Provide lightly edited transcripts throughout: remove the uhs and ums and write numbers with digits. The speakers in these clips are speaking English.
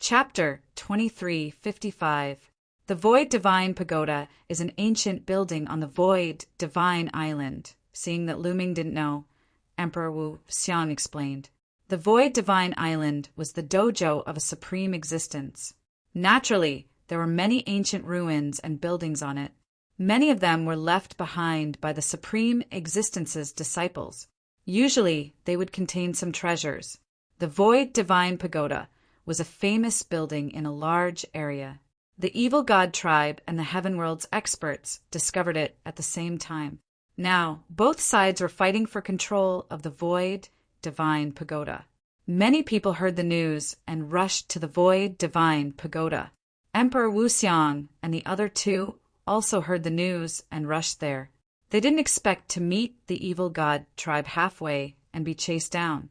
Chapter 2355. The Void Divine Pagoda is an ancient building on the Void Divine Island. Seeing that Lu Ming didn't know, Emperor Wu Xiang explained. The Void Divine Island was the dojo of a supreme existence. Naturally, there were many ancient ruins and buildings on it. Many of them were left behind by the Supreme Existence's disciples. Usually, they would contain some treasures. The Void Divine Pagoda was a famous building in a large area. The evil god tribe and the Heaven World's experts discovered it at the same time. Now, both sides were fighting for control of the Void Divine Pagoda. Many people heard the news and rushed to the Void Divine Pagoda. Emperor Wu Xiang and the other two also heard the news and rushed there. They didn't expect to meet the evil god tribe halfway and be chased down.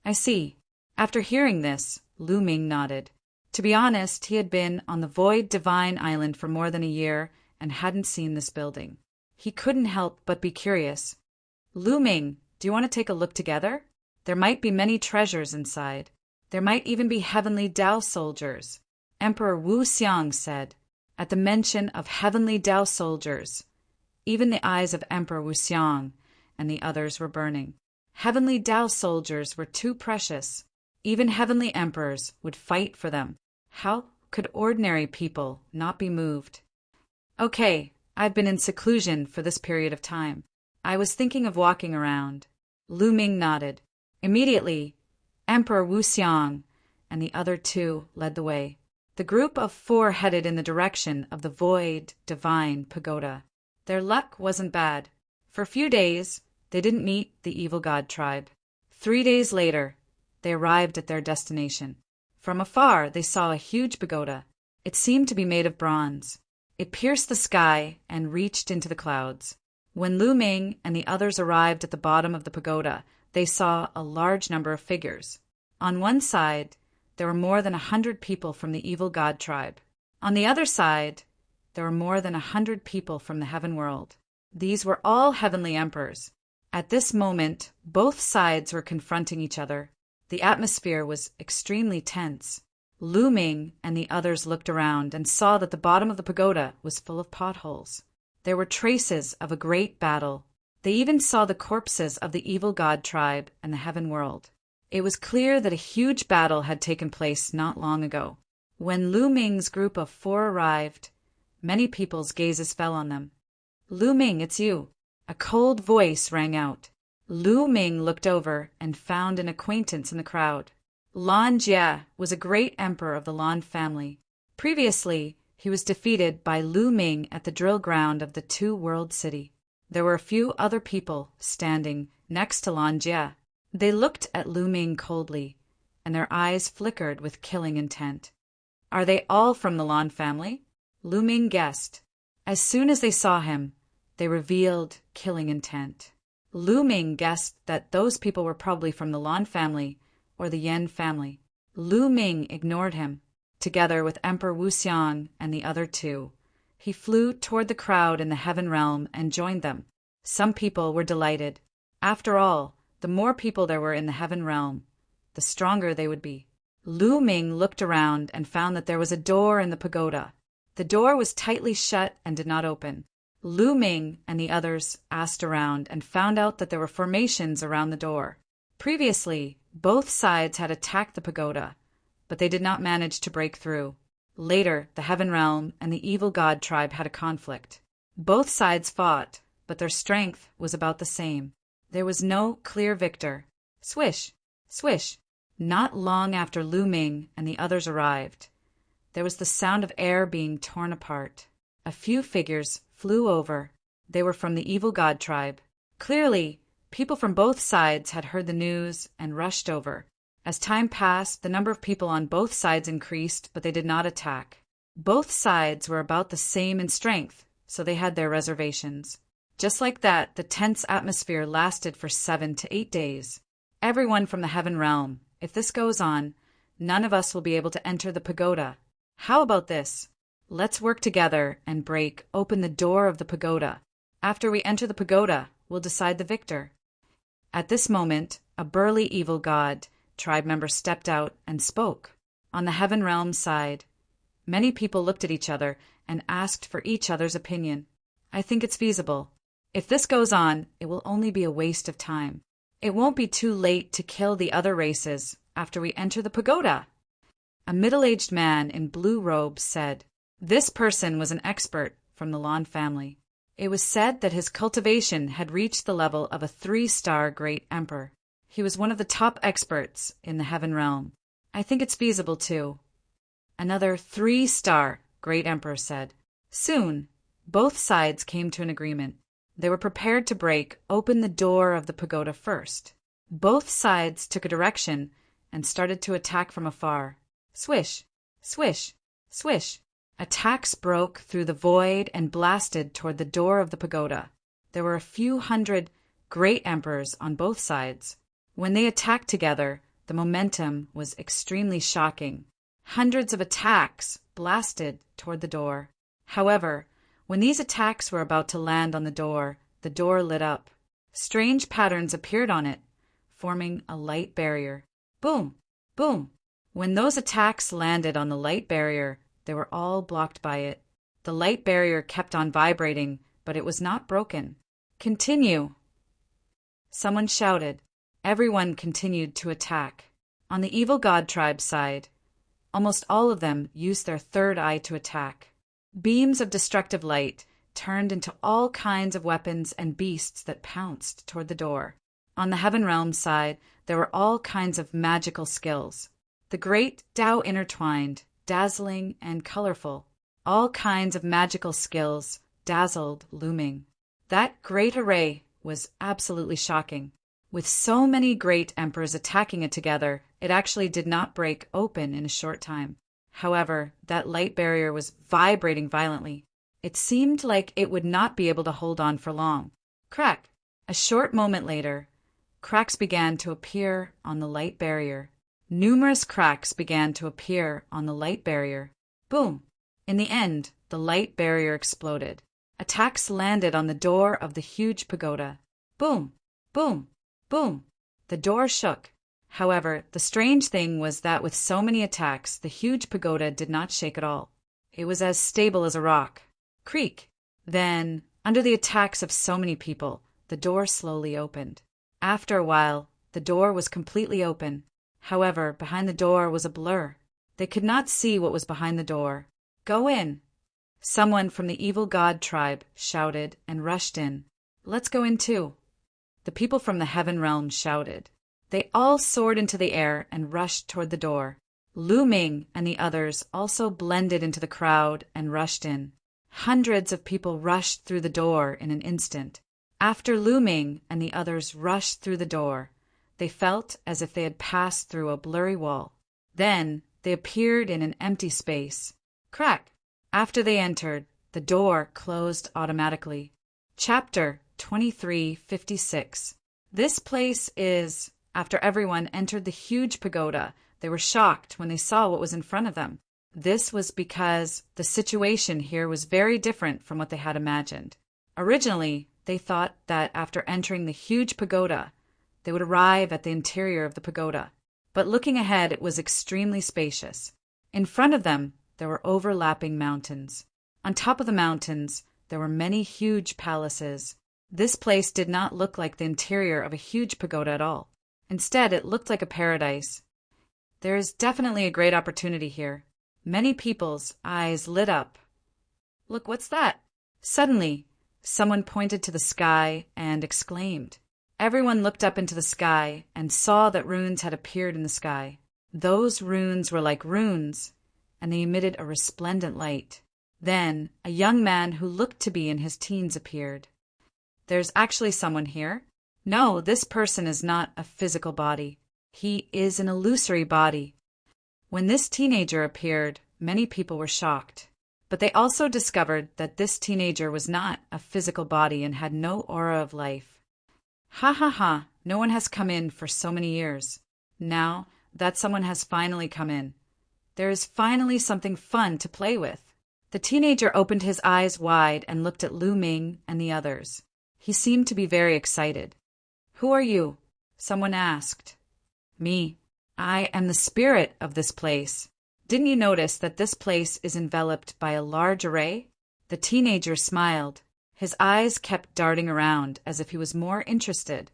I see. After hearing this, Lu Ming nodded. To be honest, he had been on the Void Divine Island for more than a year and hadn't seen this building. He couldn't help but be curious. Lu Ming, do you want to take a look together? There might be many treasures inside. There might even be heavenly Tao soldiers. Emperor Wu Xiang said. At the mention of heavenly Tao soldiers, even the eyes of Emperor Wu Xiang and the others were burning. Heavenly Tao soldiers were too precious. Even heavenly emperors would fight for them. How could ordinary people not be moved? Okay, I've been in seclusion for this period of time. I was thinking of walking around. Lu Ming nodded. Immediately, Emperor Wu Xiang and the other two led the way. The group of four headed in the direction of the Void Divine Pagoda. Their luck wasn't bad. For a few days, they didn't meet the evil god tribe. 3 days later, they arrived at their destination. From afar, they saw a huge pagoda. It seemed to be made of bronze. It pierced the sky and reached into the clouds. When Lu Ming and the others arrived at the bottom of the pagoda, they saw a large number of figures. On one side, there were more than 100 people from the evil god tribe. On the other side, there were more than 100 people from the heaven world. These were all heavenly emperors. At this moment, both sides were confronting each other. The atmosphere was extremely tense. Lu Ming and the others looked around and saw that the bottom of the pagoda was full of potholes. There were traces of a great battle. They even saw the corpses of the evil god tribe and the heaven world. It was clear that a huge battle had taken place not long ago. When Lu Ming's group of four arrived, many people's gazes fell on them. Lu Ming, it's you. A cold voice rang out. Lu Ming looked over and found an acquaintance in the crowd. Lan Jie was a great emperor of the Lan family. Previously, he was defeated by Lu Ming at the drill ground of the Two-World City. There were a few other people standing next to Lan Jie. They looked at Lu Ming coldly, and their eyes flickered with killing intent. Are they all from the Lan family? Lu Ming guessed. As soon as they saw him, they revealed killing intent. Lu Ming guessed that those people were probably from the Lan family or the Yan family. Lu Ming ignored him. Together with Emperor Wu Xiang and the other two, he flew toward the crowd in the heaven realm and joined them. Some people were delighted. After all, the more people there were in the heaven realm, the stronger they would be. Lu Ming looked around and found that there was a door in the pagoda. The door was tightly shut and did not open. Lu Ming and the others asked around and found out that there were formations around the door. Previously, both sides had attacked the pagoda, but they did not manage to break through. Later, the heaven realm and the evil god tribe had a conflict. Both sides fought, but their strength was about the same. There was no clear victor. Swish, swish. Not long after Lu Ming and the others arrived, there was the sound of air being torn apart. A few figures flew over. They were from the evil god tribe. Clearly, people from both sides had heard the news and rushed over. As time passed, the number of people on both sides increased, but they did not attack. Both sides were about the same in strength, so they had their reservations. Just like that, the tense atmosphere lasted for 7 to 8 days. Everyone from the heaven realm, if this goes on, none of us will be able to enter the pagoda. How about this? Let's work together and break open the door of the pagoda. After we enter the pagoda, we'll decide the victor. At this moment, a burly evil god tribe member stepped out and spoke. On the heaven realm side, many people looked at each other and asked for each other's opinion. I think it's feasible. If this goes on, it will only be a waste of time. It won't be too late to kill the other races after we enter the pagoda. A middle-aged man in blue robes said. This person was an expert from the Lan family. It was said that his cultivation had reached the level of a 3-star great emperor. He was one of the top experts in the heaven realm. I think it's feasible too. Another 3-star great emperor said. Soon, both sides came to an agreement. They were prepared to break open the door of the pagoda first. Both sides took a direction and started to attack from afar. Swish, swish, swish. Attacks broke through the void and blasted toward the door of the pagoda. There were a few hundred great emperors on both sides. When they attacked together, the momentum was extremely shocking. Hundreds of attacks blasted toward the door. However, when these attacks were about to land on the door lit up. Strange patterns appeared on it, forming a light barrier. Boom! Boom! When those attacks landed on the light barrier, they were all blocked by it. The light barrier kept on vibrating, but it was not broken. Continue! Someone shouted. Everyone continued to attack. On the evil god tribe side, almost all of them used their third eye to attack. Beams of destructive light turned into all kinds of weapons and beasts that pounced toward the door. On the heaven realm side, there were all kinds of magical skills. The great Tao intertwined, dazzling and colorful. All kinds of magical skills dazzled Looming. That great array was absolutely shocking. With so many great emperors attacking it together, it actually did not break open in a short time. However, that light barrier was vibrating violently. It seemed like it would not be able to hold on for long. Crack! A short moment later, cracks began to appear on the light barrier. Numerous cracks began to appear on the light barrier. Boom! In the end, the light barrier exploded. Attacks landed on the door of the huge pagoda. Boom! Boom! Boom! The door shook. However, the strange thing was that with so many attacks, the huge pagoda did not shake at all. It was as stable as a rock. Creak! Then, under the attacks of so many people, the door slowly opened. After a while, the door was completely open. However, behind the door was a blur. They could not see what was behind the door. Go in! Someone from the evil god tribe shouted and rushed in. Let's go in too. The people from the heaven realm shouted. They all soared into the air and rushed toward the door. Looming and the others also blended into the crowd and rushed in. Hundreds of people rushed through the door in an instant. After Looming and the others rushed through the door, they felt as if they had passed through a blurry wall. Then they appeared in an empty space. Crack! After they entered, the door closed automatically. Chapter 2356. This place is... After everyone entered the huge pagoda, they were shocked when they saw what was in front of them. This was because the situation here was very different from what they had imagined. Originally, they thought that after entering the huge pagoda, they would arrive at the interior of the pagoda. But looking ahead, it was extremely spacious. In front of them, there were overlapping mountains. On top of the mountains, there were many huge palaces. This place did not look like the interior of a huge pagoda at all. Instead, it looked like a paradise. There is definitely a great opportunity here. Many people's eyes lit up. Look, what's that? Suddenly, someone pointed to the sky and exclaimed. Everyone looked up into the sky and saw that runes had appeared in the sky. Those runes were like runes, and they emitted a resplendent light. Then, a young man who looked to be in his teens appeared. There's actually someone here. No, this person is not a physical body. He is an illusory body. When this teenager appeared, many people were shocked. But they also discovered that this teenager was not a physical body and had no aura of life. Ha ha ha, no one has come in for so many years. Now that someone has finally come in, there is finally something fun to play with. The teenager opened his eyes wide and looked at Lu Ming and the others. He seemed to be very excited. Who are you? Someone asked. Me. I am the spirit of this place. Didn't you notice that this place is enveloped by a large array? The teenager smiled. His eyes kept darting around as if he was more interested.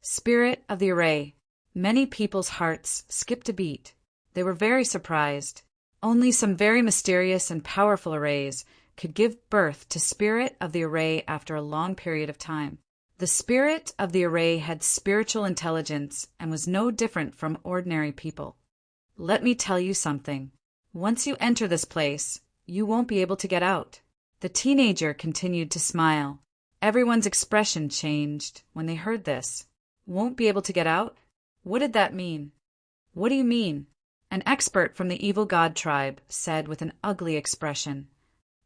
Spirit of the array. Many people's hearts skipped a beat. They were very surprised. Only some very mysterious and powerful arrays could give birth to Spirit of the array after a long period of time. The Spirit of the array had spiritual intelligence and was no different from ordinary people. Let me tell you something. Once you enter this place, you won't be able to get out. The teenager continued to smile. Everyone's expression changed when they heard this. Won't be able to get out? What did that mean? What do you mean? An expert from the evil god tribe said with an ugly expression.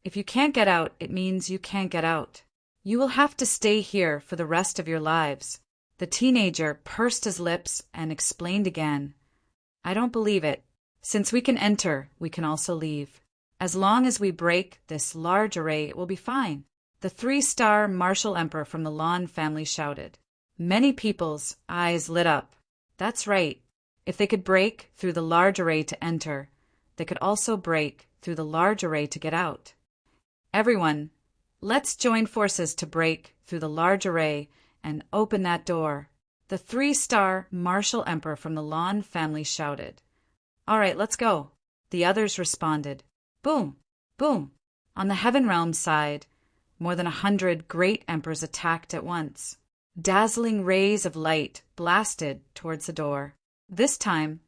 If you can't get out, it means you can't get out. You will have to stay here for the rest of your lives. The teenager pursed his lips and explained again. I don't believe it. Since we can enter, we can also leave. As long as we break this large array, it will be fine. The 3-star martial emperor from the Lon family shouted. Many people's eyes lit up. That's right. If they could break through the large array to enter, they could also break through the large array to get out. Everyone, let's join forces to break through the large array and open that door. The 3-star martial emperor from the Lon family shouted. All right, let's go. The others responded. Boom, boom. On the heaven realm side, more than 100 great emperors attacked at once. Dazzling rays of light blasted towards the door. This time,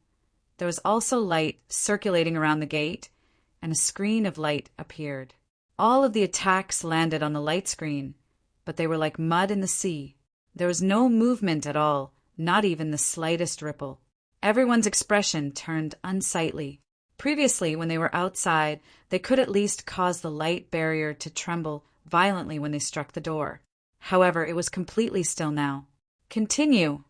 there was also light circulating around the gate, and a screen of light appeared. All of the attacks landed on the light screen, but they were like mud in the sea. There was no movement at all, not even the slightest ripple. Everyone's expression turned unsightly. Previously, when they were outside, they could at least cause the light barrier to tremble violently when they struck the door. However, it was completely still now. Continue.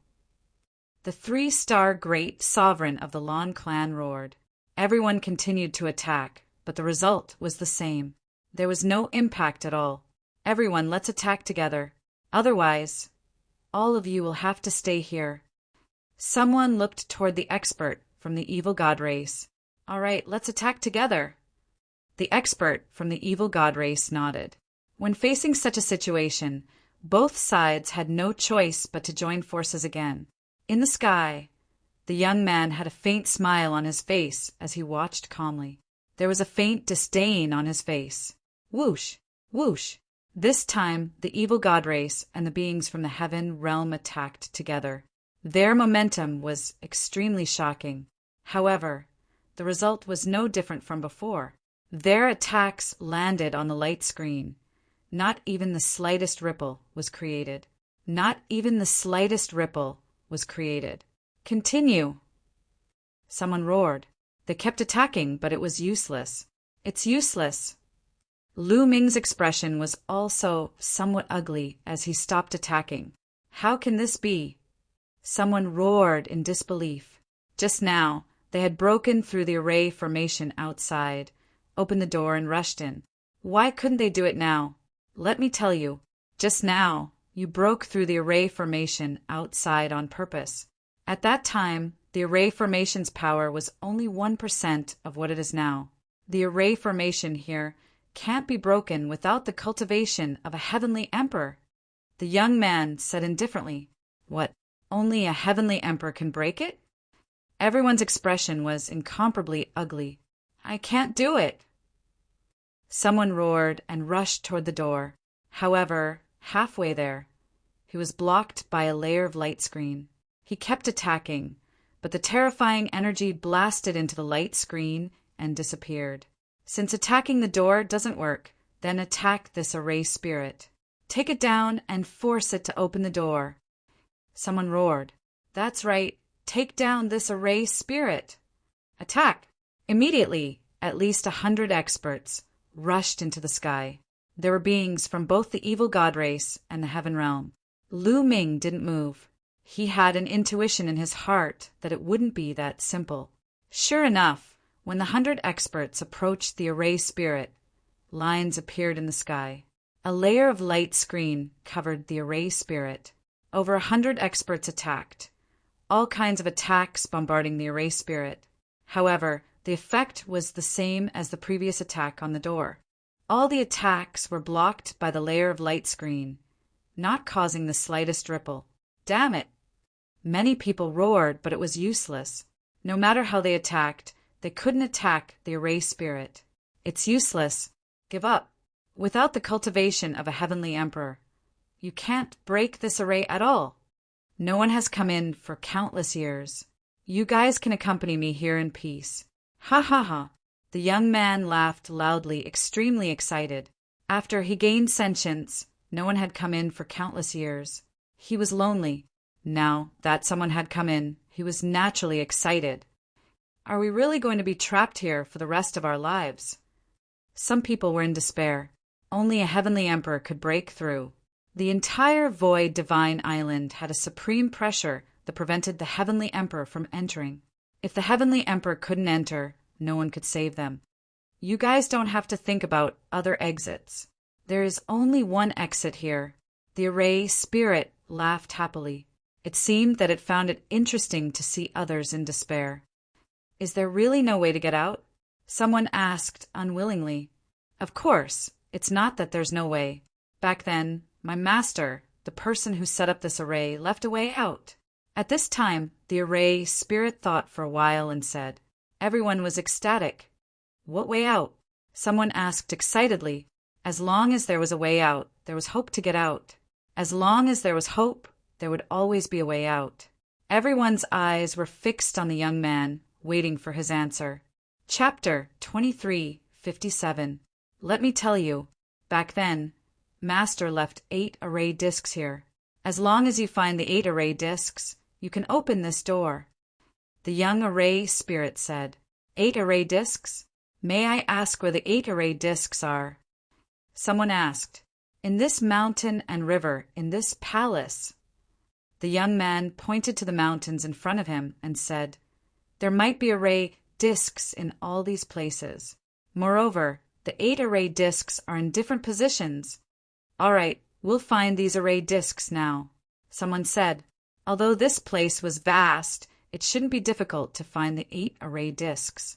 The 3-star great sovereign of the Lon clan roared. Everyone continued to attack, but the result was the same. There was no impact at all. Everyone, let's attack together. Otherwise, all of you will have to stay here. Someone looked toward the expert from the evil god race. All right, let's attack together. The expert from the evil god race nodded. When facing such a situation, both sides had no choice but to join forces again. In the sky, the young man had a faint smile on his face as he watched calmly. There was a faint disdain on his face. Whoosh, whoosh. This time, the evil god race and the beings from the heaven realm attacked together. Their momentum was extremely shocking. However, the result was no different from before. Their attacks landed on the light screen. Not even the slightest ripple was created. Not even the slightest ripple was created. Continue. Someone roared. They kept attacking, but it was useless. It's useless. Lu Ming's expression was also somewhat ugly as he stopped attacking. How can this be? Someone roared in disbelief. Just now, they had broken through the array formation outside, opened the door and rushed in. Why couldn't they do it now? Let me tell you, just now, you broke through the array formation outside on purpose. At that time, the array formation's power was only 1% of what it is now. The array formation here can't be broken without the cultivation of a heavenly emperor. The young man said indifferently, What, only a heavenly emperor can break it? Everyone's expression was incomparably ugly. I can't do it. Someone roared and rushed toward the door. However, halfway there, he was blocked by a layer of light screen. He kept attacking, but the terrifying energy blasted into the light screen and disappeared. Since attacking the door doesn't work, then attack this array spirit. Take it down and force it to open the door. Someone roared. That's right, take down this array spirit. Attack! Immediately, at least 100 experts rushed into the sky. There were beings from both the evil god race and the heaven realm. Lu Ming didn't move. He had an intuition in his heart that it wouldn't be that simple. Sure enough, when the 100 experts approached the array spirit, lines appeared in the sky. A layer of light screen covered the array spirit. Over 100 experts attacked. All kinds of attacks bombarding the array spirit. However, The effect was the same as the previous attack on the door. All the attacks were blocked by the layer of light screen, not causing the slightest ripple. Damn it! Many people roared, but it was useless. No matter how they attacked, they couldn't attack the array spirit. It's useless. Give up. Without the cultivation of a heavenly emperor, you can't break this array at all. No one has come in for countless years. You guys can accompany me here in peace. Ha ha ha. The young man laughed loudly, extremely excited. After he gained sentience, no one had come in for countless years. He was lonely. Now that someone had come in, he was naturally excited. Are we really going to be trapped here for the rest of our lives? Some people were in despair. Only a heavenly emperor could break through. The entire void divine island had a supreme pressure that prevented the heavenly emperor from entering. If the heavenly emperor couldn't enter, no one could save them. You guys don't have to think about other exits. There is only one exit here. The array spirit laughed happily. It seemed that it found it interesting to see others in despair. Is there really no way to get out? Someone asked unwillingly. Of course, it's not that there's no way. Back then, my master, the person who set up this array, left a way out. At this time, the array spirit thought for a while and said. Everyone was ecstatic. What way out? Someone asked excitedly. As long as there was a way out, there was hope to get out. As long as there was hope, there would always be a way out. Everyone's eyes were fixed on the young man, waiting for his answer. Chapter 23:57. Let me tell you, back then, Master left 8 array discs here. As long as you find the 8 array discs, you can open this door. The young array spirit said, 8 array discs? May I ask where the 8 array discs are? Someone asked, in this mountain and river, in this palace. The young man pointed to the mountains in front of him and said, there might be array discs in all these places. Moreover, the 8 array discs are in different positions. All right, we'll find these array discs now. Someone said, although this place was vast, it shouldn't be difficult to find the 8 array discs.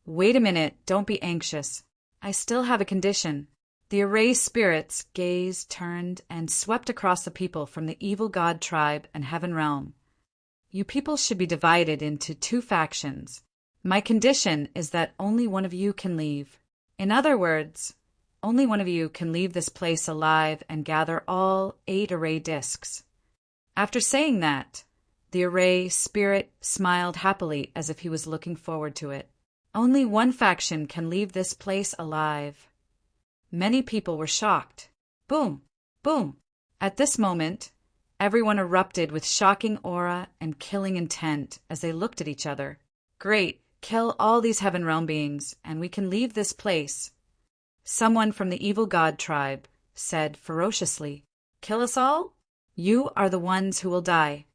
Wait a minute, don't be anxious. I still have a condition. The array spirits gazed, turned, and swept across the people from the evil god tribe and heaven realm. You people should be divided into 2 factions. My condition is that only one of you can leave. In other words, only one of you can leave this place alive and gather all 8 array discs. After saying that, the array spirit smiled happily as if he was looking forward to it. Only one faction can leave this place alive. Many people were shocked. Boom! Boom! At this moment, everyone erupted with shocking aura and killing intent as they looked at each other. Great! Kill all these heaven realm beings, and we can leave this place. Someone from the evil god tribe said ferociously, kill us all? You are the ones who will die.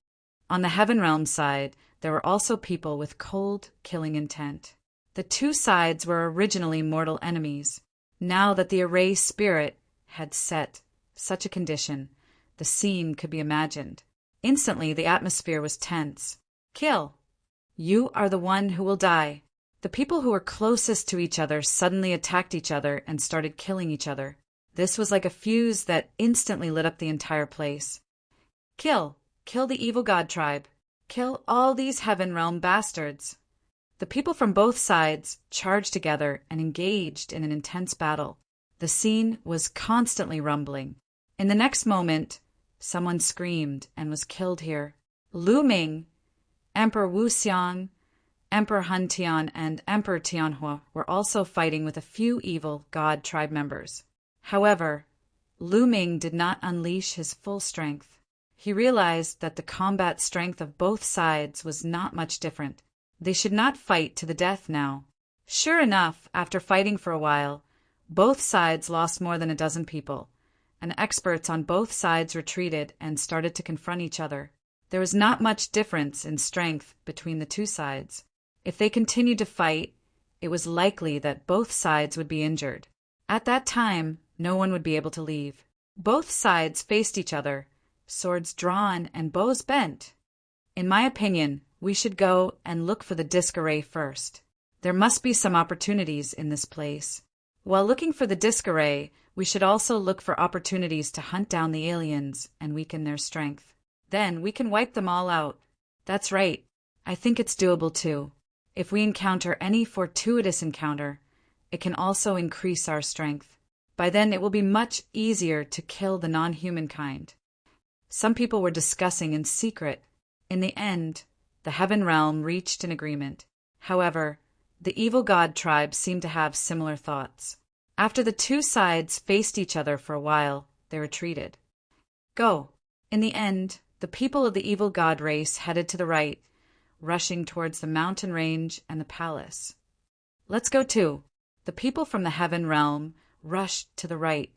On the heaven realm side, there were also people with cold, killing intent. The 2 sides were originally mortal enemies. Now that the array spirit had set such a condition, the scene could be imagined. Instantly, the atmosphere was tense. Kill! You are the one who will die. The people who were closest to each other suddenly attacked each other and started killing each other. This was like a fuse that instantly lit up the entire place. Kill! Kill the evil god tribe. Kill all these heaven realm bastards. The people from both sides charged together and engaged in an intense battle. The scene was constantly rumbling. In the next moment, someone screamed and was killed here. Lu Ming, Emperor Wu Xiang, Emperor Han Tian, and Emperor Tianhua were also fighting with a few evil god tribe members. However, Lu Ming did not unleash his full strength. He realized that the combat strength of both sides was not much different. They should not fight to the death now. Sure enough, after fighting for a while, both sides lost more than a dozen people, and experts on both sides retreated and started to confront each other. There was not much difference in strength between the 2 sides. If they continued to fight, it was likely that both sides would be injured. At that time, no one would be able to leave. Both sides faced each other, swords drawn and bows bent. In my opinion, we should go and look for the disc array first. There must be some opportunities in this place. While looking for the disc array, we should also look for opportunities to hunt down the aliens and weaken their strength. Then we can wipe them all out. That's right. I think it's doable too. If we encounter any fortuitous encounter, it can also increase our strength. By then it will be much easier to kill the non-human kind. Some people were discussing in secret. In the end, the Heaven Realm reached an agreement. However, the evil god tribe seemed to have similar thoughts. After the two sides faced each other for a while, they retreated. Go. In the end, the people of the evil god race headed to the right, rushing towards the mountain range and the palace. Let's go too. The people from the Heaven Realm rushed to the right.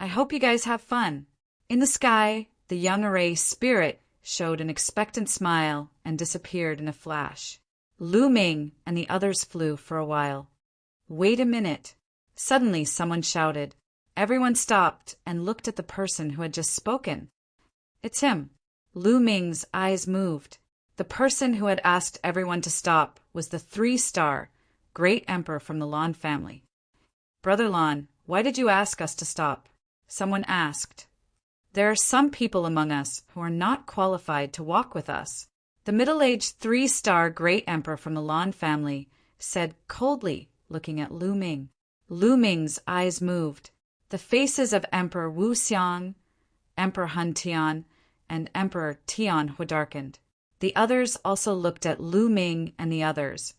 I hope you guys have fun. In the sky, the young array spirit showed an expectant smile and disappeared in a flash. Lu Ming and the others flew for a while. Wait a minute. Suddenly someone shouted. Everyone stopped and looked at the person who had just spoken. It's him. Lu Ming's eyes moved. The person who had asked everyone to stop was the 3-star Great Emperor from the Lan family. Brother Lan, why did you ask us to stop? Someone asked. There are some people among us who are not qualified to walk with us. The middle-aged 3-star Great Emperor from the Lan family said coldly, looking at Lu Ming. Lu Ming's eyes moved. The faces of Emperor Wu Xiang, Emperor Han Tian, and Emperor Tian were darkened. The others also looked at Lu Ming and the others,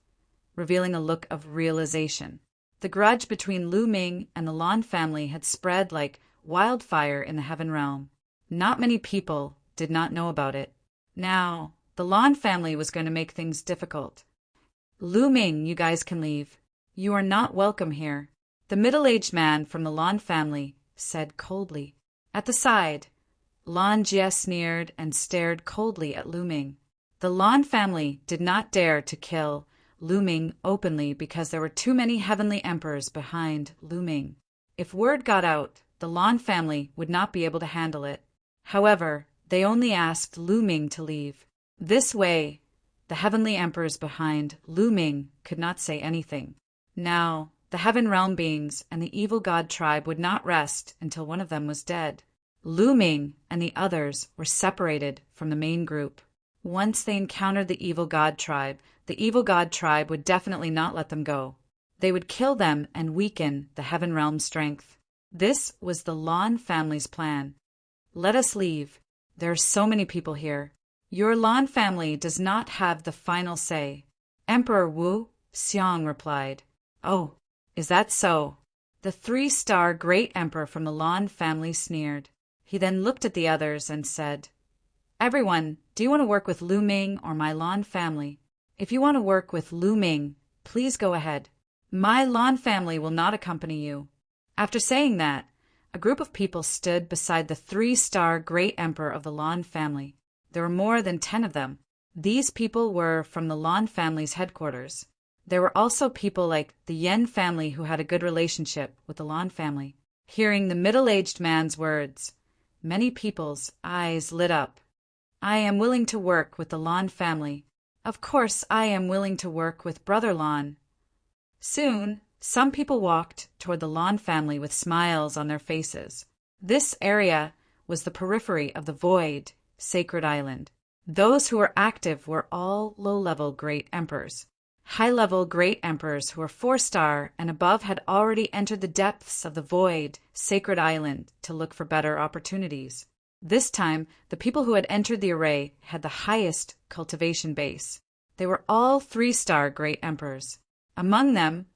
revealing a look of realization. The grudge between Lu Ming and the Lan family had spread like wildfire in the Heaven Realm. Not many people did not know about it. Now, the Lan family was going to make things difficult. Lu Ming, you guys can leave. You are not welcome here. The middle-aged man from the Lan family said coldly. At the side, Lan Jie sneered and stared coldly at Lu Ming. The Lan family did not dare to kill Lu Ming openly because there were too many heavenly emperors behind Lu Ming. If word got out, the Lan family would not be able to handle it. However, they only asked Lu Ming to leave. This way, the heavenly emperors behind Lu Ming could not say anything. Now, the Heaven Realm beings and the evil god tribe would not rest until one of them was dead. Lu Ming and the others were separated from the main group. Once they encountered the evil god tribe would definitely not let them go. They would kill them and weaken the Heaven Realm strength. This was the Lan family's plan. Let us leave. There are so many people here. Your Lan family does not have the final say. Emperor Wu Xiang replied. Oh, is that so? The 3-star Great Emperor from the Lan family sneered. He then looked at the others and said, Everyone, do you want to work with Lu Ming or my Lan family? If you want to work with Lu Ming, please go ahead. My Lan family will not accompany you. After saying that, a group of people stood beside the 3-star Great Emperor of the Lan family. There were more than 10 of them. These people were from the Lan family's headquarters. There were also people like the Yen family who had a good relationship with the Lan family. Hearing the middle-aged man's words, many people's eyes lit up. I am willing to work with the Lan family. Of course, I am willing to work with Brother Lan. Soon, some people walked toward the Lan family with smiles on their faces. This area was the periphery of the Void, Sacred Island. Those who were active were all low-level Great Emperors. High-level Great Emperors who were 4-star and above had already entered the depths of the Void, Sacred Island to look for better opportunities. This time, the people who had entered the array had the highest cultivation base. They were all 3-star Great Emperors. Among them,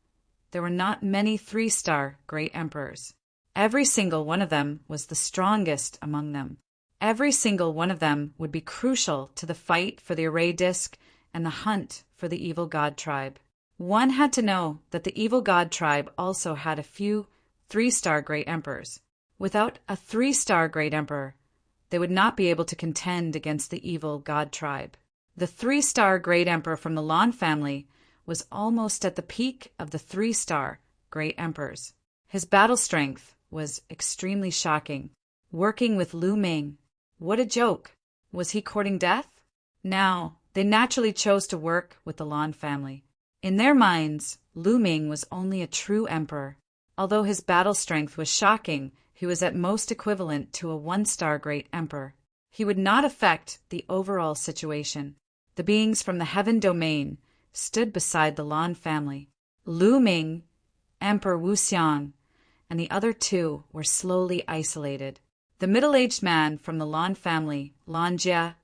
there were not many 3-star Great Emperors. Every single one of them was the strongest among them. Every single one of them would be crucial to the fight for the array disc and the hunt for the evil god tribe. One had to know that the evil god tribe also had a few 3-star Great Emperors. Without a 3-star Great Emperor, they would not be able to contend against the evil god tribe. The 3-star Great Emperor from the Lan family was almost at the peak of the 3-star Great Emperors. His battle strength was extremely shocking. Working with Lu Ming. What a joke! Was he courting death? Now, they naturally chose to work with the Lan family. In their minds, Lu Ming was only a true emperor. Although his battle strength was shocking, he was at most equivalent to a one-star great emperor. He would not affect the overall situation. The beings from the heaven domain stood beside the Lan family. Lu Ming, Emperor Wuxiang, and the other two were slowly isolated. The middle-aged man from the Lan family, Lan Jia,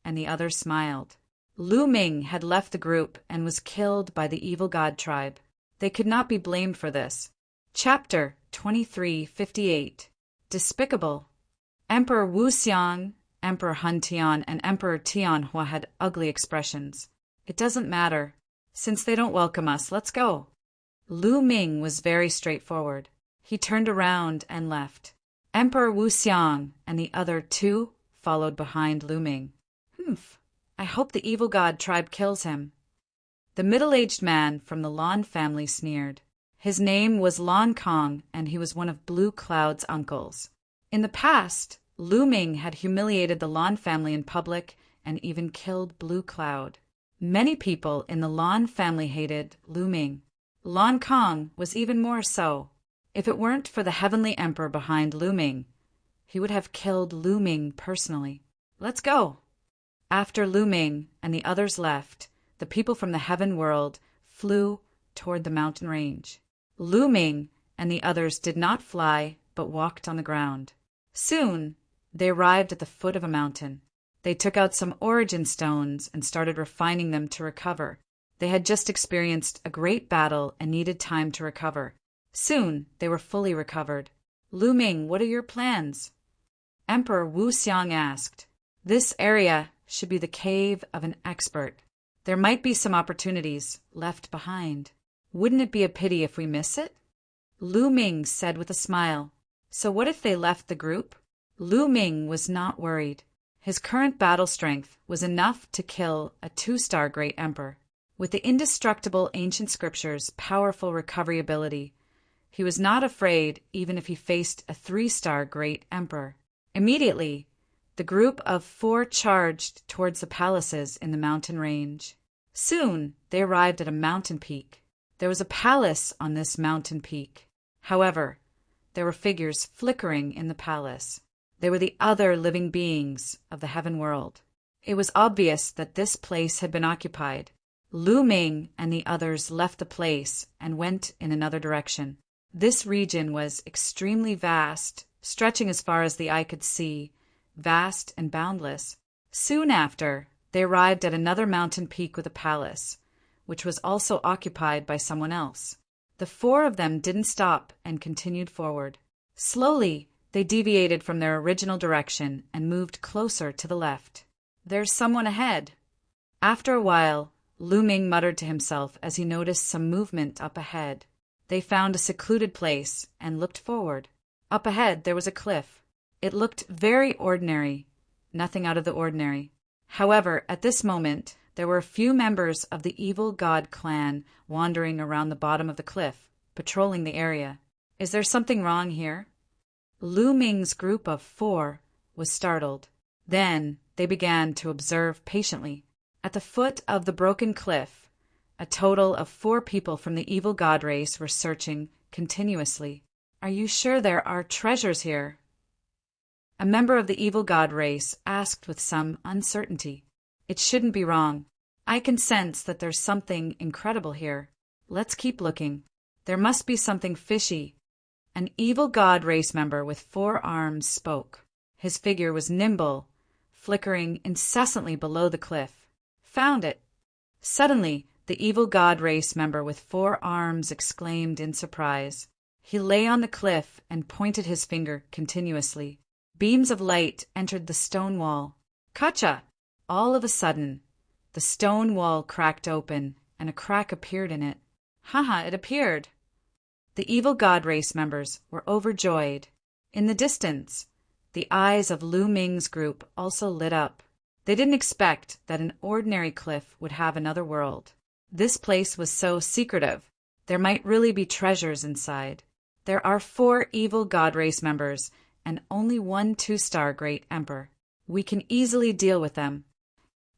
and the others smiled. Lu Ming had left the group and was killed by the evil god tribe. They could not be blamed for this. Chapter 2358. Despicable. Emperor Wuxiang, Emperor Han Tian, and Emperor Tianhua had ugly expressions. It doesn't matter. Since they don't welcome us, let's go. Lu Ming was very straightforward. He turned around and left. Emperor Wuxiang and the other two followed behind Lu Ming. I hope the evil god tribe kills him. The middle-aged man from the Lan family sneered. His name was Lan Kong, and he was one of Blue Cloud's uncles. In the past, Lu Ming had humiliated the Lan family in public and even killed Blue Cloud. Many people in the Lan family hated Lu Ming. Lan Kong was even more so. If it weren't for the heavenly emperor behind Lu Ming, he would have killed Lu Ming personally. Let's go. After Lu Ming and the others left, the people from the heaven world flew toward the mountain range. Lu Ming and the others did not fly, but walked on the ground. Soon, they arrived at the foot of a mountain. They took out some origin stones and started refining them to recover. They had just experienced a great battle and needed time to recover. Soon, they were fully recovered. Lu Ming, what are your plans? Emperor Wuxiang asked. This area should be the cave of an expert. There might be some opportunities left behind. Wouldn't it be a pity if we miss it? Lu Ming said with a smile. So what if they left the group? Lu Ming was not worried. His current battle strength was enough to kill a 2-star great emperor. With the indestructible ancient scriptures' powerful recovery ability, he was not afraid even if he faced a 3-star great emperor. Immediately, the group of 4 charged towards the palaces in the mountain range. Soon, they arrived at a mountain peak. There was a palace on this mountain peak. However, there were figures flickering in the palace. They were the other living beings of the heaven world. It was obvious that this place had been occupied. Lu Ming and the others left the place and went in another direction. This region was extremely vast, stretching as far as the eye could see, vast and boundless. Soon after, they arrived at another mountain peak with a palace, which was also occupied by someone else. The 4 of them didn't stop and continued forward. Slowly, they deviated from their original direction and moved closer to the left. There's someone ahead. After a while, Lu Ming muttered to himself as he noticed some movement up ahead. They found a secluded place and looked forward. Up ahead, there was a cliff. It looked very ordinary, nothing out of the ordinary. However, at this moment, there were a few members of the evil god clan wandering around the bottom of the cliff, patrolling the area. Is there something wrong here? Lu Ming's group of 4 was startled. Then they began to observe patiently. At the foot of the broken cliff, a total of 4 people from the evil god race were searching continuously. Are you sure there are treasures here? A member of the evil god race asked with some uncertainty. It shouldn't be wrong. I can sense that there's something incredible here. Let's keep looking. There must be something fishy. An evil god race member with 4 arms spoke. His figure was nimble, flickering incessantly below the cliff. Found it. Suddenly, the evil god race member with 4 arms exclaimed in surprise. He lay on the cliff and pointed his finger continuously. Beams of light entered the stone wall. Kacha! All of a sudden, the stone wall cracked open, and a crack appeared in it. Haha, it appeared! The evil god race members were overjoyed. In the distance, the eyes of Lu Ming's group also lit up. They didn't expect that an ordinary cliff would have another world. This place was so secretive. There might really be treasures inside. There are 4 evil god race members and only 1 2-star great emperor. We can easily deal with them.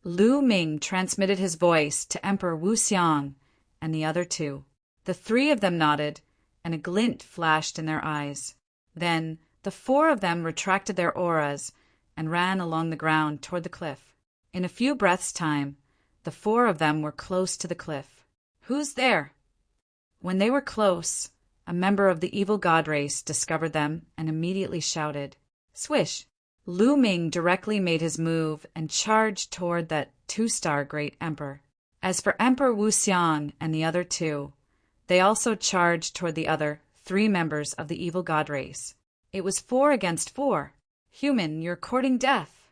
Lu Ming transmitted his voice to Emperor Wuxiang and the other 2. The 3 of them nodded, and a glint flashed in their eyes. Then the 4 of them retracted their auras and ran along the ground toward the cliff. In a few breaths' time, the 4 of them were close to the cliff. "Who's there?" When they were close, a member of the evil god race discovered them and immediately shouted, "Swish!" Lu Ming directly made his move and charged toward that 2-star great emperor. As for Emperor Wu Xiang and the other 2, they also charged toward the other 3 members of the evil god race. It was 4 against 4. "Human, you're courting death."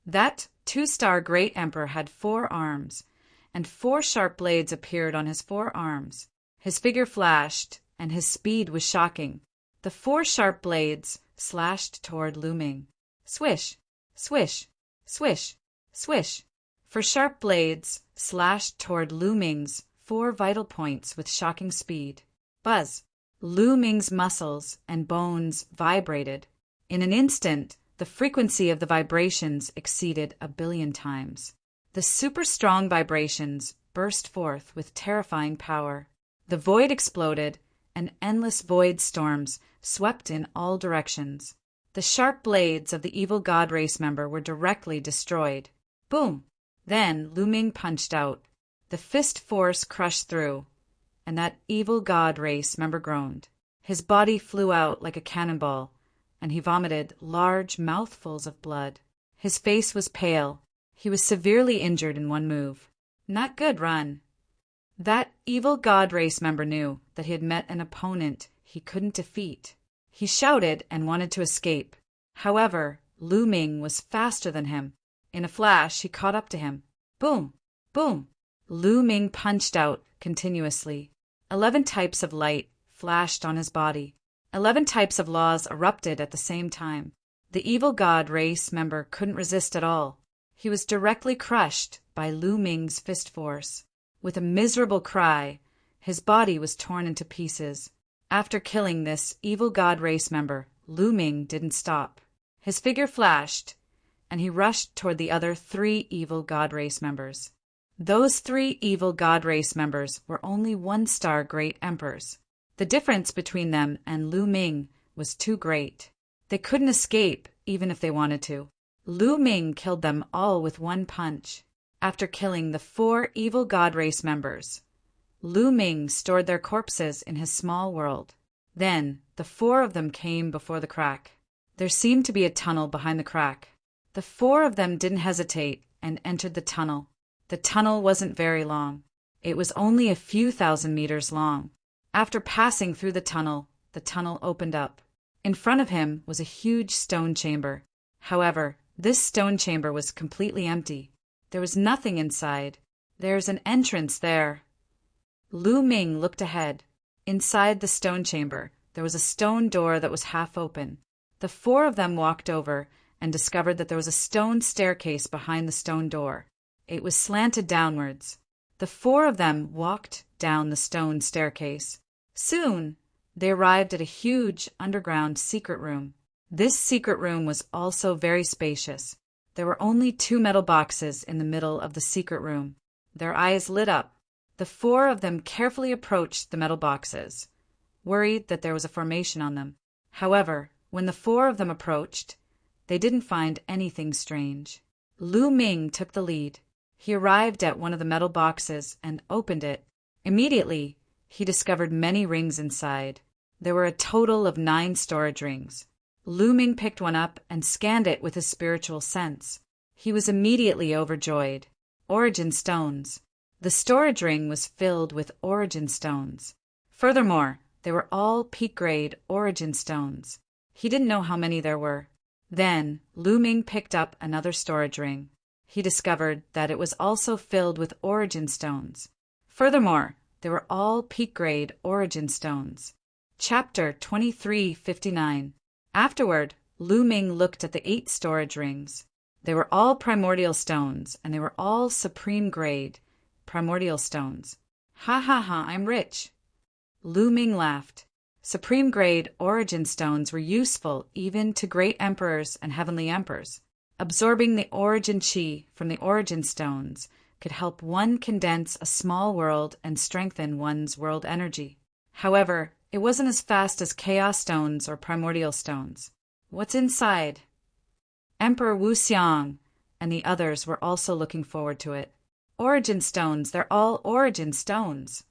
That 2-star great emperor had 4 arms, and 4 sharp blades appeared on his 4 arms. His figure flashed, and his speed was shocking. The 4 sharp blades slashed toward Lu Ming. Swish, swish, swish, swish. For sharp blades slashed toward Lu Ming's 4 vital points with shocking speed. Buzz. Lu Ming's muscles and bones vibrated. In an instant, the frequency of the vibrations exceeded 1 billion times. The super strong vibrations burst forth with terrifying power. The void exploded, and endless void storms swept in all directions. The sharp blades of the evil god race member were directly destroyed. Boom! Then Lu Ming punched out. The fist force crushed through, and that evil god race member groaned. His body flew out like a cannonball, and he vomited large mouthfuls of blood. His face was pale. He was severely injured in one move. Not good run. That evil god race member knew that he had met an opponent he couldn't defeat. He shouted and wanted to escape. However, Lu Ming was faster than him. In a flash, he caught up to him. Boom! Boom! Lu Ming punched out continuously. 11 types of light flashed on his body. 11 types of laws erupted at the same time. The evil god race member couldn't resist at all. He was directly crushed by Lu Ming's fist force. With a miserable cry, his body was torn into pieces. After killing this evil god race member, Lu Ming didn't stop. His figure flashed, and he rushed toward the other 3 evil god race members. Those 3 evil god race members were only 1-star great emperors. The difference between them and Lu Ming was too great. They couldn't escape even if they wanted to. Lu Ming killed them all with 1 punch. After killing the 4 evil god race members, Lu Ming stored their corpses in his small world. Then the 4 of them came before the crack. There seemed to be a tunnel behind the crack. The 4 of them didn't hesitate and entered the tunnel. The tunnel wasn't very long. It was only a few thousand meters long. After passing through the tunnel opened up. In front of him was a huge stone chamber. However, this stone chamber was completely empty. There was nothing inside. "There's an entrance there." Lu Ming looked ahead. Inside the stone chamber, there was a stone door that was half open. The 4 of them walked over and discovered that there was a stone staircase behind the stone door. It was slanted downwards. The 4 of them walked down the stone staircase. Soon, they arrived at a huge underground secret room. This secret room was also very spacious. There were only 2 metal boxes in the middle of the secret room. Their eyes lit up. The 4 of them carefully approached the metal boxes, worried that there was a formation on them. However, when the 4 of them approached, they didn't find anything strange. Lu Ming took the lead. He arrived at one of the metal boxes and opened it. Immediately, he discovered many rings inside. There were a total of 9 storage rings. Lu Ming picked one up and scanned it with his spiritual sense. He was immediately overjoyed. Origin stones. The storage ring was filled with origin stones. Furthermore, they were all peak-grade origin stones. He didn't know how many there were. Then, Lu Ming picked up another storage ring. He discovered that it was also filled with origin stones. Furthermore, they were all peak-grade origin stones. Chapter 2359. Afterward, Lu Ming looked at the 8 storage rings. They were all primordial stones, and they were all supreme-grade primordial stones. Ha ha ha, I'm rich. Lu Ming laughed. Supreme-grade origin stones were useful even to great emperors and heavenly emperors. Absorbing the origin chi from the origin stones could help one condense a small world and strengthen one's world energy. However, it wasn't as fast as chaos stones or primordial stones. What's inside? Emperor Wuxiang and the others were also looking forward to it. Origin stones, they're all origin stones.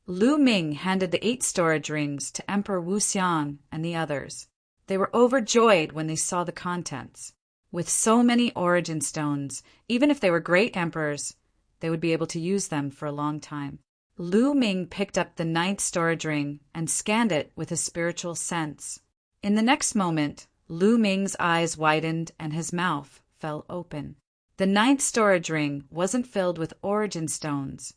Lu Ming handed the 8 storage rings to Emperor Wuxiang and the others. They were overjoyed when they saw the contents. With so many origin stones, even if they were great emperors, they would be able to use them for a long time. Lu Ming picked up the 9th storage ring and scanned it with his spiritual sense. In the next moment, Lu Ming's eyes widened and his mouth fell open. The 9th storage ring wasn't filled with origin stones,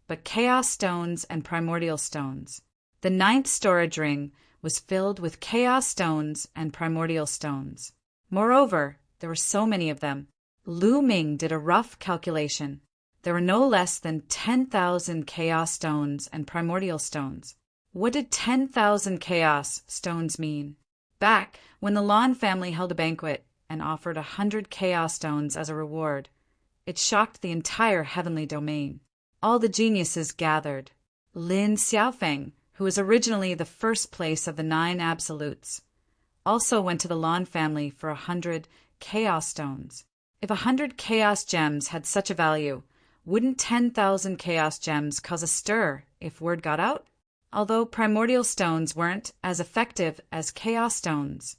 but chaos stones and primordial stones. The 9th storage ring was filled with chaos stones and primordial stones. Moreover, there were so many of them. Lu Ming did a rough calculation. There were no less than 10,000 chaos stones and primordial stones. What did 10,000 chaos stones mean? Back when the Lan family held a banquet and offered 100 chaos stones as a reward, it shocked the entire heavenly domain. All the geniuses gathered. Lin Xiaofeng, who was originally the first place of the 9 absolutes, also went to the Lan family for 100 chaos stones. If 100 chaos gems had such a value, wouldn't 10,000 chaos gems cause a stir if word got out? Although primordial stones weren't as effective as chaos stones,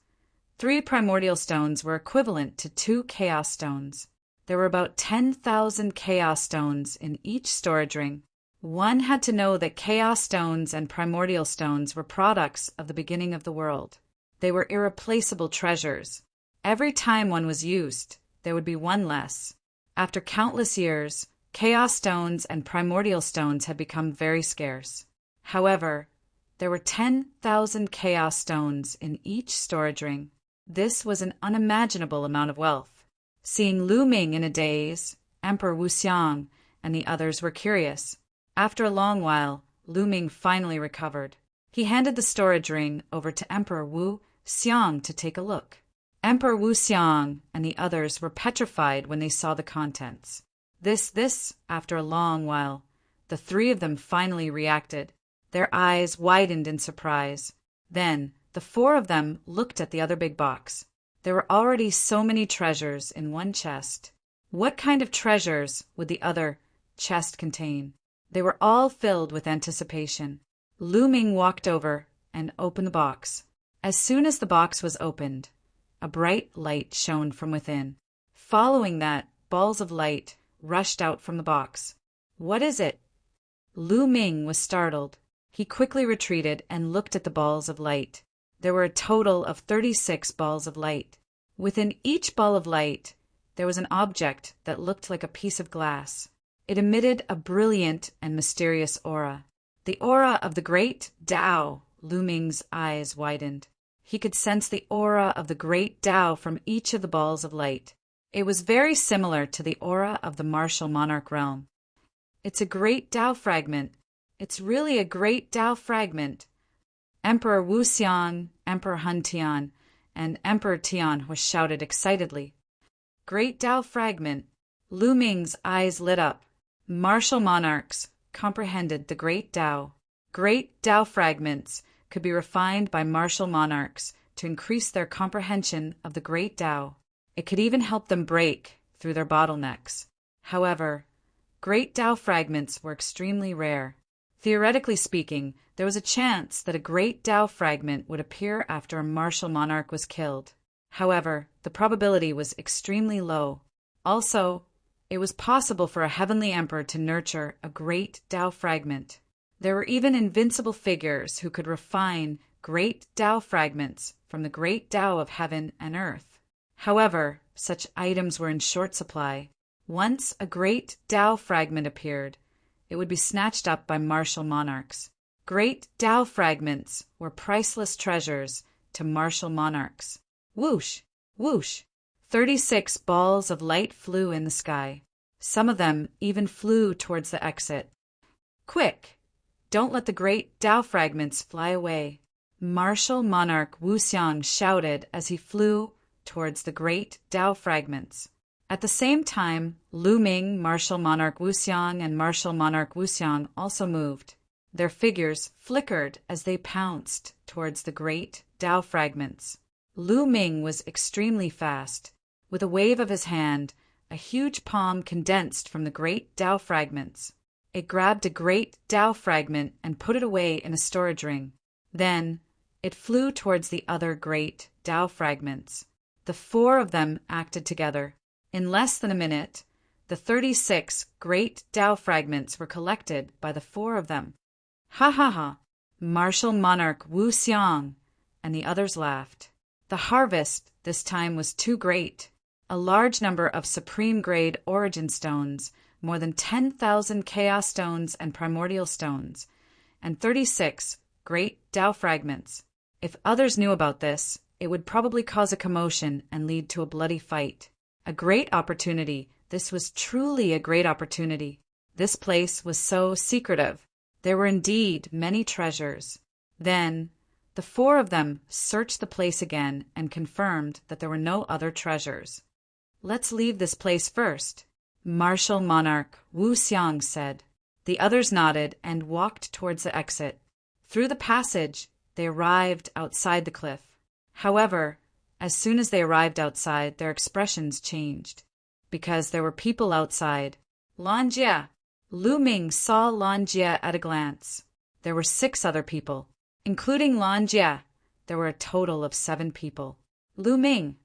3 primordial stones were equivalent to 2 chaos stones. There were about 10,000 chaos stones in each storage ring. One had to know that chaos stones and primordial stones were products of the beginning of the world. They were irreplaceable treasures. Every time one was used, there would be one less. After countless years, chaos stones and primordial stones had become very scarce. However, there were 10,000 chaos stones in each storage ring. This was an unimaginable amount of wealth. Seeing Lu Ming in a daze, Emperor Wuxiang and the others were curious. After a long while, Lu Ming finally recovered. He handed the storage ring over to Emperor Wu Xiang to take a look. Emperor Wu Xiang and the others were petrified when they saw the contents. After a long while, the 3 of them finally reacted. Their eyes widened in surprise. Then, the 4 of them looked at the other big box. There were already so many treasures in one chest. What kind of treasures would the other chest contain? They were all filled with anticipation. Lu Ming walked over and opened the box. As soon as the box was opened, a bright light shone from within. Following that, balls of light rushed out from the box. What is it? Lu Ming was startled. He quickly retreated and looked at the balls of light. There were a total of 36 balls of light. Within each ball of light, there was an object that looked like a piece of glass. It emitted a brilliant and mysterious aura. The aura of the great Tao. Lu Ming's eyes widened. He could sense the aura of the great Tao from each of the balls of light. It was very similar to the aura of the martial monarch realm. It's a great Tao fragment. It's really a great Tao fragment. Emperor Wu Xiang, Emperor Hun Tian, and Emperor Tian was shouted excitedly. Great Tao fragment. Lu Ming's eyes lit up. Martial monarchs comprehended the great Tao. Great Tao fragments could be refined by martial monarchs to increase their comprehension of the great Tao. It could even help them break through their bottlenecks. However, great Tao fragments were extremely rare. Theoretically speaking, there was a chance that a great Tao fragment would appear after a martial monarch was killed. However, the probability was extremely low. Also, it was possible for a heavenly emperor to nurture a great Tao fragment. There were even invincible figures who could refine great Tao fragments from the great Tao of heaven and earth. However, such items were in short supply. Once a great Tao fragment appeared, it would be snatched up by martial monarchs. Great Tao fragments were priceless treasures to martial monarchs. Whoosh! Whoosh! 36 balls of light flew in the sky. Some of them even flew towards the exit. Quick! Don't let the great Tao fragments fly away. Martial monarch Wu Xiang shouted as he flew towards the great Tao fragments. At the same time, Lu Ming, martial monarch Wu Xiang, and martial monarch Wu Xiang also moved. Their figures flickered as they pounced towards the great Tao fragments. Lu Ming was extremely fast. With a wave of his hand, a huge palm condensed from the great Tao fragments. It grabbed a great Tao fragment and put it away in a storage ring. Then, it flew towards the other great Tao fragments. The four of them acted together. In less than a minute, the 36 great Tao fragments were collected by the four of them. Ha ha ha! Martial monarch Wu Xiang! And the others laughed. The harvest this time was too great. A large number of supreme-grade origin stones, more than 10,000 chaos stones and primordial stones, and 36 great Tao fragments. If others knew about this, it would probably cause a commotion and lead to a bloody fight. A great opportunity. This was truly a great opportunity. This place was so secretive. There were indeed many treasures. Then, the four of them searched the place again and confirmed that there were no other treasures. Let's leave this place first, martial monarch Wu Xiang said. The others nodded and walked towards the exit. Through the passage, they arrived outside the cliff. However, as soon as they arrived outside, their expressions changed. Because there were people outside. Lan Jie! Lu Ming saw Lan Jie at a glance. There were 6 other people. Including Lan Jie, there were a total of 7 people. Lu Ming!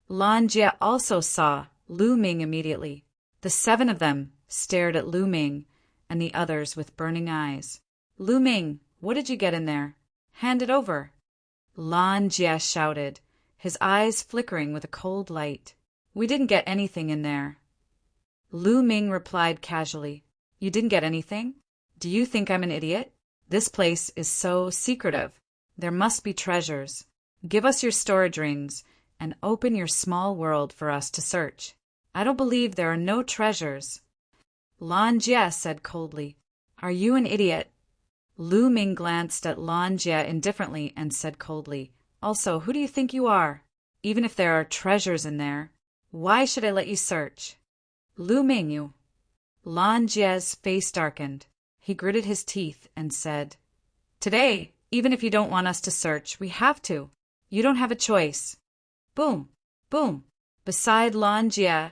Lan Jie also saw Lu Ming immediately. The 7 of them stared at Lu Ming and the others with burning eyes. Lu Ming, what did you get in there? Hand it over. Lan Jie shouted, his eyes flickering with a cold light. We didn't get anything in there. Lu Ming replied casually. You didn't get anything? Do you think I'm an idiot? This place is so secretive. There must be treasures. Give us your storage rings and open your small world for us to search. I don't believe there are no treasures. Lan Jie said coldly. Are you an idiot? Lu Ming glanced at Lan Jie indifferently and said coldly, Also, who do you think you are? Even if there are treasures in there, why should I let you search? Lu Ming, you. Lan Jie's face darkened. He gritted his teeth and said, Today, even if you don't want us to search, we have to. You don't have a choice. Boom, boom. Beside Lan Jie,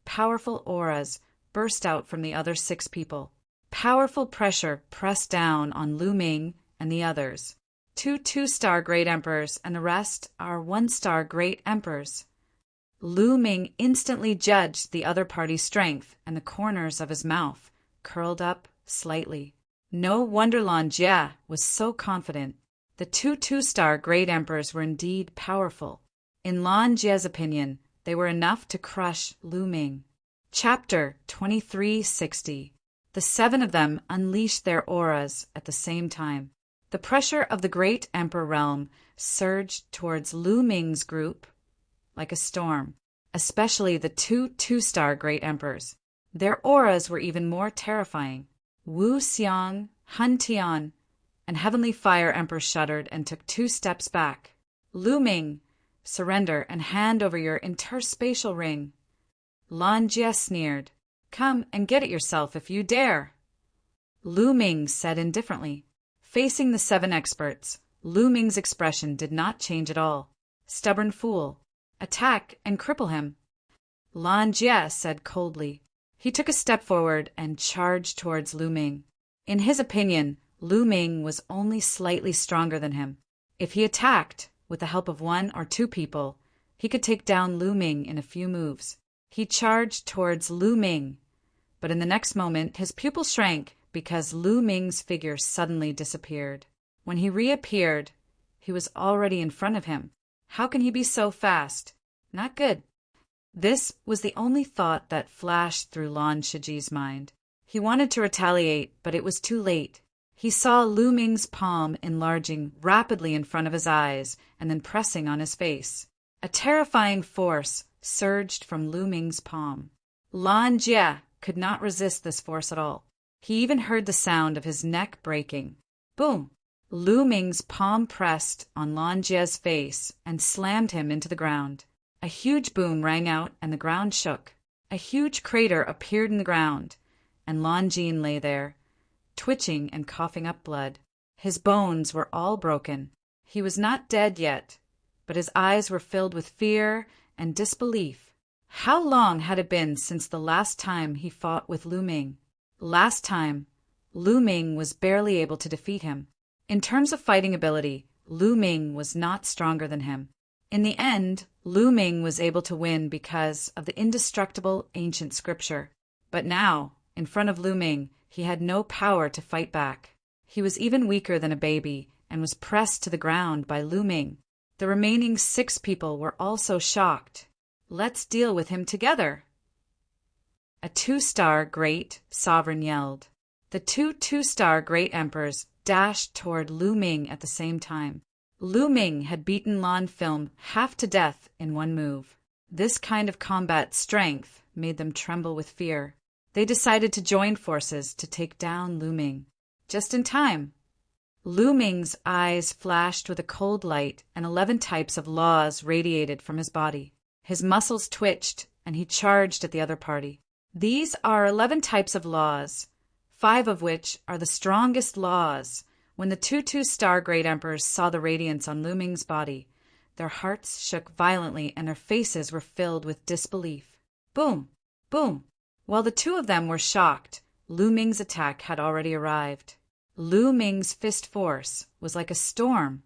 powerful auras burst out from the other 6 people. Powerful pressure pressed down on Lu Ming and the others. 2 2-star great emperors and the rest are 1-star great emperors. Lu Ming instantly judged the other party's strength, and the corners of his mouth curled up slightly. No wonder Lan Jie was so confident. The 2 2-star great emperors were indeed powerful. In Lan Jie's opinion, they were enough to crush Lu Ming. Chapter 2360. The 7 of them unleashed their auras at the same time. The pressure of the great emperor realm surged towards Lu Ming's group like a storm, especially the 2 2-star great emperors. Their auras were even more terrifying. Wu Xiang, Han Tian, and Heavenly Fire Emperor shuddered and took 2 steps back. Lu Ming, surrender and hand over your interspatial ring. Lan Jie sneered. Come and get it yourself if you dare. Lu Ming said indifferently. Facing the 7 experts, Lu Ming's expression did not change at all. Stubborn fool. Attack and cripple him. Lan Jie said coldly. He took a step forward and charged towards Lu Ming. In his opinion, Lu Ming was only slightly stronger than him. If he attacked, with the help of 1 or 2 people, he could take down Lu Ming in a few moves. He charged towards Lu Ming, but in the next moment his pupil shrank because Lu Ming's figure suddenly disappeared. When he reappeared, he was already in front of him. How can he be so fast? Not good. This was the only thought that flashed through Lan Shiji's mind. He wanted to retaliate, but it was too late. He saw Lu Ming's palm enlarging rapidly in front of his eyes and then pressing on his face. A terrifying force surged from Lu Ming's palm. Lan Jie could not resist this force at all. He even heard the sound of his neck breaking. Boom! Lu Ming's palm pressed on Lan Jie's face and slammed him into the ground. A huge boom rang out and the ground shook. A huge crater appeared in the ground, and Lon Jean lay there, twitching and coughing up blood. His bones were all broken. He was not dead yet, but his eyes were filled with fear and disbelief. How long had it been since the last time he fought with Lu Ming? Last time, Lu Ming was barely able to defeat him. In terms of fighting ability, Lu Ming was not stronger than him. In the end, Lu Ming was able to win because of the indestructible ancient scripture. But now, in front of Lu Ming, he had no power to fight back. He was even weaker than a baby and was pressed to the ground by Lu Ming. The remaining 6 people were also shocked. "Let's deal with him together," a 2-star great sovereign yelled. The 2 2-star great emperors dashed toward Lu Ming at the same time. Lu Ming had beaten Lan Film half to death in one move. This kind of combat strength made them tremble with fear. They decided to join forces to take down Lu Ming. Just in time. Lu Ming's eyes flashed with a cold light, and 11 types of laws radiated from his body. His muscles twitched, and he charged at the other party. These are 11 types of laws, 5 of which are the strongest laws. When the 2 2-star great emperors saw the radiance on Lu Ming's body, their hearts shook violently and their faces were filled with disbelief. Boom! Boom! While the 2 of them were shocked, Lu Ming's attack had already arrived. Lu Ming's fist force was like a storm,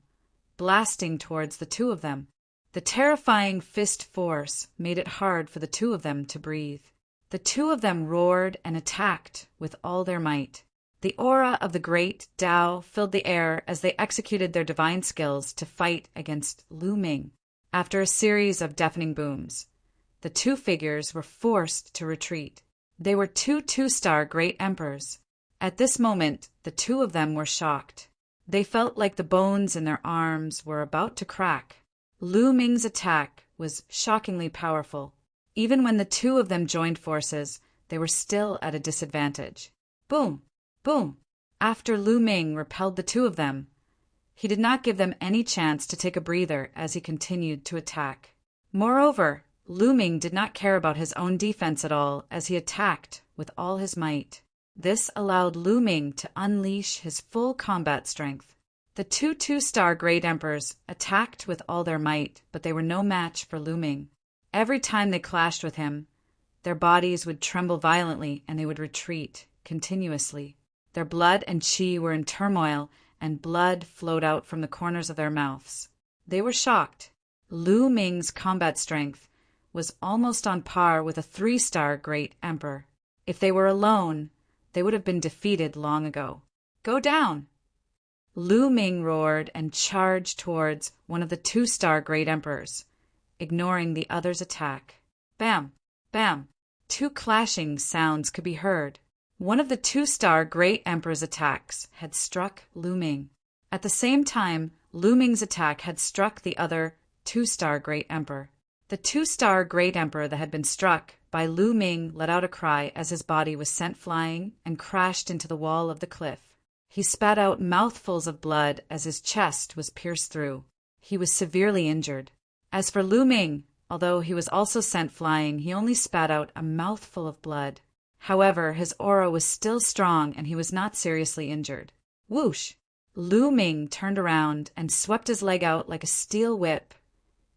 blasting towards the 2 of them. The terrifying fist force made it hard for the 2 of them to breathe. The 2 of them roared and attacked with all their might. The aura of the great Tao filled the air as they executed their divine skills to fight against Lu Ming. After a series of deafening booms, the 2 figures were forced to retreat. They were 2 2-star great emperors. At this moment, the 2 of them were shocked. They felt like the bones in their arms were about to crack. Lu Ming's attack was shockingly powerful. Even when the 2 of them joined forces, they were still at a disadvantage. Boom! Boom! After Lu Ming repelled the 2 of them, he did not give them any chance to take a breather as he continued to attack. Moreover, Lu Ming did not care about his own defense at all as he attacked with all his might. This allowed Lu Ming to unleash his full combat strength. The 2 2-star great emperors attacked with all their might, but they were no match for Lu Ming. Every time they clashed with him, their bodies would tremble violently and they would retreat continuously. Their blood and qi were in turmoil, and blood flowed out from the corners of their mouths. They were shocked. Lu Ming's combat strength was almost on par with a 3-star great emperor. If they were alone, they would have been defeated long ago. "Go down!" Lu Ming roared and charged towards one of the 2-star great emperors, ignoring the other's attack. Bam! Bam! 2 clashing sounds could be heard. One of the 2-star great emperor's attacks had struck Lu Ming. At the same time, Lu Ming's attack had struck the other 2-star great emperor. The 2-star great emperor that had been struck by Lu Ming let out a cry as his body was sent flying and crashed into the wall of the cliff. He spat out mouthfuls of blood as his chest was pierced through. He was severely injured. As for Lu Ming, although he was also sent flying, he only spat out a mouthful of blood. However, his aura was still strong and he was not seriously injured. Whoosh! Lu Ming turned around and swept his leg out like a steel whip,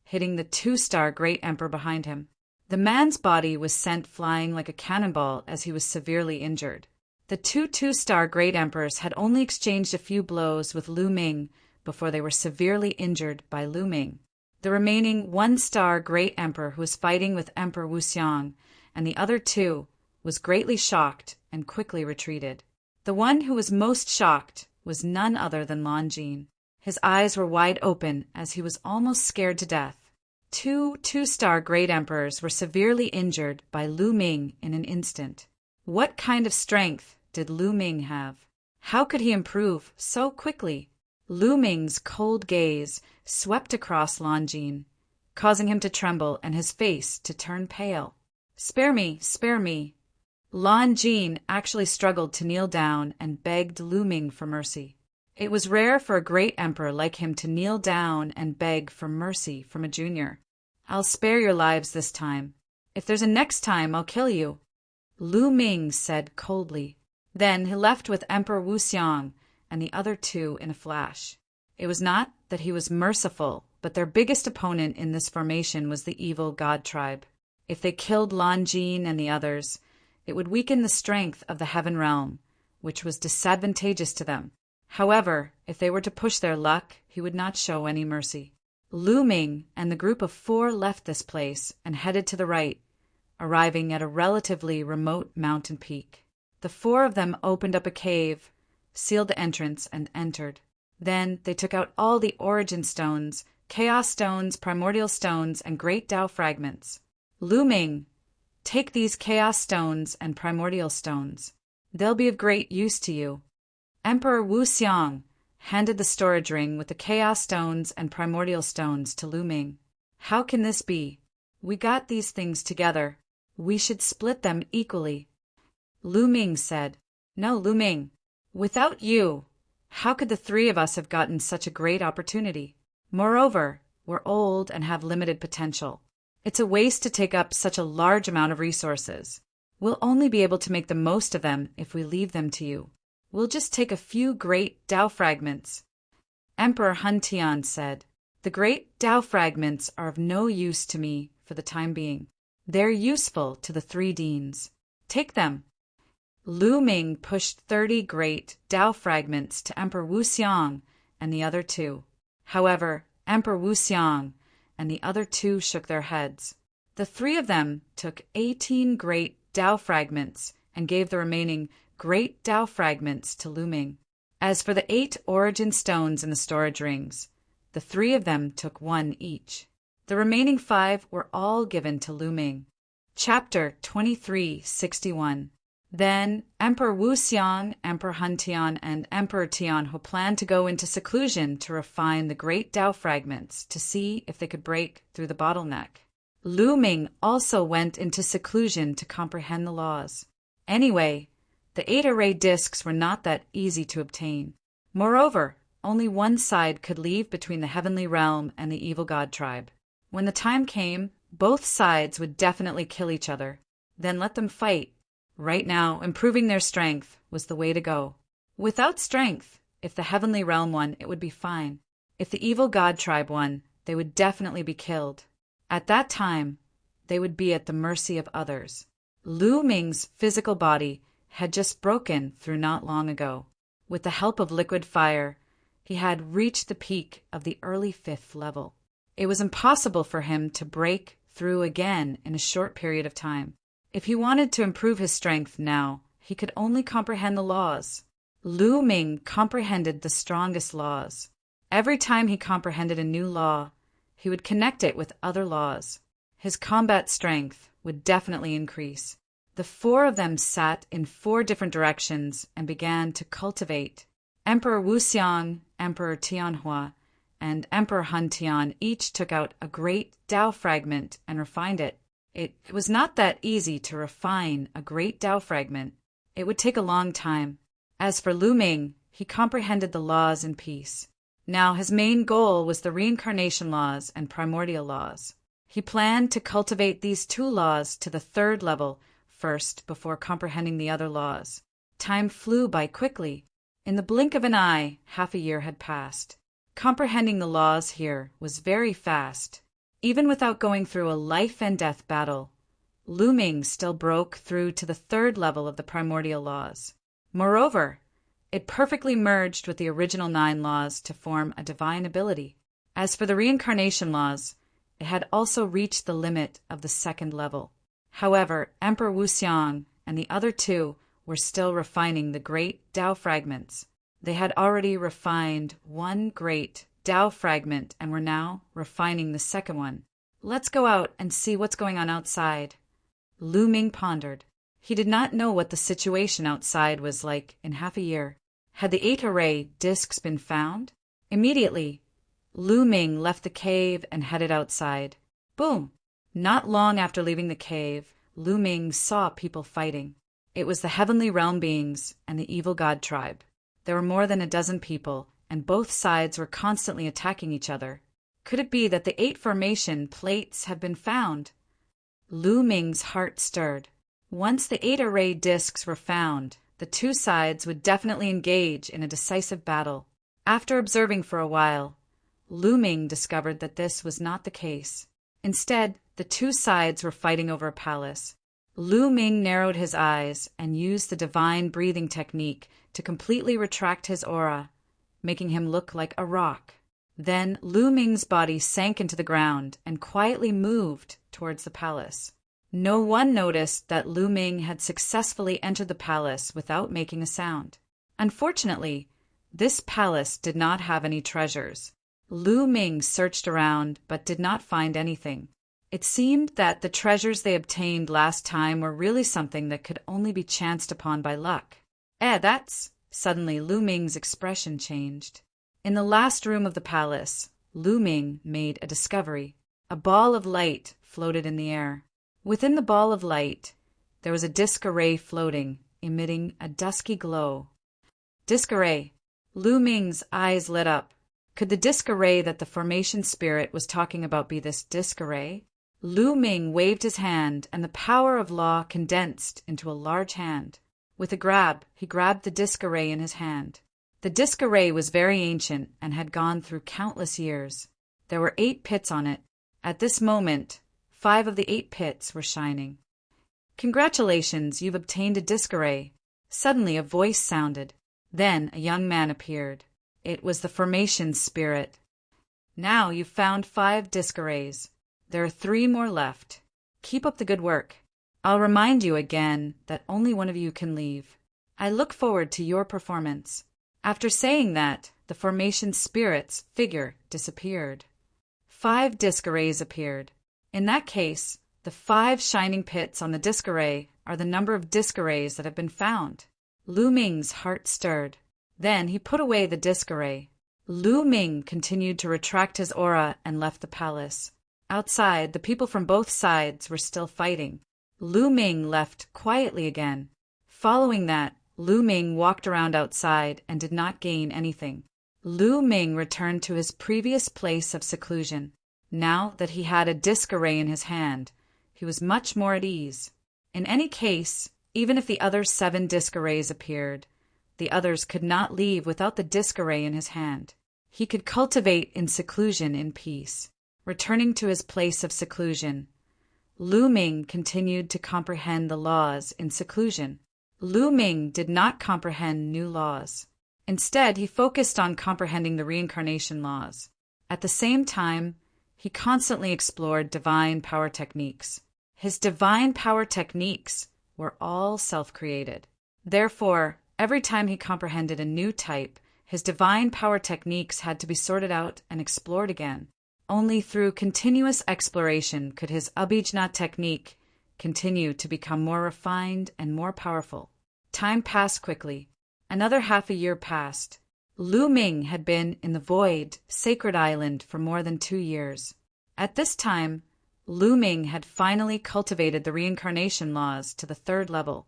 hitting the 2-star great emperor behind him. The man's body was sent flying like a cannonball as he was severely injured. The 2 2-star great emperors had only exchanged a few blows with Lu Ming before they were severely injured by Lu Ming. The remaining 1-star great emperor who was fighting with Emperor Wuxiang and the other 2 was greatly shocked and quickly retreated. The one who was most shocked was none other than Lon Jean. His eyes were wide open as he was almost scared to death. 2 2-star great emperors were severely injured by Lu Ming in an instant. What kind of strength did Lu Ming have? How could he improve so quickly? Lu Ming's cold gaze swept across Lon Jean, causing him to tremble and his face to turn pale. "Spare me, spare me." Lon Jean actually struggled to kneel down and begged Lu Ming for mercy. It was rare for a great emperor like him to kneel down and beg for mercy from a junior. "I'll spare your lives this time. If there's a next time, I'll kill you," Lu Ming said coldly. Then he left with Emperor Wuxiang and the other two in a flash. It was not that he was merciful, but their biggest opponent in this formation was the evil god tribe. If they killed Lan Jin and the others, it would weaken the strength of the heaven realm, which was disadvantageous to them. However, if they were to push their luck, he would not show any mercy. Lu Ming and the group of 4 left this place and headed to the right, arriving at a relatively remote mountain peak. The 4 of them opened up a cave, sealed the entrance, and entered. Then they took out all the origin stones, chaos stones, primordial stones, and great Tao fragments. Lu Ming, take these chaos stones and primordial stones. They'll be of great use to you. Emperor Wuxiang handed the storage ring with the chaos stones and primordial stones to Lu Ming. How can this be? We got these things together. We should split them equally. Lu Ming said, No, Lu Ming. Without you, how could the 3 of us have gotten such a great opportunity? Moreover, we're old and have limited potential. It's a waste to take up such a large amount of resources. We'll only be able to make the most of them if we leave them to you. We'll just take a few great Tao fragments. Emperor Hun Tian said, The great Tao fragments are of no use to me for the time being. They're useful to the 3 deans. Take them. Lu Ming pushed 30 great Tao fragments to Emperor Wuxiang and the other 2. However, Emperor Wuxiang and the other 2 shook their heads. The 3 of them took 18 great Tao fragments and gave the remaining great Tao fragments to Lu Ming. As for the 8 origin stones in the storage rings, the 3 of them took 1 each. The remaining 5 were all given to Lu Ming. Chapter 2361. Then Emperor Wuxiang, Emperor Hun Tian, and Emperor Tianhu planned to go into seclusion to refine the great Tao fragments to see if they could break through the bottleneck. Lu Ming also went into seclusion to comprehend the laws. Anyway, the 8 array discs were not that easy to obtain. Moreover, only one side could leave between the heavenly realm and the evil god tribe. When the time came, both sides would definitely kill each other. Then let them fight. Right now, improving their strength was the way to go. Without strength, if the heavenly realm won, it would be fine. If the evil god tribe won, they would definitely be killed. At that time, they would be at the mercy of others. Lu Ming's physical body had just broken through not long ago. With the help of liquid fire, he had reached the peak of the early 5th level. It was impossible for him to break through again in a short period of time. If he wanted to improve his strength now, he could only comprehend the laws. Lu Ming comprehended the strongest laws. Every time he comprehended a new law, he would connect it with other laws. His combat strength would definitely increase. The 4 of them sat in 4 different directions and began to cultivate. Emperor Wuxiang, Emperor Tianhua, and Emperor Hun Tian each took out a great Tao fragment and refined it. It was not that easy to refine a great Tao fragment. It would take a long time. As for Lu Ming, he comprehended the laws in peace. Now his main goal was the reincarnation laws and primordial laws. He planned to cultivate these 2 laws to the 3rd level first before comprehending the other laws. Time flew by quickly. In the blink of an eye, half a year had passed. Comprehending the laws here was very fast. Even without going through a life-and-death battle, Lu Ming still broke through to the 3rd level of the primordial laws. Moreover, it perfectly merged with the original 9 laws to form a divine ability. As for the reincarnation laws, it had also reached the limit of the 2nd level. However, Emperor Wuxiang and the other 2 were still refining the great Tao fragments. They had already refined 1 great Tao fragment and were now refining the 2nd one. Let's go out and see what's going on outside. Lu Ming pondered. He did not know what the situation outside was like in half a year. Had the 8 array discs been found? Immediately, Lu Ming left the cave and headed outside. Boom! Not long after leaving the cave, Lu Ming saw people fighting. It was the heavenly realm beings and the evil god tribe. There were more than a dozen people, and both sides were constantly attacking each other. Could it be that the 8 formation plates have been found? Lu Ming's heart stirred. Once the 8 array discs were found, the two sides would definitely engage in a decisive battle. After observing for a while, Lu Ming discovered that this was not the case. Instead, the two sides were fighting over a palace. Lu Ming narrowed his eyes and used the divine breathing technique to completely retract his aura, making him look like a rock. Then Lu Ming's body sank into the ground and quietly moved towards the palace. No one noticed that Lu Ming had successfully entered the palace without making a sound. Unfortunately, this palace did not have any treasures. Lu Ming searched around but did not find anything. It seemed that the treasures they obtained last time were really something that could only be chanced upon by luck. That's... Suddenly Lu Ming's expression changed. In the last room of the palace, Lu Ming made a discovery. A ball of light floated in the air. Within the ball of light, there was a disc array floating, emitting a dusky glow. Disc array. Lu Ming's eyes lit up. Could the disc array that the formation spirit was talking about be this disc array? Lu Ming waved his hand, and the power of law condensed into a large hand. With a grab, he grabbed the disc array in his hand. The disc array was very ancient and had gone through countless years. There were 8 pits on it. At this moment, 5 of the 8 pits were shining. Congratulations, you've obtained a disc array. Suddenly a voice sounded. Then a young man appeared. It was the formation spirit. Now you've found 5 disc arrays. There are 3 more left. Keep up the good work. I'll remind you again that only one of you can leave. I look forward to your performance. After saying that, the formation spirit's figure disappeared. 5 disc arrays appeared. In that case, the 5 shining pits on the disc array are the number of disc arrays that have been found. Lu Ming's heart stirred. Then he put away the disc array. Lu Ming continued to retract his aura and left the palace. Outside, the people from both sides were still fighting. Lu Ming left quietly again. Following that, Lu Ming walked around outside and did not gain anything. Lu Ming returned to his previous place of seclusion. Now that he had a disc array in his hand, he was much more at ease. In any case, even if the other 7 disc arrays appeared, the others could not leave without the disc array in his hand. He could cultivate in seclusion in peace. Returning to his place of seclusion, Lu Ming continued to comprehend the laws in seclusion. Lu Ming did not comprehend new laws. Instead, he focused on comprehending the reincarnation laws. At the same time, he constantly explored divine power techniques. His divine power techniques were all self-created. Therefore, every time he comprehended a new type, his divine power techniques had to be sorted out and explored again. Only through continuous exploration could his Abhijna technique continue to become more refined and more powerful. Time passed quickly. Another half a year passed. Lu Ming had been in the void, sacred island for more than 2 years. At this time, Lu Ming had finally cultivated the reincarnation laws to the 3rd level.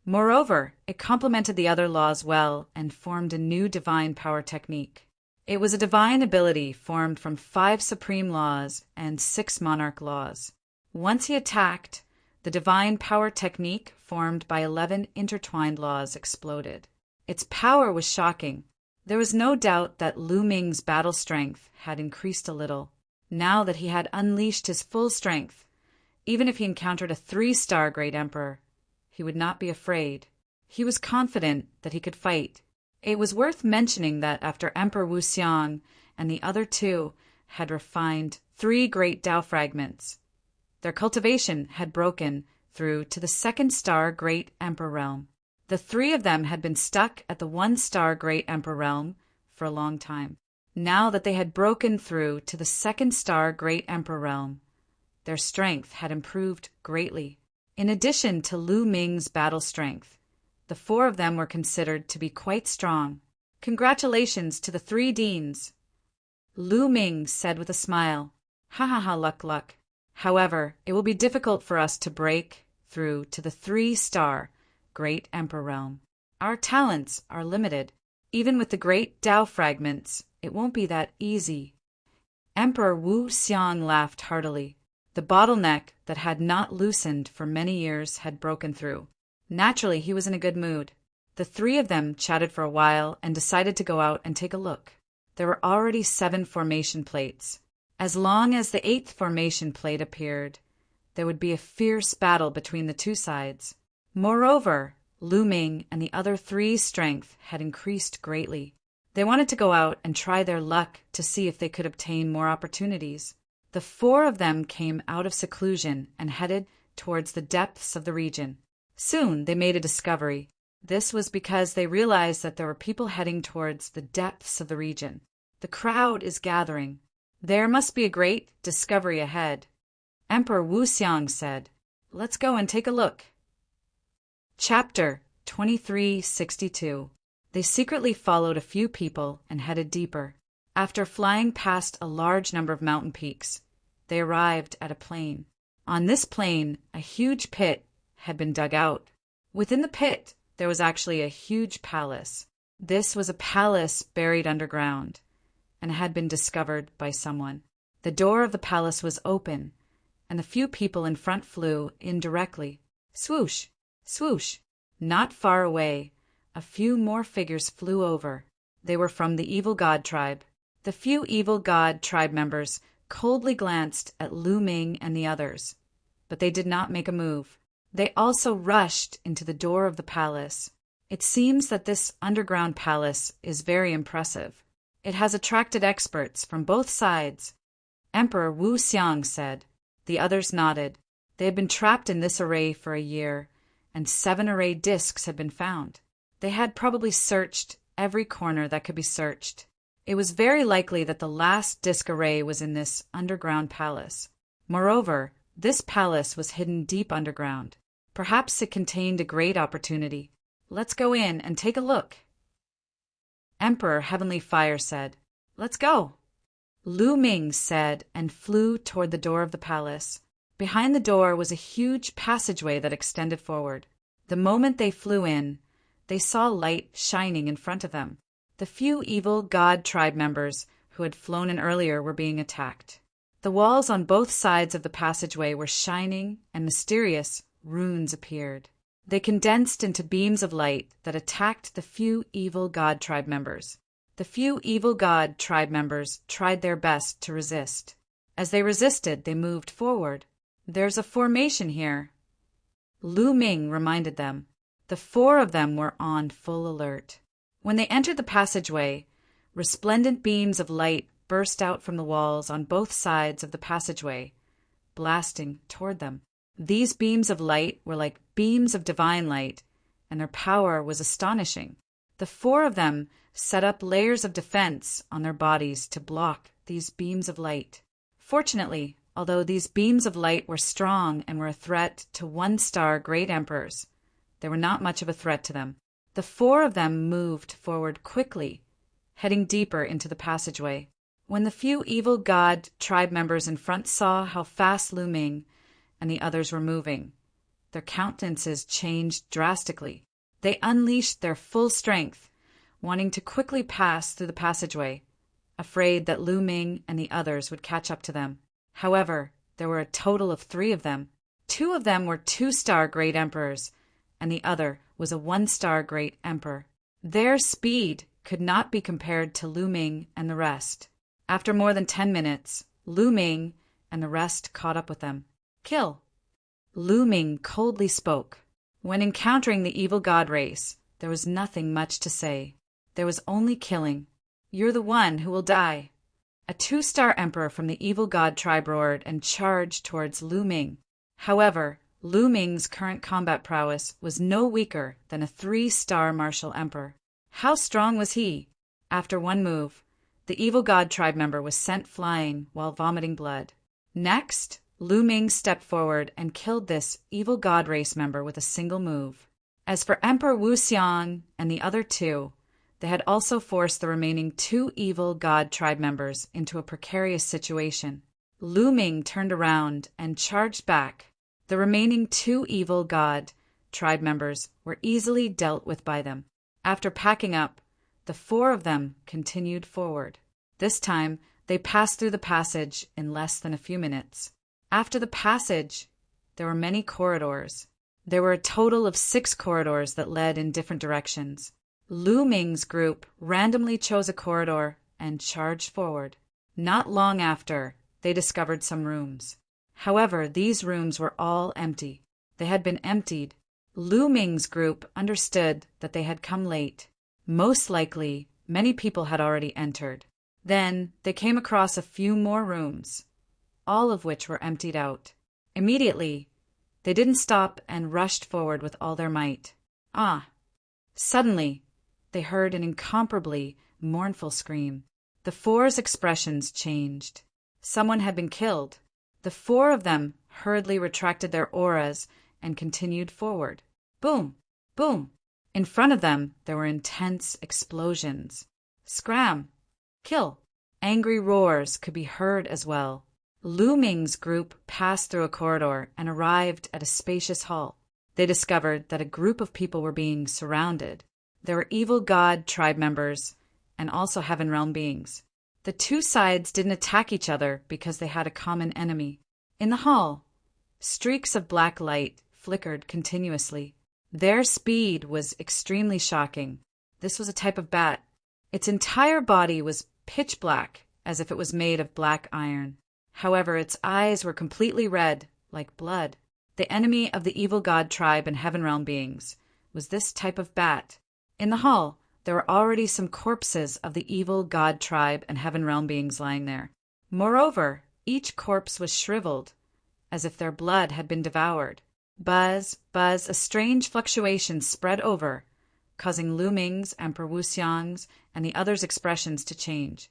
Moreover, it complemented the other laws well and formed a new divine power technique. It was a divine ability formed from 5 supreme laws and 6 monarch laws. Once he attacked, the divine power technique formed by 11 intertwined laws exploded. Its power was shocking. There was no doubt that Lu Ming's battle strength had increased a little. Now that he had unleashed his full strength, even if he encountered a 3-star Great Emperor, he would not be afraid. He was confident that he could fight. It was worth mentioning that after Emperor Wuxiang and the other 2 had refined 3 great Tao fragments, their cultivation had broken through to the 2nd-star Great Emperor realm. The 3 of them had been stuck at the 1-star Great Emperor realm for a long time. Now that they had broken through to the 2nd-star Great Emperor realm, their strength had improved greatly. In addition to Lu Ming's battle strength, the 4 of them were considered to be quite strong. Congratulations to the 3 deans, Lu Ming said with a smile. Ha ha ha, luck. However, it will be difficult for us to break through to the 3-star Great Emperor realm. Our talents are limited. Even with the great Tao fragments, it won't be that easy. Emperor Wuxiang laughed heartily. The bottleneck that had not loosened for many years had broken through. Naturally, he was in a good mood. The three of them chatted for a while and decided to go out and take a look. There were already 7 formation plates. As long as the 8th formation plate appeared, there would be a fierce battle between the two sides. Moreover, Lu Ming and the other 3's strength had increased greatly. They wanted to go out and try their luck to see if they could obtain more opportunities. The 4 of them came out of seclusion and headed towards the depths of the region. Soon they made a discovery. This was because they realized that there were people heading towards the depths of the region. The crowd is gathering. There must be a great discovery ahead. Emperor Wuxiang said, "Let's go and take a look." Chapter 2362. They secretly followed a few people and headed deeper. After flying past a large number of mountain peaks, they arrived at a plain. On this plain, a huge pit had been dug out. Within the pit, there was actually a huge palace. This was a palace buried underground and had been discovered by someone. The door of the palace was open, and the few people in front flew in directly. Swoosh! Swoosh! Not far away, a few more figures flew over. They were from the Evil God tribe. The few Evil God tribe members coldly glanced at Lu Ming and the others, but they did not make a move. They also rushed into the door of the palace. It seems that this underground palace is very impressive. It has attracted experts from both sides. Emperor Wuxiang said. The others nodded. They had been trapped in this array for a year, and 7 array discs had been found. They had probably searched every corner that could be searched. It was very likely that the last disc array was in this underground palace. Moreover, this palace was hidden deep underground. Perhaps it contained a great opportunity. Let's go in and take a look. Emperor Heavenly Fire said, "Let's go." Lu Ming said and flew toward the door of the palace. Behind the door was a huge passageway that extended forward. The moment they flew in, they saw light shining in front of them. The few Evil God tribe members who had flown in earlier were being attacked. The walls on both sides of the passageway were shining, and mysterious runes appeared. They condensed into beams of light that attacked the few Evil God tribe members. The few Evil God tribe members tried their best to resist. As they resisted, they moved forward. "There's a formation here," Lu Ming reminded them. The 4 of them were on full alert. When they entered the passageway, resplendent beams of light burst out from the walls on both sides of the passageway, blasting toward them. These beams of light were like beams of divine light, and their power was astonishing. The 4 of them set up layers of defense on their bodies to block these beams of light. Fortunately, although these beams of light were strong and were a threat to 1-star great emperors, they were not much of a threat to them. The 4 of them moved forward quickly, heading deeper into the passageway. When the few Evil God tribe members in front saw how fast Lu Ming and the others were moving, their countenances changed drastically. They unleashed their full strength, wanting to quickly pass through the passageway, afraid that Lu Ming and the others would catch up to them. However, there were a total of 3 of them. 2 of them were 2-star great emperors, and the other was a 1-star great emperor. Their speed could not be compared to Lu Ming and the rest. After more than 10 minutes, Lu Ming and the rest caught up with them. "Kill." Lu Ming coldly spoke. When encountering the Evil God race, there was nothing much to say. There was only killing. "You're the one who will die." A 2-star emperor from the Evil God tribe roared and charged towards Lu Ming. However, Lu Ming's current combat prowess was no weaker than a 3-star martial emperor. How strong was he? After one move, the Evil God tribe member was sent flying while vomiting blood. Next, Lu Ming stepped forward and killed this Evil God race member with a single move. As for Emperor Wuxiang and the other 2, they had also forced the remaining 2 Evil God tribe members into a precarious situation. Lu Ming turned around and charged back. The remaining 2 Evil God tribe members were easily dealt with by them. After packing up, the 4 of them continued forward. This time, they passed through the passage in less than a few minutes. After the passage, there were many corridors. There were a total of 6 corridors that led in different directions. Lu Ming's group randomly chose a corridor and charged forward. Not long after, they discovered some rooms. However, these rooms were all empty. They had been emptied. Lu Ming's group understood that they had come late. Most likely, many people had already entered. Then, they came across a few more rooms, all of which were emptied out. Immediately, they didn't stop and rushed forward with all their might. Suddenly, they heard an incomparably mournful scream. The 4's expressions changed. Someone had been killed. The 4 of them hurriedly retracted their auras and continued forward. Boom! Boom! In front of them, there were intense explosions. Scram! Kill! Angry roars could be heard as well. Lu Ming's group passed through a corridor and arrived at a spacious hall. They discovered that a group of people were being surrounded. There were evil god tribe members and also heaven realm beings. The 2 sides didn't attack each other because they had a common enemy. In the hall, streaks of black light flickered continuously. Their speed was extremely shocking. This was a type of bat. Its entire body was pitch black, as if it was made of black iron. However, its eyes were completely red, like blood. The enemy of the evil god tribe and heaven realm beings was this type of bat. In the hall, there were already some corpses of the evil god tribe and heaven realm beings lying there. Moreover, each corpse was shriveled, as if their blood had been devoured. Buzz, buzz, a strange fluctuation spread over, causing Lu Ming's, Emperor Wu Xiang's, and the others' expressions to change.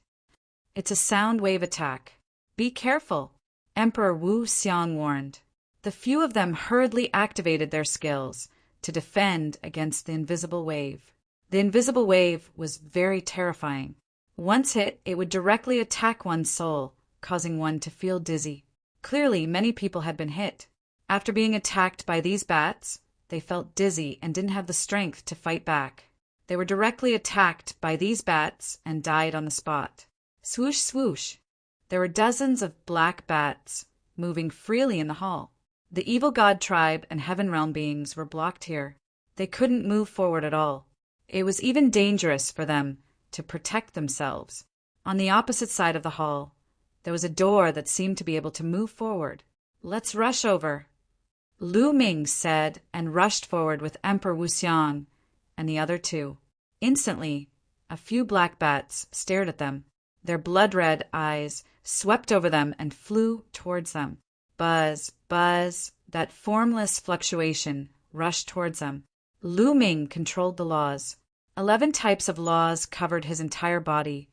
It's a sound wave attack. Be careful, Emperor Wu Xiang warned. The few of them hurriedly activated their skills to defend against the invisible wave. The invisible wave was very terrifying. Once hit, it would directly attack one's soul, causing one to feel dizzy. Clearly, many people had been hit. After being attacked by these bats, they felt dizzy and didn't have the strength to fight back. They were directly attacked by these bats and died on the spot. Swoosh, swoosh. There were dozens of black bats moving freely in the hall. The evil god tribe and heaven realm beings were blocked here. They couldn't move forward at all. It was even dangerous for them to protect themselves. On the opposite side of the hall, there was a door that seemed to be able to move forward. Let's rush over, Lu Ming said, and rushed forward with Emperor Wu Xiang and the other 2. Instantly, a few black bats stared at them. Their blood-red eyes swept over them and flew towards them. Buzz, buzz, that formless fluctuation rushed towards them. Lu Ming controlled the laws. 11 types of laws covered his entire body,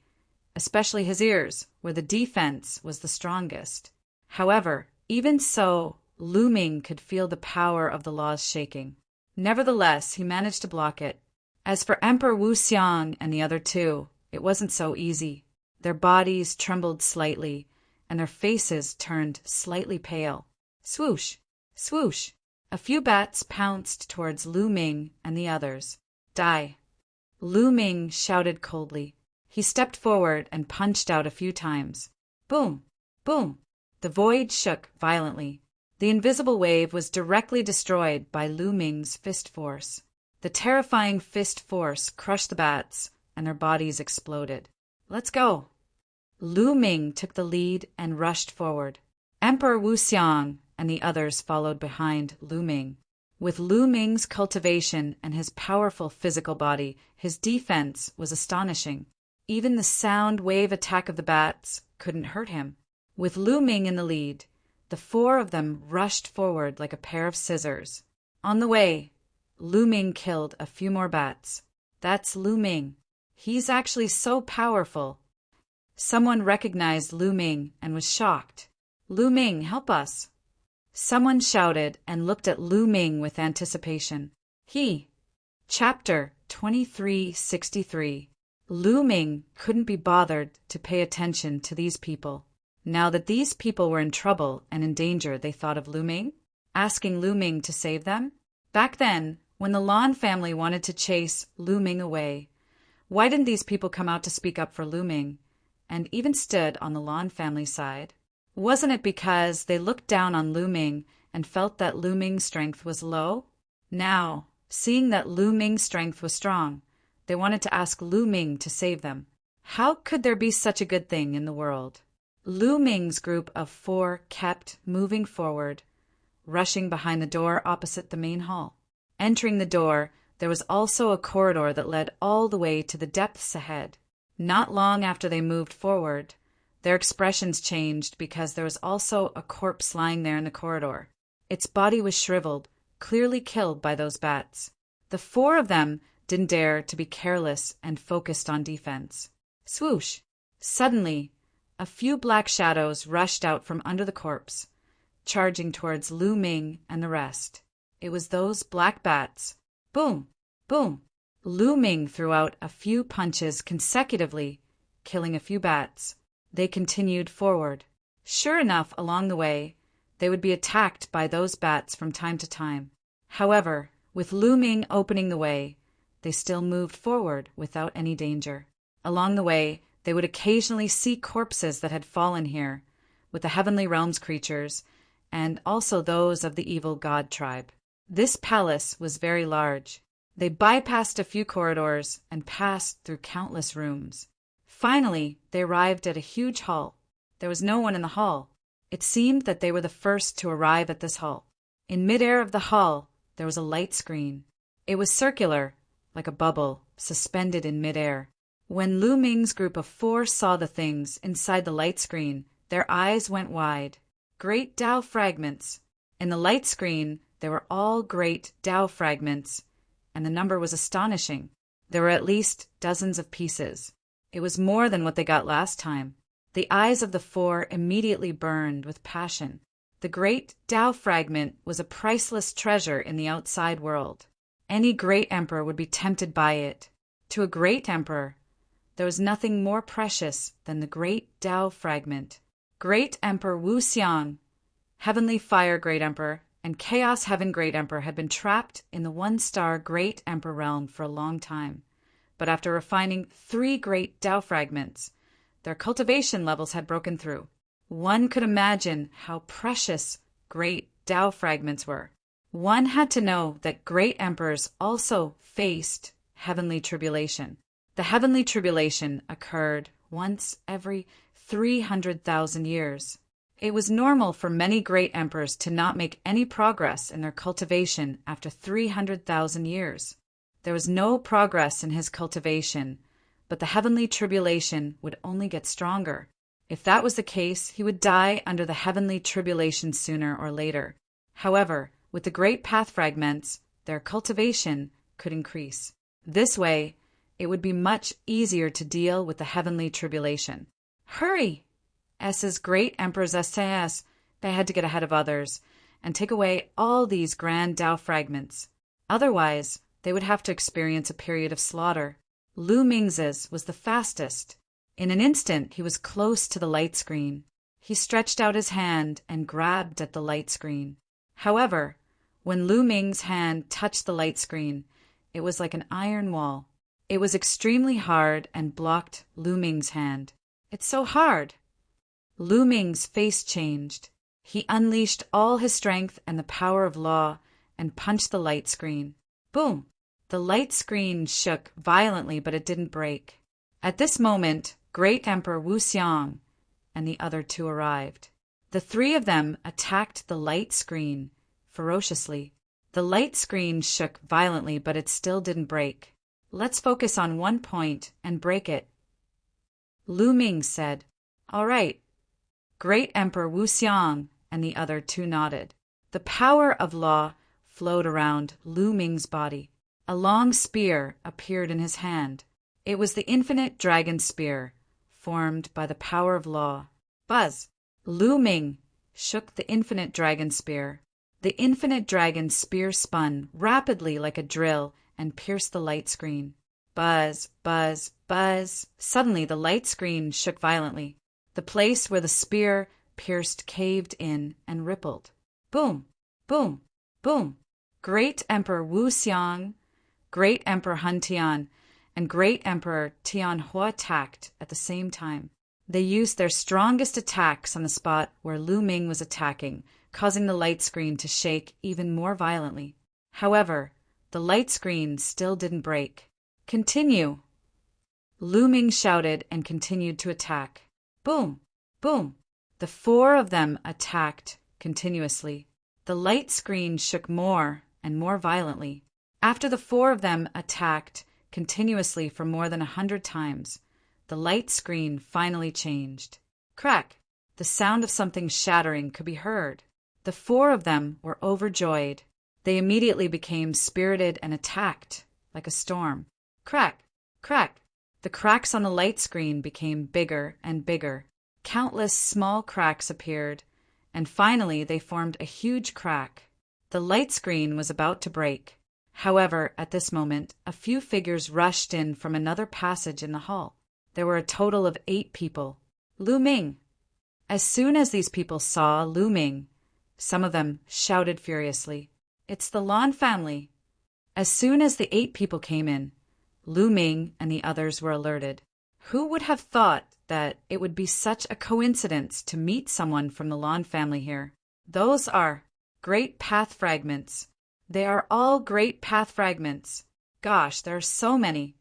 especially his ears, where the defense was the strongest. However, even so, Lu Ming could feel the power of the laws shaking. Nevertheless, he managed to block it. As for Emperor Wu Xiang and the other 2, it wasn't so easy. Their bodies trembled slightly, and their faces turned slightly pale. Swoosh, swoosh. A few bats pounced towards Lu Ming and the others. Die. Lu Ming shouted coldly. He stepped forward and punched out a few times. Boom, boom. The void shook violently. The invisible wave was directly destroyed by Lu Ming's fist force. The terrifying fist force crushed the bats, and their bodies exploded. Let's go. Lu Ming took the lead and rushed forward. Emperor Wu Xiang and the others followed behind Lu Ming. With Lu Ming's cultivation and his powerful physical body, his defense was astonishing. Even the sound wave attack of the bats couldn't hurt him. With Lu Ming in the lead, the 4 of them rushed forward like a pair of scissors. On the way, Lu Ming killed a few more bats. That's Lu Ming. He's actually so powerful. Someone recognized Lu Ming and was shocked. Lu Ming, help us. Someone shouted and looked at Lu Ming with anticipation. Chapter 2363. Lu Ming couldn't be bothered to pay attention to these people. Now that these people were in trouble and in danger, they thought of Lu Ming, asking Lu Ming to save them. Back then, when the Lan family wanted to chase Lu Ming away, why didn't these people come out to speak up for Lu Ming, and even stood on the Lan family side? Wasn't it because they looked down on Lu Ming and felt that Lu Ming's strength was low? Now, seeing that Lu Ming's strength was strong, they wanted to ask Lu Ming to save them. How could there be such a good thing in the world? Lu Ming's group of 4 kept moving forward, rushing behind the door opposite the main hall. Entering the door, there was also a corridor that led all the way to the depths ahead. Not long after they moved forward, their expressions changed because there was also a corpse lying there in the corridor. Its body was shriveled, clearly killed by those bats. The 4 of them didn't dare to be careless and focused on defense. Swoosh! Suddenly, a few black shadows rushed out from under the corpse, charging towards Lu Ming and the rest. It was those black bats. Boom! Boom! Lu Ming threw out a few punches consecutively, killing a few bats. They continued forward. Sure enough, along the way, they would be attacked by those bats from time to time. However, with Lu Ming opening the way, they still moved forward without any danger. Along the way, they would occasionally see corpses that had fallen here, with the heavenly realms creatures, and also those of the evil god tribe. This palace was very large. They bypassed a few corridors and passed through countless rooms. Finally, they arrived at a huge hall. There was no one in the hall. It seemed that they were the first to arrive at this hall. In midair of the hall, there was a light screen. It was circular, like a bubble, suspended in midair. When Lu Ming's group of 4 saw the things inside the light screen, their eyes went wide. Great Tao fragments. In the light screen, they were all great Tao fragments, and the number was astonishing. There were at least dozens of pieces. It was more than what they got last time. The eyes of the 4 immediately burned with passion. The great Tao fragment was a priceless treasure in the outside world. Any great emperor would be tempted by it. To a great emperor, there was nothing more precious than the great Tao fragment. Great Emperor Wu Xiang, Heavenly Fire Great Emperor, and Chaos Heaven Great Emperor had been trapped in the 1-star Great Emperor realm for a long time. But after refining 3 great Tao fragments, their cultivation levels had broken through. One could imagine how precious great Tao fragments were. One had to know that great emperors also faced heavenly tribulation. The heavenly tribulation occurred once every 300,000 years. It was normal for many great emperors to not make any progress in their cultivation after 300,000 years. There was no progress in his cultivation, but the heavenly tribulation would only get stronger. If that was the case, he would die under the heavenly tribulation sooner or later. However, with the great path fragments, their cultivation could increase. This way, it would be much easier to deal with the heavenly tribulation. Hurry! S's great emperors SAS, they had to get ahead of others and take away all these grand Tao fragments. Otherwise, they would have to experience a period of slaughter. Lu Ming's was the fastest. In an instant, he was close to the light screen. He stretched out his hand and grabbed at the light screen. However, when Lu Ming's hand touched the light screen, it was like an iron wall. It was extremely hard and blocked Lu Ming's hand. It's so hard. Lu Ming's face changed. He unleashed all his strength and the power of law and punched the light screen. Boom! The light screen shook violently, but it didn't break. At this moment, Great Emperor Wu Xiang and the other 2 arrived. The 3 of them attacked the light screen ferociously. The light screen shook violently, but it still didn't break. Let's focus on one point and break it. Lu Ming said, "All right." Great Emperor Wu Xiang and the other 2 nodded. The power of law flowed around Lu Ming's body. A long spear appeared in his hand. It was the infinite dragon spear, formed by the power of law. Buzz! Lu Ming shook the infinite dragon spear. The infinite dragon spear spun rapidly like a drill and pierced the light screen. Buzz, buzz, buzz. Suddenly the light screen shook violently. The place where the spear pierced caved in and rippled. Boom, boom, boom. Great Emperor Wu Xiang, Great Emperor Han Tian, and Great Emperor Tianhua attacked at the same time. They used their strongest attacks on the spot where Lu Ming was attacking, causing the light screen to shake even more violently. However, the light screen still didn't break. Continue! Lu Ming shouted and continued to attack. Boom! Boom! The four of them attacked continuously. The light screen shook more and more violently. After the four of them attacked continuously for more than 100 times, the light screen finally changed. Crack! The sound of something shattering could be heard. The four of them were overjoyed. They immediately became spirited and attacked like a storm. Crack! Crack! The cracks on the light screen became bigger and bigger. Countless small cracks appeared, and finally they formed a huge crack. The light screen was about to break. However, at this moment, a few figures rushed in from another passage in the hall. There were a total of 8 people. Lu Ming! As soon as these people saw Lu Ming, some of them shouted furiously, "It's the Lan family!" As soon as the 8 people came in, Lu Ming and the others were alerted. Who would have thought that it would be such a coincidence to meet someone from the Lan family here? Those are great path fragments. They are all great path fragments. Gosh, there are so many.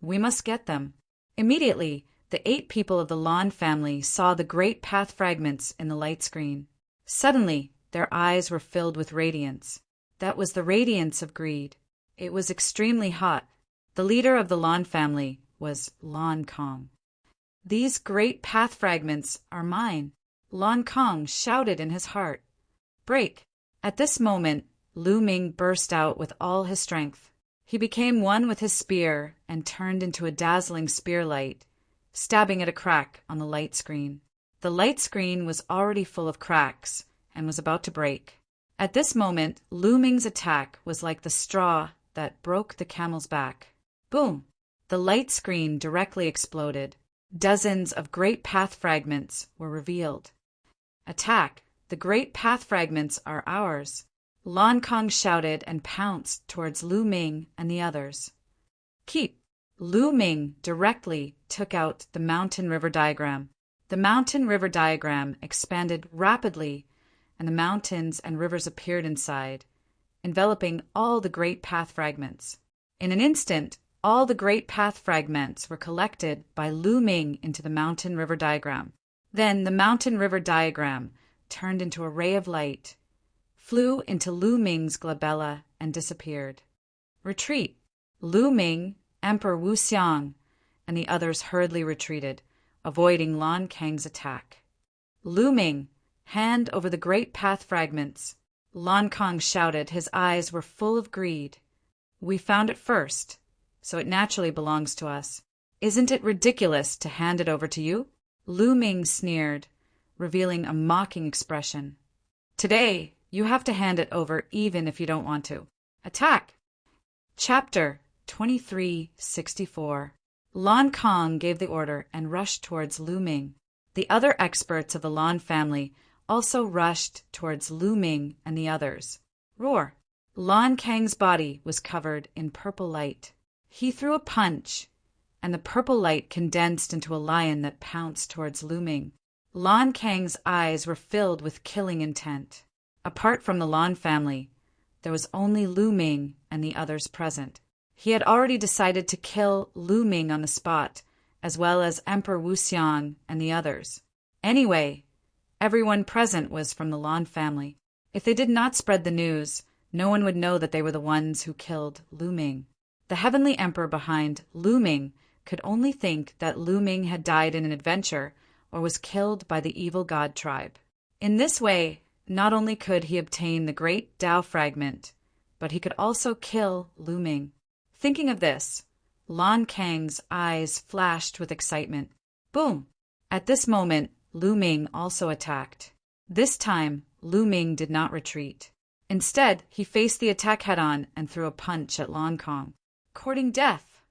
We must get them. Immediately, the 8 people of the Lan family saw the great path fragments in the light screen. Suddenly, their eyes were filled with radiance. That was the radiance of greed. It was extremely hot. The leader of the Lan family was Lan Kong. "These great path fragments are mine," Lan Kong shouted in his heart. "Break!" At this moment, Lu Ming burst out with all his strength. He became one with his spear and turned into a dazzling spearlight, stabbing at a crack on the light screen. The light screen was already full of cracks and was about to break. At this moment, Lu Ming's attack was like the straw that broke the camel's back. Boom! The light screen directly exploded. Dozens of great path fragments were revealed. "Attack! The great path fragments are ours!" Lan Kong shouted and pounced towards Lu Ming and the others. "Keep!" Lu Ming directly took out the mountain river diagram. The mountain river diagram expanded rapidly, and the mountains and rivers appeared inside, enveloping all the great path fragments. In an instant, all the great path fragments were collected by Lu Ming into the mountain river diagram. Then the mountain river diagram turned into a ray of light, flew into Lu Ming's glabella, and disappeared. Retreat! Lu Ming, Emperor Wuxiang, and the others hurriedly retreated, avoiding Lan Kang's attack. "Lu Ming, hand over the great path fragments!" Lan Kong shouted. His eyes were full of greed. "We found it first, so it naturally belongs to us. Isn't it ridiculous to hand it over to you?" Lu Ming sneered, revealing a mocking expression. "Today, you have to hand it over even if you don't want to. Attack!" Chapter 2364. Lan Kong gave the order and rushed towards Lu Ming. The other experts of the Lan family also rushed towards Lu Ming and the others. Roar! Lan Kang's body was covered in purple light. He threw a punch, and the purple light condensed into a lion that pounced towards Lu Ming. Lan Kang's eyes were filled with killing intent. Apart from the Lan family, there was only Lu Ming and the others present. He had already decided to kill Lu Ming on the spot, as well as Emperor Wuxiang and the others. Anyway, everyone present was from the Lan family. If they did not spread the news, no one would know that they were the ones who killed Lu Ming. The heavenly emperor behind Lu Ming could only think that Lu Ming had died in an adventure or was killed by the evil god tribe. In this way, not only could he obtain the great Tao fragment, but he could also kill Lu Ming. Thinking of this, Lan Kang's eyes flashed with excitement. Boom! At this moment, Lu Ming also attacked. This time, Lu Ming did not retreat. Instead, he faced the attack head-on and threw a punch at Lan Kong, courting death.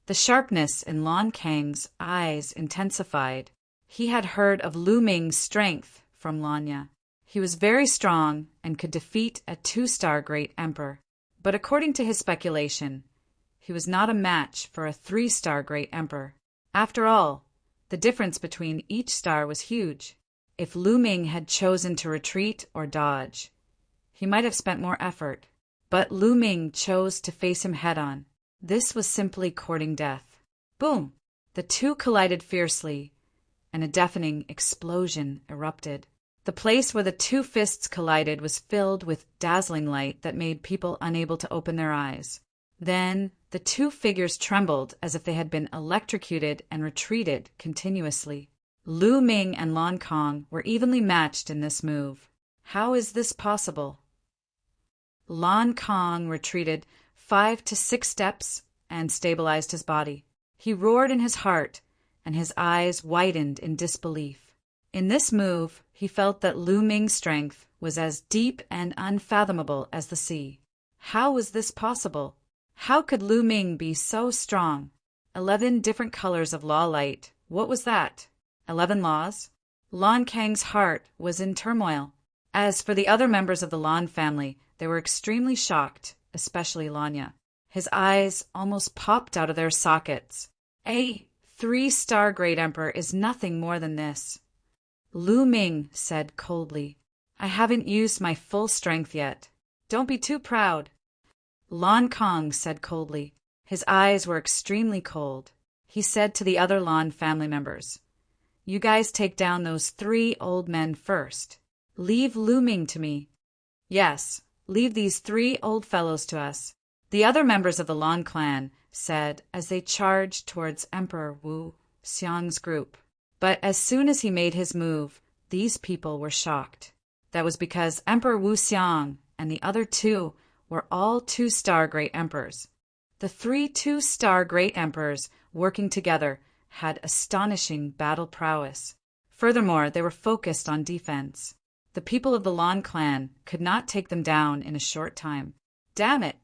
The sharpness in Lan Kang's eyes intensified. He had heard of Lu Ming's strength from Lanya. He was very strong and could defeat a 2-star great emperor. But according to his speculation, he was not a match for a 3-star great emperor. After all, The difference between each star was huge. If Lu Ming had chosen to retreat or dodge, he might have spent more effort. But Lu Ming chose to face him head-on. This was simply courting death. Boom! The two collided fiercely, and a deafening explosion erupted. The place where the two fists collided was filled with dazzling light that made people unable to open their eyes. Then, the two figures trembled as if they had been electrocuted and retreated continuously. Lu Ming and Lan Kong were evenly matched in this move. How is this possible? Lan Kong retreated 5 to 6 steps and stabilized his body. He roared in his heart, and his eyes widened in disbelief. In this move, he felt that Lu Ming's strength was as deep and unfathomable as the sea. How was this possible? How could Lu Ming be so strong? 11 different colors of law light. What was that? 11 laws? Lan Kang's heart was in turmoil. As for the other members of the Lan family, they were extremely shocked, especially Lanya. His eyes almost popped out of their sockets. A 3-star Great Emperor is nothing more than this. Lu Ming said coldly, I haven't used my full strength yet. Don't be too proud. Lan Kong said coldly. His eyes were extremely cold. He said to the other Lan family members, You guys take down those 3 old men first. Leave Lu Ming to me. Yes, leave these 3 old fellows to us. The other members of the Lan clan said as they charged towards Emperor Wu Xiang's group. But as soon as he made his move, these people were shocked. That was because Emperor Wu Xiang and the other 2 were all 2-star Great Emperors. The 3 2-star Great Emperors working together had astonishing battle prowess. Furthermore, they were focused on defense. The people of the Lan clan could not take them down in a short time. Damn it!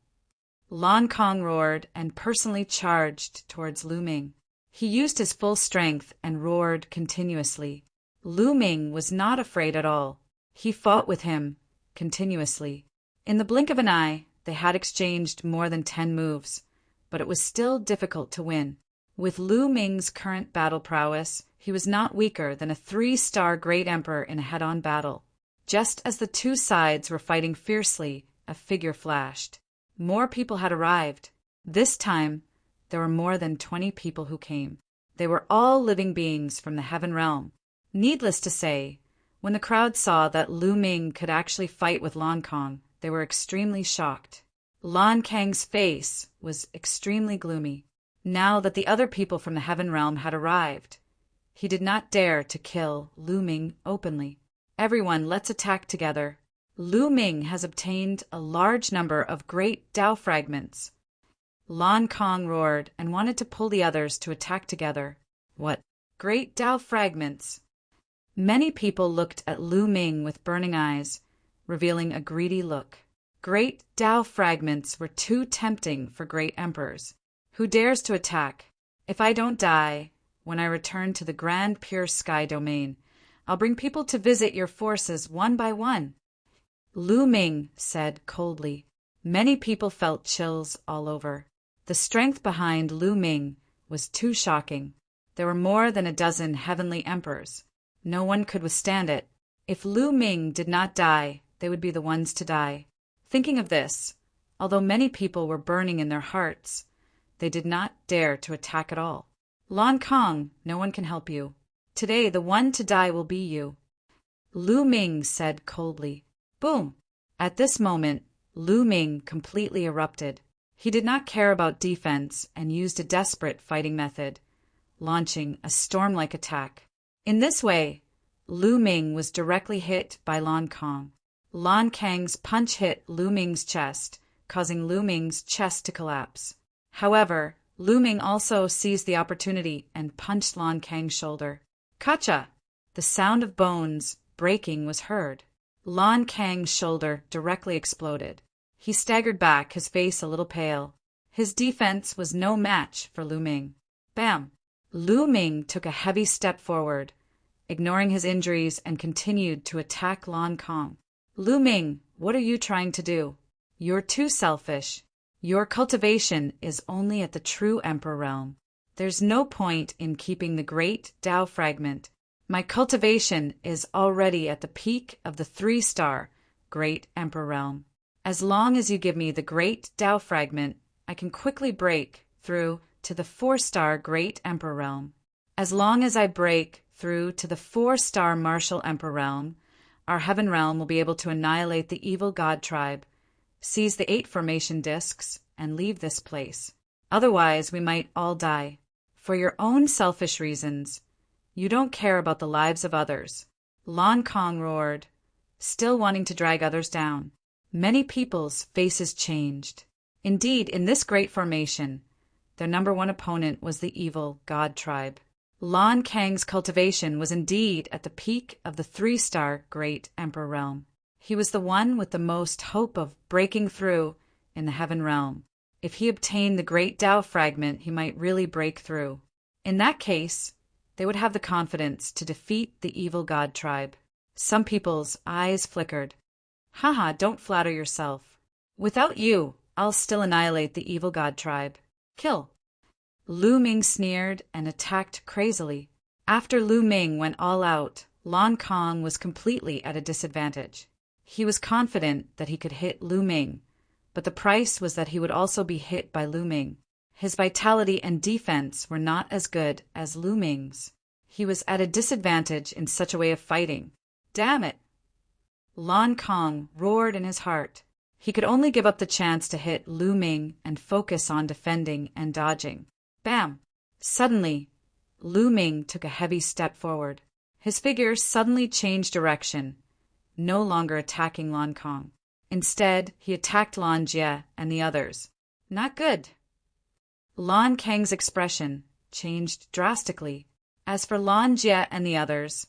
Lan Kong roared and personally charged towards Lu Ming. He used his full strength and roared continuously. Lu Ming was not afraid at all. He fought with him continuously. In the blink of an eye, they had exchanged more than 10 moves, but it was still difficult to win. With Lu Ming's current battle prowess, he was not weaker than a 3-star Great Emperor in a head-on battle. Just as the 2 sides were fighting fiercely, a figure flashed. More people had arrived. This time, there were more than 20 people who came. They were all living beings from the heaven realm. Needless to say, when the crowd saw that Lu Ming could actually fight with Lan Kong, they were extremely shocked. Lan Kang's face was extremely gloomy. Now that the other people from the heaven realm had arrived, he did not dare to kill Lu Ming openly. Everyone, let's attack together. Lu Ming has obtained a large number of great Dao fragments. Lan Kong roared and wanted to pull the others to attack together. What? Great Dao fragments? Many people looked at Lu Ming with burning eyes, revealing a greedy look. Great Dao fragments were too tempting for great emperors. Who dares to attack? If I don't die, when I return to the grand pure sky domain, I'll bring people to visit your forces one by one. Lu Ming said coldly. Many people felt chills all over. The strength behind Lu Ming was too shocking. There were more than a dozen heavenly emperors. No one could withstand it. If Lu Ming did not die, they would be the ones to die. Thinking of this, although many people were burning in their hearts, they did not dare to attack at all. Lan Kong, no one can help you. Today the one to die will be you. Lu Ming said coldly. Boom! At this moment, Lu Ming completely erupted. He did not care about defense and used a desperate fighting method, launching a storm-like attack. In this way, Lu Ming was directly hit by Lan Kong. Lan Kang's punch hit Lu Ming's chest, causing Lu Ming's chest to collapse. However, Lu Ming also seized the opportunity and punched Lan Kang's shoulder. Kacha! The sound of bones breaking was heard. Lan Kang's shoulder directly exploded. He staggered back, his face a little pale. His defense was no match for Lu Ming. Bam! Lu Ming took a heavy step forward, ignoring his injuries, and continued to attack Lan Kong. Lu Ming, what are you trying to do? You're too selfish. Your cultivation is only at the true emperor realm. There's no point in keeping the great Tao fragment. My cultivation is already at the peak of the 3-star Great Emperor realm. As long as you give me the great Tao fragment, I can quickly break through to the 4-star Great Emperor realm. As long as I break through to the 4-star Martial Emperor realm, our heaven realm will be able to annihilate the evil god tribe, seize the 8 formation discs, and leave this place. Otherwise, we might all die. For your own selfish reasons, you don't care about the lives of others. Lon Kong roared, still wanting to drag others down. Many people's faces changed. Indeed, in this great formation, their number one opponent was the evil god tribe. Lon Kang's cultivation was indeed at the peak of the 3-star Great Emperor realm. He was the one with the most hope of breaking through in the heaven realm. If he obtained the great Tao fragment, he might really break through. In that case, they would have the confidence to defeat the evil god tribe. Some people's eyes flickered. Haha, don't flatter yourself. Without you, I'll still annihilate the evil god tribe. Kill. Lu Ming sneered and attacked crazily. After Lu Ming went all out, Lon Kong was completely at a disadvantage. He was confident that he could hit Lu Ming, but the price was that he would also be hit by Lu Ming. His vitality and defense were not as good as Lu Ming's. He was at a disadvantage in such a way of fighting. Damn it! Lon Kong roared in his heart. He could only give up the chance to hit Lu Ming and focus on defending and dodging. Bam! Suddenly, Lu Ming took a heavy step forward. His figure suddenly changed direction, no longer attacking Lon Kong. Instead, he attacked Lon Jie and the others. Not good. Lon Kang's expression changed drastically. As for Lon Jie and the others,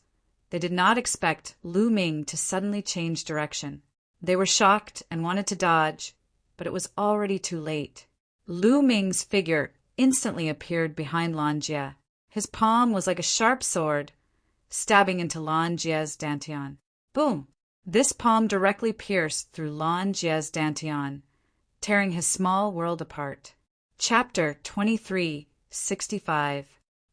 they did not expect Lu Ming to suddenly change direction. They were shocked and wanted to dodge, but it was already too late. Lu Ming's figure instantly appeared behind Lon Jie. His palm was like a sharp sword, stabbing into Lon Jie's dantian. Boom! This palm directly pierced through Lon Jie's dantian, tearing his small world apart. Chapter 23:65.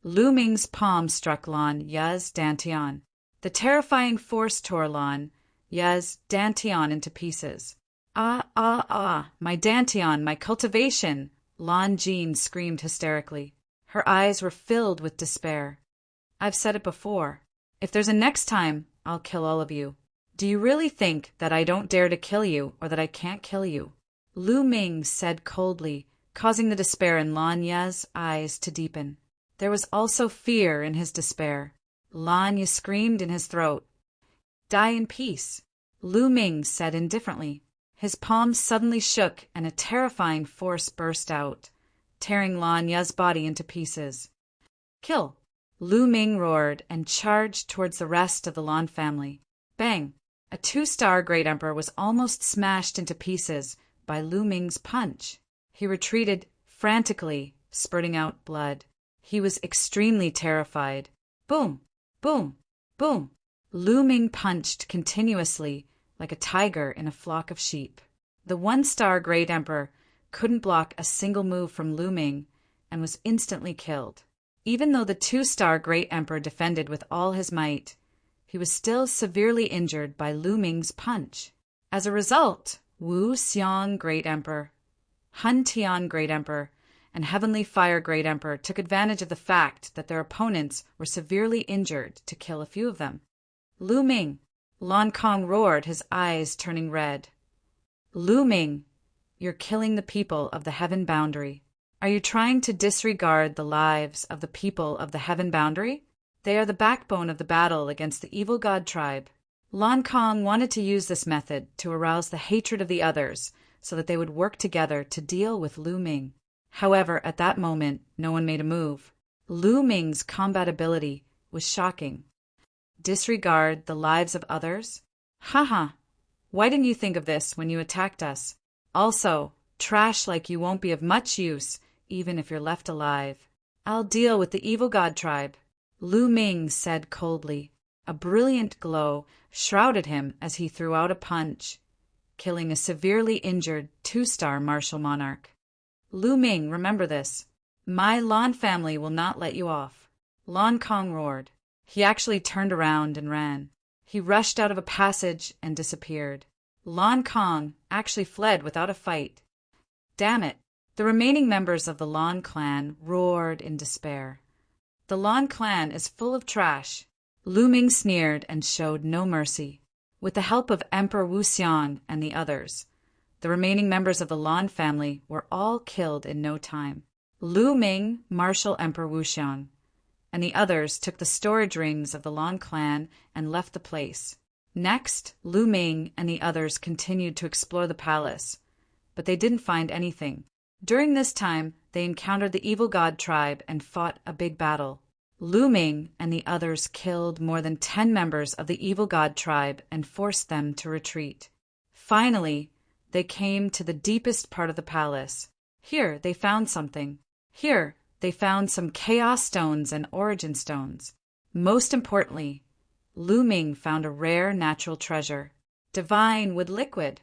Lu Ming's palm struck Lon Jie's dantian. The terrifying force tore Lon Jie's dantian into pieces. Ah, my dantian, my cultivation! Lon Jean screamed hysterically. Her eyes were filled with despair. I've said it before. If there's a next time, I'll kill all of you. Do you really think that I don't dare to kill you or that I can't kill you? Lu Ming said coldly, causing the despair in Lon Ye's eyes to deepen. There was also fear in his despair. Lon Ye screamed in his throat. Die in peace, Lu Ming said indifferently. His palms suddenly shook and a terrifying force burst out, tearing Lon Ye's body into pieces. Kill! Lu Ming roared and charged towards the rest of the Lon family. Bang! A 2-star Great Emperor was almost smashed into pieces by Lu Ming's punch. He retreated frantically, spurting out blood. He was extremely terrified. Boom! Boom! Boom! Lu Ming punched continuously, like a tiger in a flock of sheep. The 1-star Great Emperor couldn't block a single move from Lu Ming and was instantly killed. Even though the 2-star Great Emperor defended with all his might, he was still severely injured by Lu Ming's punch. As a result, Wu Xiong Great Emperor, Hun Tian Great Emperor, and Heavenly Fire Great Emperor took advantage of the fact that their opponents were severely injured to kill a few of them. Lu Ming! Lon Kong roared, his eyes turning red. Lu Ming, you're killing the people of the heaven boundary. Are you trying to disregard the lives of the people of the heaven boundary? They are the backbone of the battle against the evil god tribe. Lon Kong wanted to use this method to arouse the hatred of the others so that they would work together to deal with Lu Ming. However, at that moment, no one made a move. Lu Ming's combat ability was shocking. Disregard the lives of others? Haha! Why didn't you think of this when you attacked us? Also, trash like you won't be of much use, even if you're left alive. I'll deal with the evil god tribe, Lu Ming said coldly. A brilliant glow shrouded him as he threw out a punch, killing a severely injured 2-star martial monarch. Lu Ming, remember this. My Lan family will not let you off. Lan Kong roared. He actually turned around and ran. He rushed out of a passage and disappeared. Lan Kong actually fled without a fight. Damn it! The remaining members of the Lan clan roared in despair. The Lan clan is full of trash. Lu Ming sneered and showed no mercy. With the help of Emperor Wu Xiang and the others, the remaining members of the Lan family were all killed in no time. Lu Ming marshaled Emperor Wu Xiang, and the others took the storage rings of the Lan clan and left the place. Next, Lu Ming and the others continued to explore the palace, but they didn't find anything. During this time, they encountered the evil god tribe and fought a big battle. Lu Ming and the others killed more than 10 members of the evil god tribe and forced them to retreat. Finally, they came to the deepest part of the palace. Here they found something. Here they found some chaos stones and origin stones. Most importantly, Lu Ming found a rare natural treasure, divine wood liquid.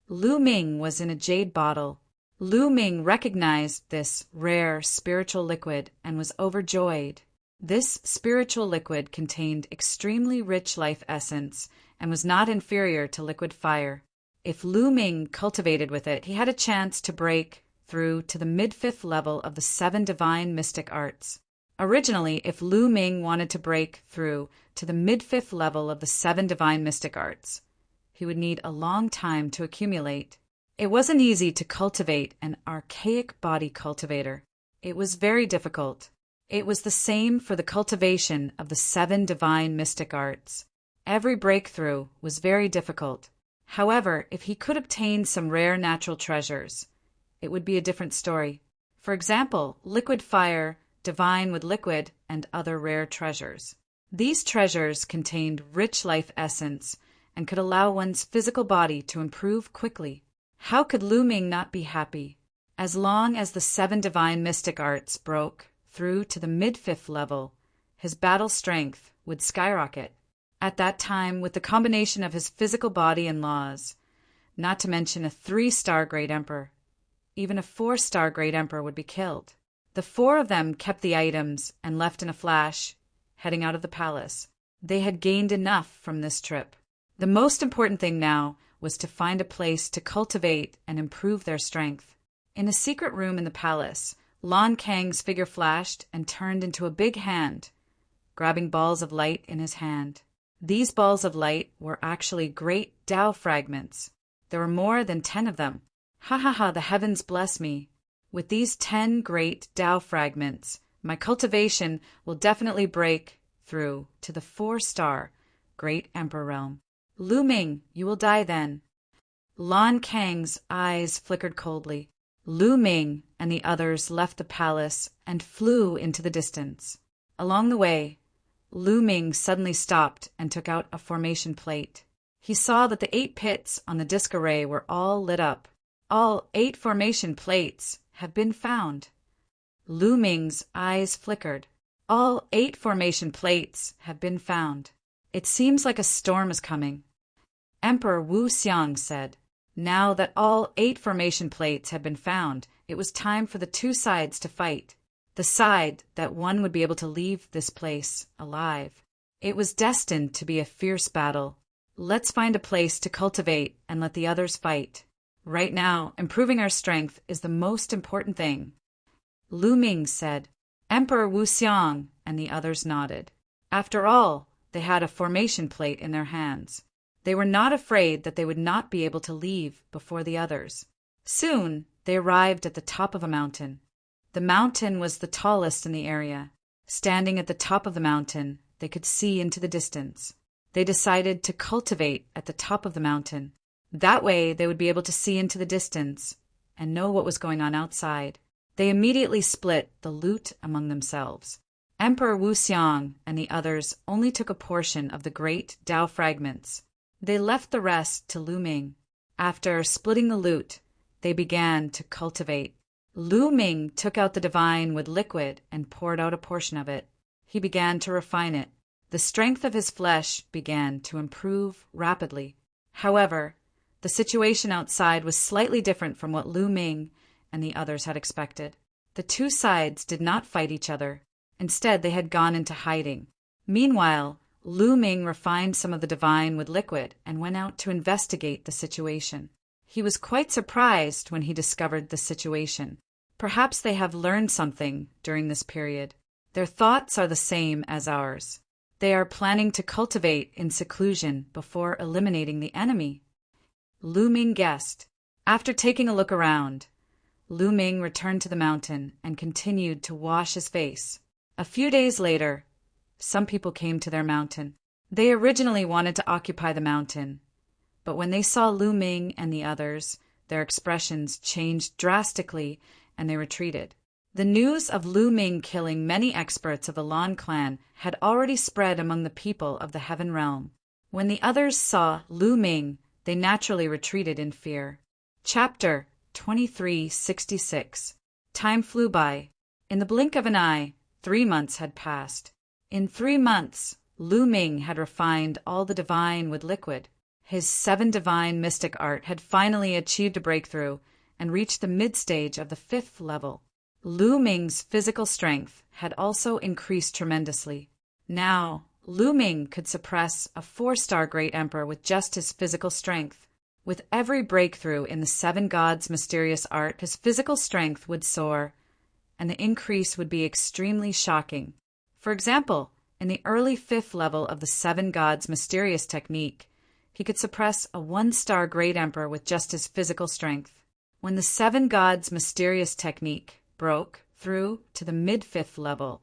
Lu Ming was in a jade bottle. Lu Ming recognized this rare spiritual liquid and was overjoyed. This spiritual liquid contained extremely rich life essence and was not inferior to liquid fire. If Lu Ming cultivated with it, he had a chance to break through to the mid-5th level of the 7 divine mystic arts. Originally, if Lu Ming wanted to break through to the mid-5th level of the 7 divine mystic arts, he would need a long time to accumulate. It wasn't easy to cultivate an archaic body cultivator. It was very difficult. It was the same for the cultivation of the 7 divine mystic arts. Every breakthrough was very difficult. However, if he could obtain some rare natural treasures, it would be a different story. For example, liquid fire, divine with liquid, and other rare treasures. These treasures contained rich life essence and could allow one's physical body to improve quickly. How could Lu Ming not be happy? As long as the 7 divine mystic arts broke through to the mid-5th level, his battle strength would skyrocket. At that time, with the combination of his physical body and laws, not to mention a 3-star Great Emperor, even a 4-star Great Emperor would be killed. The 4 of them kept the items and left in a flash, heading out of the palace. They had gained enough from this trip. The most important thing now was to find a place to cultivate and improve their strength. In a secret room in the palace, Lan Kang's figure flashed and turned into a big hand, grabbing balls of light in his hand. These balls of light were actually great Tao fragments. There were more than 10 of them. Ha ha ha, the heavens bless me. With these 10 great Tao fragments, my cultivation will definitely break through to the 4-star Great Emperor realm. Lu Ming, you will die then. Lan Kang's eyes flickered coldly. Lu Ming and the others left the palace and flew into the distance. Along the way, Lu Ming suddenly stopped and took out a formation plate. He saw that the 8 pits on the disc array were all lit up. All 8 formation plates have been found. Lu Ming's eyes flickered. All 8 formation plates have been found. It seems like a storm is coming. Emperor Wu Xiang said, now that all 8 formation plates had been found, it was time for the 2 sides to fight. The side that one would be able to leave this place alive. It was destined to be a fierce battle. Let's find a place to cultivate and let the others fight. Right now, improving our strength is the most important thing. Lu Ming said. Emperor Wu Xiang and the others nodded. After all, they had a formation plate in their hands. They were not afraid that they would not be able to leave before the others. Soon, they arrived at the top of a mountain. The mountain was the tallest in the area. Standing at the top of the mountain, they could see into the distance. They decided to cultivate at the top of the mountain. That way, they would be able to see into the distance and know what was going on outside. They immediately split the loot among themselves. Emperor Wu Xiang and the others only took a portion of the great Tao fragments. They left the rest to Lu Ming. After splitting the loot, they began to cultivate. Lu Ming took out the divine with liquid and poured out a portion of it. He began to refine it. The strength of his flesh began to improve rapidly. However, the situation outside was slightly different from what Lu Ming and the others had expected. The two sides did not fight each other. Instead, they had gone into hiding. Meanwhile, Lu Ming refined some of the divine with liquid and went out to investigate the situation. He was quite surprised when he discovered the situation. Perhaps they have learned something during this period. Their thoughts are the same as ours. They are planning to cultivate in seclusion before eliminating the enemy. Lu Ming guessed. After taking a look around, Lu Ming returned to the mountain and continued to wash his face. A few days later, some people came to their mountain. They originally wanted to occupy the mountain, but when they saw Lu Ming and the others, their expressions changed drastically and they retreated. The news of Lu Ming killing many experts of the Lan clan had already spread among the people of the Heaven Realm. When the others saw Lu Ming, they naturally retreated in fear. Chapter 2366. Time flew by. In the blink of an eye, 3 months had passed. In 3 months, Lu Ming had refined all the divine with liquid. His 7 divine mystic art had finally achieved a breakthrough and reached the mid-stage of the 5th level. Lu Ming's physical strength had also increased tremendously. Now, Lu Ming could suppress a 4-star Great Emperor with just his physical strength. With every breakthrough in the 7 gods' mysterious art, his physical strength would soar, and the increase would be extremely shocking. For example, in the early 5th level of the 7 gods' mysterious technique, he could suppress a 1-star Great Emperor with just his physical strength. When the 7 gods' mysterious technique broke through to the mid-5th level,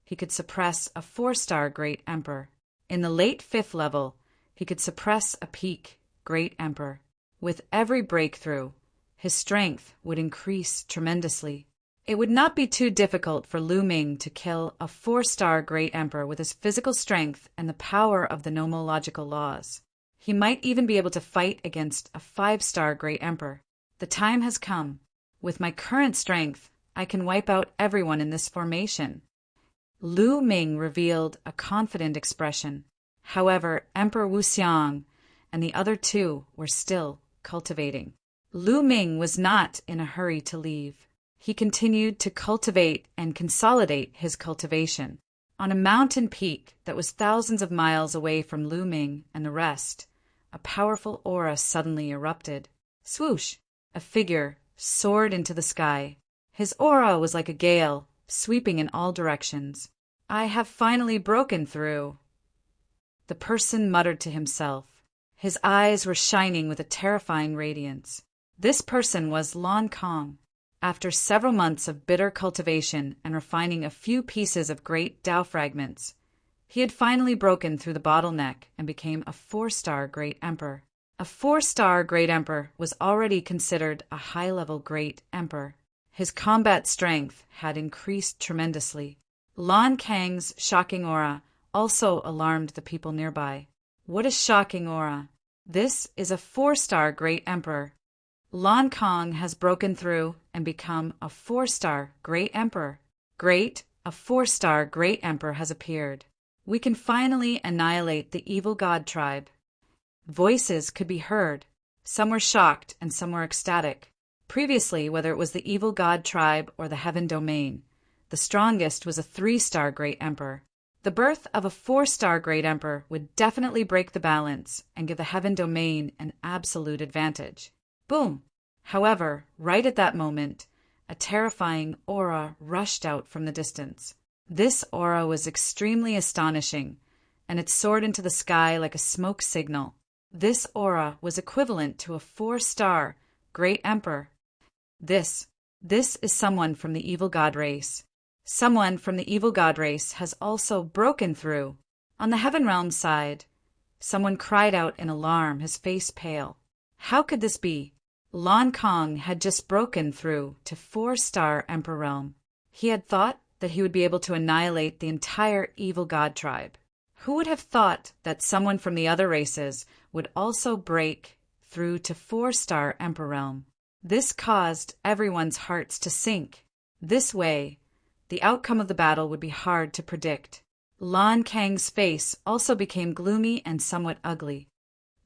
he could suppress a 4-star Great Emperor. In the late 5th level, he could suppress a peak Great Emperor. With every breakthrough, his strength would increase tremendously. It would not be too difficult for Lu Ming to kill a 4-star Great Emperor with his physical strength and the power of the nomological laws. He might even be able to fight against a 5-star Great Emperor. The time has come. With my current strength, I can wipe out everyone in this formation. Lu Ming revealed a confident expression. However, Emperor Wuxiang and the other 2 were still cultivating. Lu Ming was not in a hurry to leave. He continued to cultivate and consolidate his cultivation. On a mountain peak that was thousands of miles away from Lu Ming and the rest, a powerful aura suddenly erupted. Swoosh! A figure soared into the sky. His aura was like a gale, sweeping in all directions. I have finally broken through. The person muttered to himself. His eyes were shining with a terrifying radiance. This person was Lan Kong. After several months of bitter cultivation and refining a few pieces of great Tao fragments, he had finally broken through the bottleneck and became a 4-star Great Emperor. A 4-star Great Emperor was already considered a high-level Great Emperor. His combat strength had increased tremendously. Lan Kang's shocking aura also alarmed the people nearby. What a shocking aura! This is a 4-star Great Emperor. Lan Kong has broken through and become a 4-star Great Emperor. Great, a 4-star Great Emperor has appeared. We can finally annihilate the evil god tribe. Voices could be heard. Some were shocked and some were ecstatic. Previously, whether it was the evil god tribe or the heaven domain, the strongest was a 3-star Great Emperor. The birth of a 4-star Great Emperor would definitely break the balance and give the heaven domain an absolute advantage. Boom! However, right at that moment, a terrifying aura rushed out from the distance. This aura was extremely astonishing, and it soared into the sky like a smoke signal. This aura was equivalent to a 4-star Great Emperor. This is someone from the evil god race. Someone from the evil god race has also broken through. On the Heaven Realm side, someone cried out in alarm, his face pale. How could this be? Lan Kong had just broken through to 4-star Emperor Realm. He had thought that he would be able to annihilate the entire evil god tribe. Who would have thought that someone from the other races would also break through to 4-star Emperor Realm? This caused everyone's hearts to sink. This way, the outcome of the battle would be hard to predict. Lan Kang's face also became gloomy and somewhat ugly.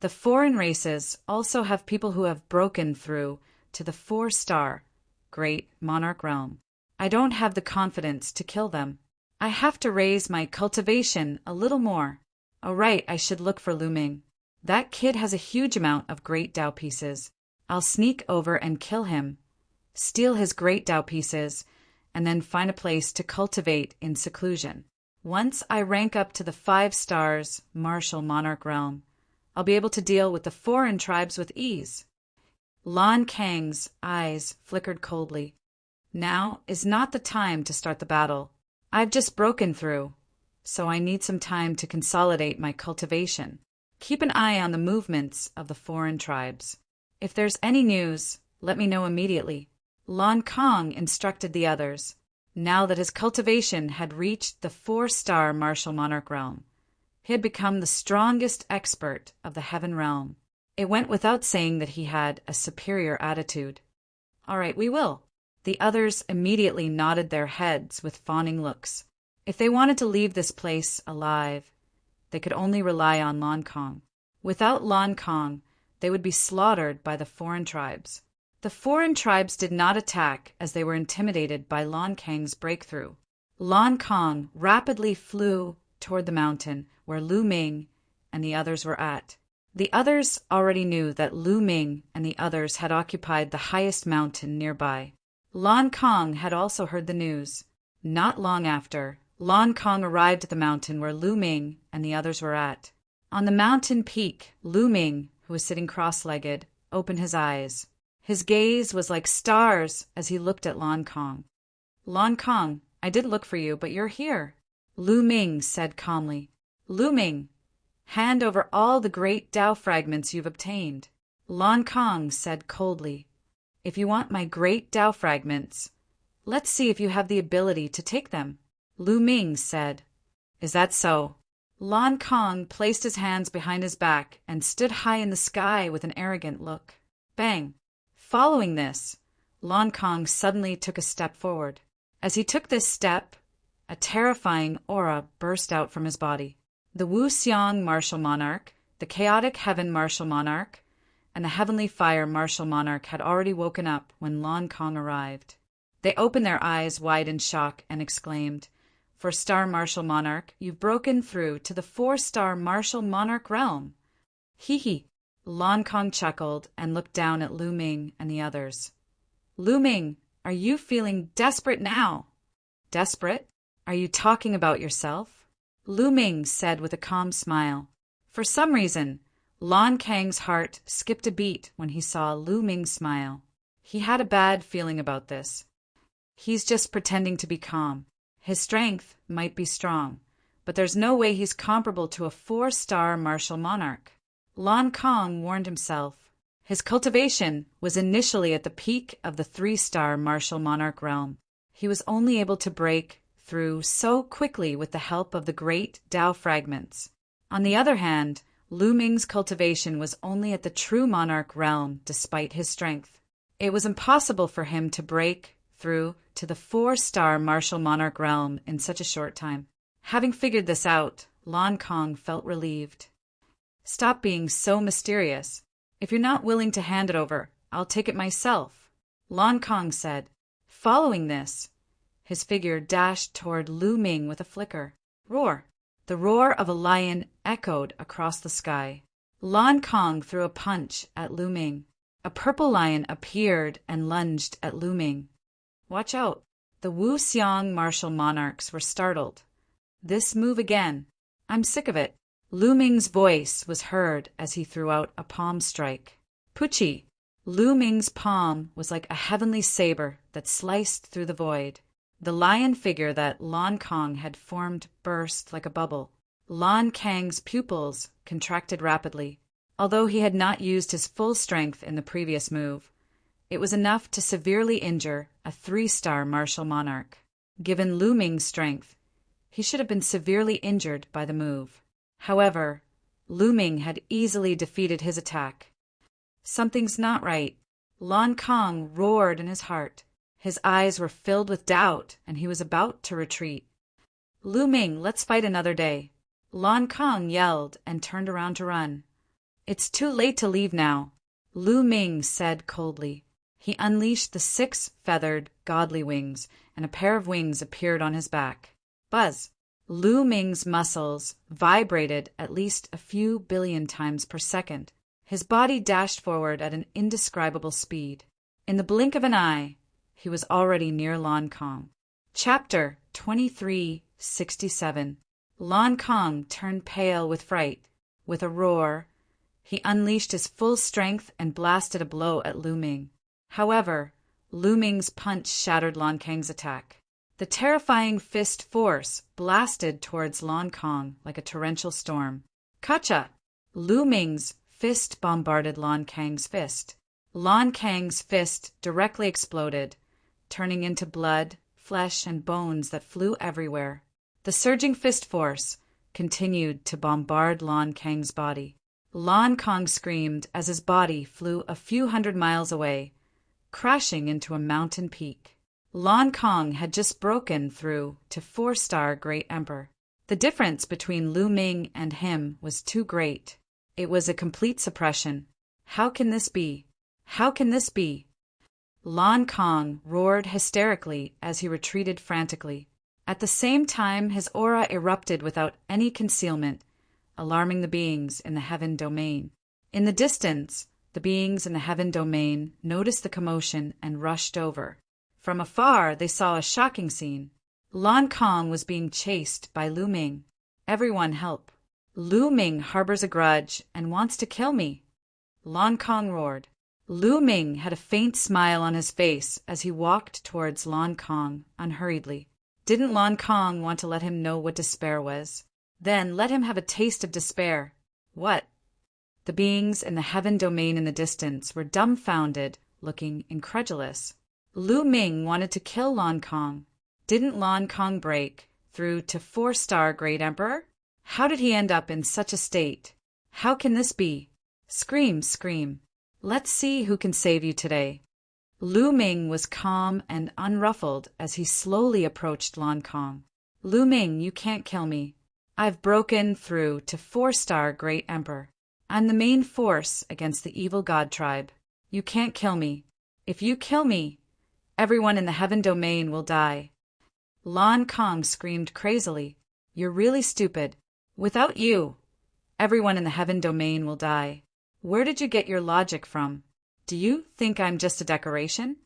The foreign races also have people who have broken through to the 4-star Great Monarch Realm. I don't have the confidence to kill them. I have to raise my cultivation a little more. Oh right, I should look for Lu Ming. That kid has a huge amount of great Dao pieces. I'll sneak over and kill him, steal his great Dao pieces, and then find a place to cultivate in seclusion. Once I rank up to the 5 stars martial monarch realm, I'll be able to deal with the foreign tribes with ease. Lan Kang's eyes flickered coldly. Now is not the time to start the battle. I've just broken through, so I need some time to consolidate my cultivation. Keep an eye on the movements of the foreign tribes. If there's any news, let me know immediately. Lan Kang instructed the others, now that his cultivation had reached the 4-star martial monarch realm. He had become the strongest expert of the heaven realm. It went without saying that he had a superior attitude. All right, we will. The others immediately nodded their heads with fawning looks. If they wanted to leave this place alive, they could only rely on Lan Kang. Without Lan Kang, they would be slaughtered by the foreign tribes. The foreign tribes did not attack as they were intimidated by Lan Kang's breakthrough. Lan Kang rapidly flew toward the mountain where Lu Ming and the others were at. The others already knew that Lu Ming and the others had occupied the highest mountain nearby. Lan Kang had also heard the news. Not long after, Lan Kang arrived at the mountain where Lu Ming and the others were at. On the mountain peak, Lu Ming, who was sitting cross-legged, opened his eyes. His gaze was like stars as he looked at Lan Kang. Lan Kang, I did look for you, but you're here. Lu Ming said calmly. Lu Ming, hand over all the great Dao fragments you've obtained. Lan Kang said coldly. If you want my great Dao fragments, let's see if you have the ability to take them. Lu Ming said. Is that so? Lan Kang placed his hands behind his back and stood high in the sky with an arrogant look. Bang! Following this, Lan Kang suddenly took a step forward. As he took this step, a terrifying aura burst out from his body. The Wu Xiang martial monarch, the chaotic heaven martial monarch, and the heavenly fire martial monarch had already woken up when Lan Kang arrived. They opened their eyes wide in shock and exclaimed, For star martial monarch, you've broken through to the 4-star martial monarch realm. Hee hee. Lan Kang chuckled and looked down at Lu Ming and the others. Lu Ming, are you feeling desperate now? Desperate? Are you talking about yourself? Lu Ming said with a calm smile. For some reason, Lan Kang's heart skipped a beat when he saw Lu Ming smile. He had a bad feeling about this. He's just pretending to be calm. His strength might be strong, but there's no way he's comparable to a 4-star martial monarch. Lan Kang warned himself. His cultivation was initially at the peak of the 3-star martial monarch realm. He was only able to break through so quickly with the help of the great Dao fragments. On the other hand, Lu Ming's cultivation was only at the true monarch realm despite his strength. It was impossible for him to break through to the 4-star martial monarch realm in such a short time. Having figured this out, Lan Kang felt relieved. Stop being so mysterious. If you're not willing to hand it over, I'll take it myself, Lan Kang said. Following this, his figure dashed toward Lu Ming with a flicker. Roar! The roar of a lion echoed across the sky. Lan Kang threw a punch at Lu Ming. A purple lion appeared and lunged at Lu Ming. Watch out! The Wu Xiang martial monarchs were startled. This move again. I'm sick of it. Lu Ming's voice was heard as he threw out a palm strike. Puchi! Lu Ming's palm was like a heavenly saber that sliced through the void. The lion figure that Lan Kang had formed burst like a bubble. Lan Kang's pupils contracted rapidly. Although he had not used his full strength in the previous move, it was enough to severely injure a 3-star martial monarch. Given Lu Ming's strength, he should have been severely injured by the move. However, Lu Ming had easily defeated his attack. Something's not right. Lan Kang roared in his heart. His eyes were filled with doubt, and he was about to retreat. Lu Ming, let's fight another day. Lan Kang yelled and turned around to run. It's too late to leave now, Lu Ming said coldly. He unleashed the 6 feathered, godly wings, and a pair of wings appeared on his back. Buzz! Lu Ming's muscles vibrated at least a few billion times per second. His body dashed forward at an indescribable speed. In the blink of an eye, he was already near Lan Kong. Chapter 2367. Lan Kong turned pale with fright. With a roar, he unleashed his full strength and blasted a blow at Lu Ming. However, Lu Ming's punch shattered Lan Kang's attack. The terrifying fist force blasted towards Lan Kong like a torrential storm. Kacha! Lu Ming's fist bombarded Lan Kang's fist. Lan Kang's fist directly exploded, turning into blood, flesh, and bones that flew everywhere. The surging fist force continued to bombard Lan Kang's body. Lan Kong screamed as his body flew a few hundred miles away, crashing into a mountain peak. Lan Kong had just broken through to 4-star Great Emperor. The difference between Lu Ming and him was too great. It was a complete suppression. How can this be? How can this be? Lan Kong roared hysterically as he retreated frantically. At the same time, his aura erupted without any concealment, alarming the beings in the heaven domain. In the distance, the beings in the heaven domain noticed the commotion and rushed over. From afar, they saw a shocking scene. Lan Kong was being chased by Lu Ming. Everyone help. Lu Ming harbors a grudge and wants to kill me. Lan Kong roared. Lu Ming had a faint smile on his face as he walked towards Lan Kong unhurriedly. Didn't Lan Kong want to let him know what despair was? Then let him have a taste of despair. What? The beings in the heaven domain in the distance were dumbfounded, looking incredulous. Lu Ming wanted to kill Lan Kong. Didn't Lan Kong break through to 4-star Great Emperor? How did he end up in such a state? How can this be? Scream, scream. Let's see who can save you today. Lu Ming was calm and unruffled as he slowly approached Lan Kong. Lu Ming, you can't kill me. I've broken through to 4-star Great Emperor. I'm the main force against the evil god tribe. You can't kill me. If you kill me, everyone in the heaven domain will die. Lan Kong screamed crazily. You're really stupid. Without you, everyone in the heaven domain will die. Where did you get your logic from? Do you think I'm just a decoration?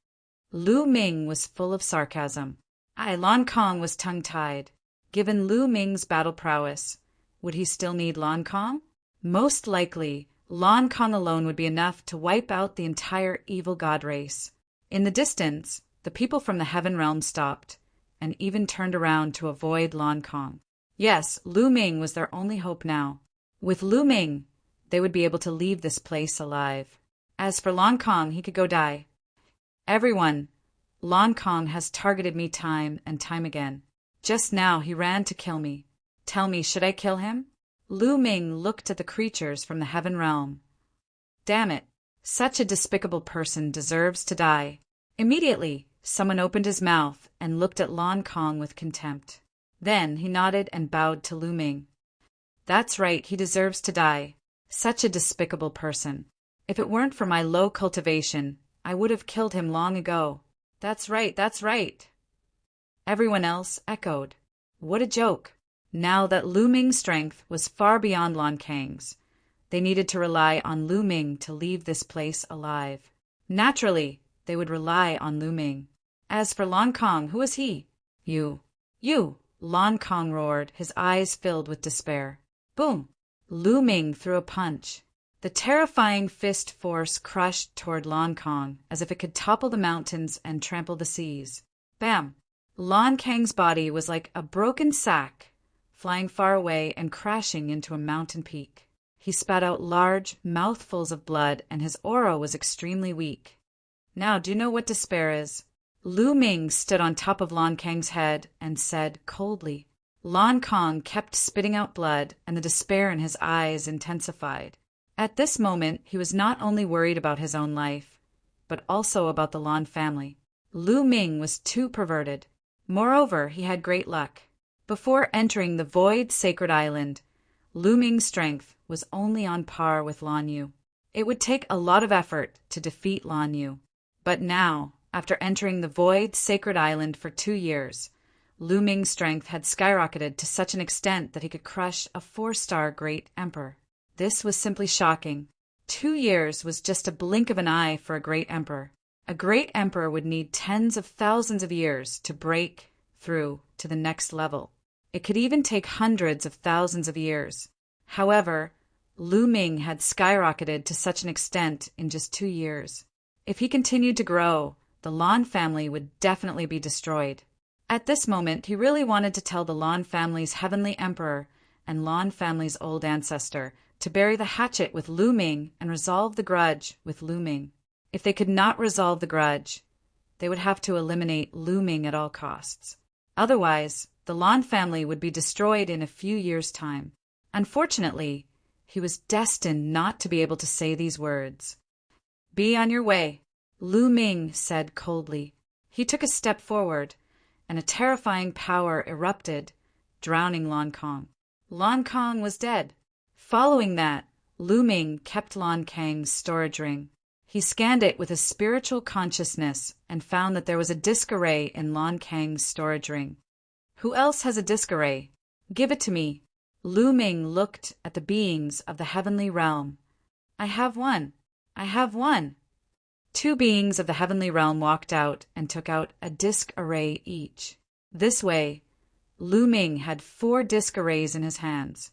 Lu Ming was full of sarcasm. Lan Kong was tongue-tied. Given Lu Ming's battle prowess, would he still need Lan Kong? Most likely, Lan Kong alone would be enough to wipe out the entire evil god race. In the distance, the people from the heaven realm stopped, and even turned around to avoid Lan Kong. Yes, Lu Ming was their only hope now. With Lu Ming, they would be able to leave this place alive. As for Lan Kong, he could go die. Everyone, Lan Kong has targeted me time and time again. Just now he ran to kill me. Tell me, should I kill him? Lu Ming looked at the creatures from the heaven realm. Damn it, such a despicable person deserves to die. Immediately, someone opened his mouth and looked at Lan Kong with contempt. Then he nodded and bowed to Lu Ming. That's right, he deserves to die. Such a despicable person. If it weren't for my low cultivation, I would have killed him long ago. That's right, that's right. Everyone else echoed. What a joke. Now that Lu Ming's strength was far beyond Lan Kang's, they needed to rely on Lu Ming to leave this place alive. Naturally, they would rely on Lu Ming. As for Lan Kong, who was he? You, Lan Kong roared, his eyes filled with despair. Boom! Lu Ming threw a punch. The terrifying fist force crushed toward Lan Kong as if it could topple the mountains and trample the seas. Bam! Lan Kang's body was like a broken sack, flying far away and crashing into a mountain peak. He spat out large mouthfuls of blood and his aura was extremely weak. Now, do you know what despair is? Lu Ming stood on top of Lan Kang's head and said coldly. Lan Kong kept spitting out blood and the despair in his eyes intensified. At this moment, he was not only worried about his own life, but also about the Lan family. Lu Ming was too perverted. Moreover, he had great luck. Before entering the Void Sacred Island, Lu Ming's strength was only on par with Lan Yu. It would take a lot of effort to defeat Lan Yu. But now, after entering the void sacred island for 2 years, Lu Ming's strength had skyrocketed to such an extent that he could crush a 4-star great emperor. This was simply shocking. 2 years was just a blink of an eye for a great emperor. A great emperor would need tens of thousands of years to break through to the next level. It could even take hundreds of thousands of years. However, Lu Ming had skyrocketed to such an extent in just 2 years. If he continued to grow, the Lan family would definitely be destroyed. At this moment, he really wanted to tell the Lan family's heavenly emperor and Lan family's old ancestor to bury the hatchet with Lu Ming and resolve the grudge with Lu Ming. If they could not resolve the grudge, they would have to eliminate Lu Ming at all costs. Otherwise, the Lan family would be destroyed in a few years' time. Unfortunately, he was destined not to be able to say these words. "Be on your way," Lu Ming said coldly. He took a step forward, and a terrifying power erupted, drowning Lan Kang. Lan Kang was dead. Following that, Lu Ming kept Lan Kang's storage ring. He scanned it with a spiritual consciousness and found that there was a disc array in Lan Kang's storage ring. "Who else has a disc array? Give it to me." Lu Ming looked at the beings of the heavenly realm. "I have one. I have one." 2 beings of the heavenly realm walked out and took out a disc array each. This way, Lu Ming had 4 disc arrays in his hands.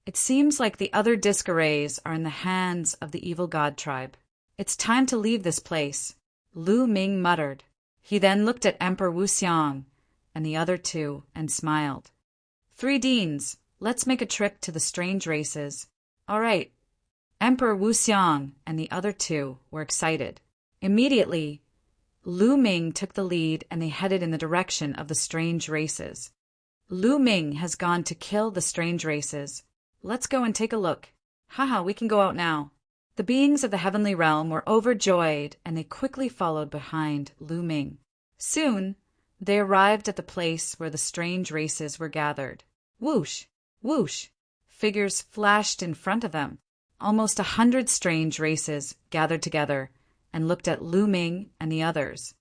"It seems like the other disc arrays are in the hands of the evil god tribe. It's time to leave this place," Lu Ming muttered. He then looked at Emperor Wuxiang and the other 2 and smiled. "3 deans, let's make a trip to the strange races." "All right." Emperor Wuxiang and the other 2 were excited. Immediately, Lu Ming took the lead and they headed in the direction of the strange races. "Lu Ming has gone to kill the strange races. Let's go and take a look." "Haha, we can go out now." The beings of the heavenly realm were overjoyed and they quickly followed behind Lu Ming. Soon, they arrived at the place where the strange races were gathered. Whoosh! Whoosh! Figures flashed in front of them. Almost 100 strange races gathered together and looked at Lu Ming and the others.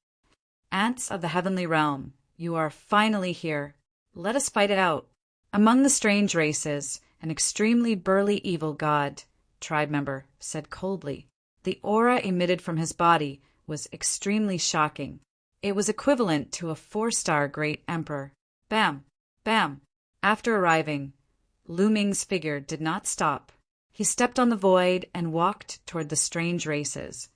"Ants of the heavenly realm, you are finally here. Let us fight it out." Among the strange races, an extremely burly evil god tribe member said coldly. The aura emitted from his body was extremely shocking. It was equivalent to a 4-star great emperor. Bam! Bam! After arriving, Lu Ming's figure did not stop. He stepped on the void and walked toward the strange races.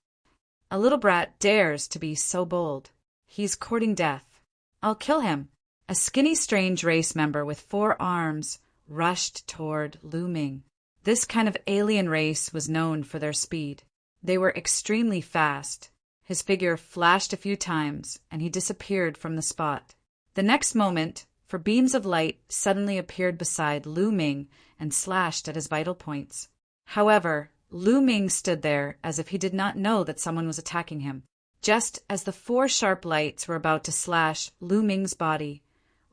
"A little brat dares to be so bold. He's courting death. I'll kill him." A skinny strange race member with 4 arms rushed toward Lu Ming. This kind of alien race was known for their speed. They were extremely fast. His figure flashed a few times, and he disappeared from the spot. The next moment, 4 beams of light suddenly appeared beside Lu Ming and slashed at his vital points. However, Lu Ming stood there as if he did not know that someone was attacking him. Just as the 4 sharp lights were about to slash Lu Ming's body,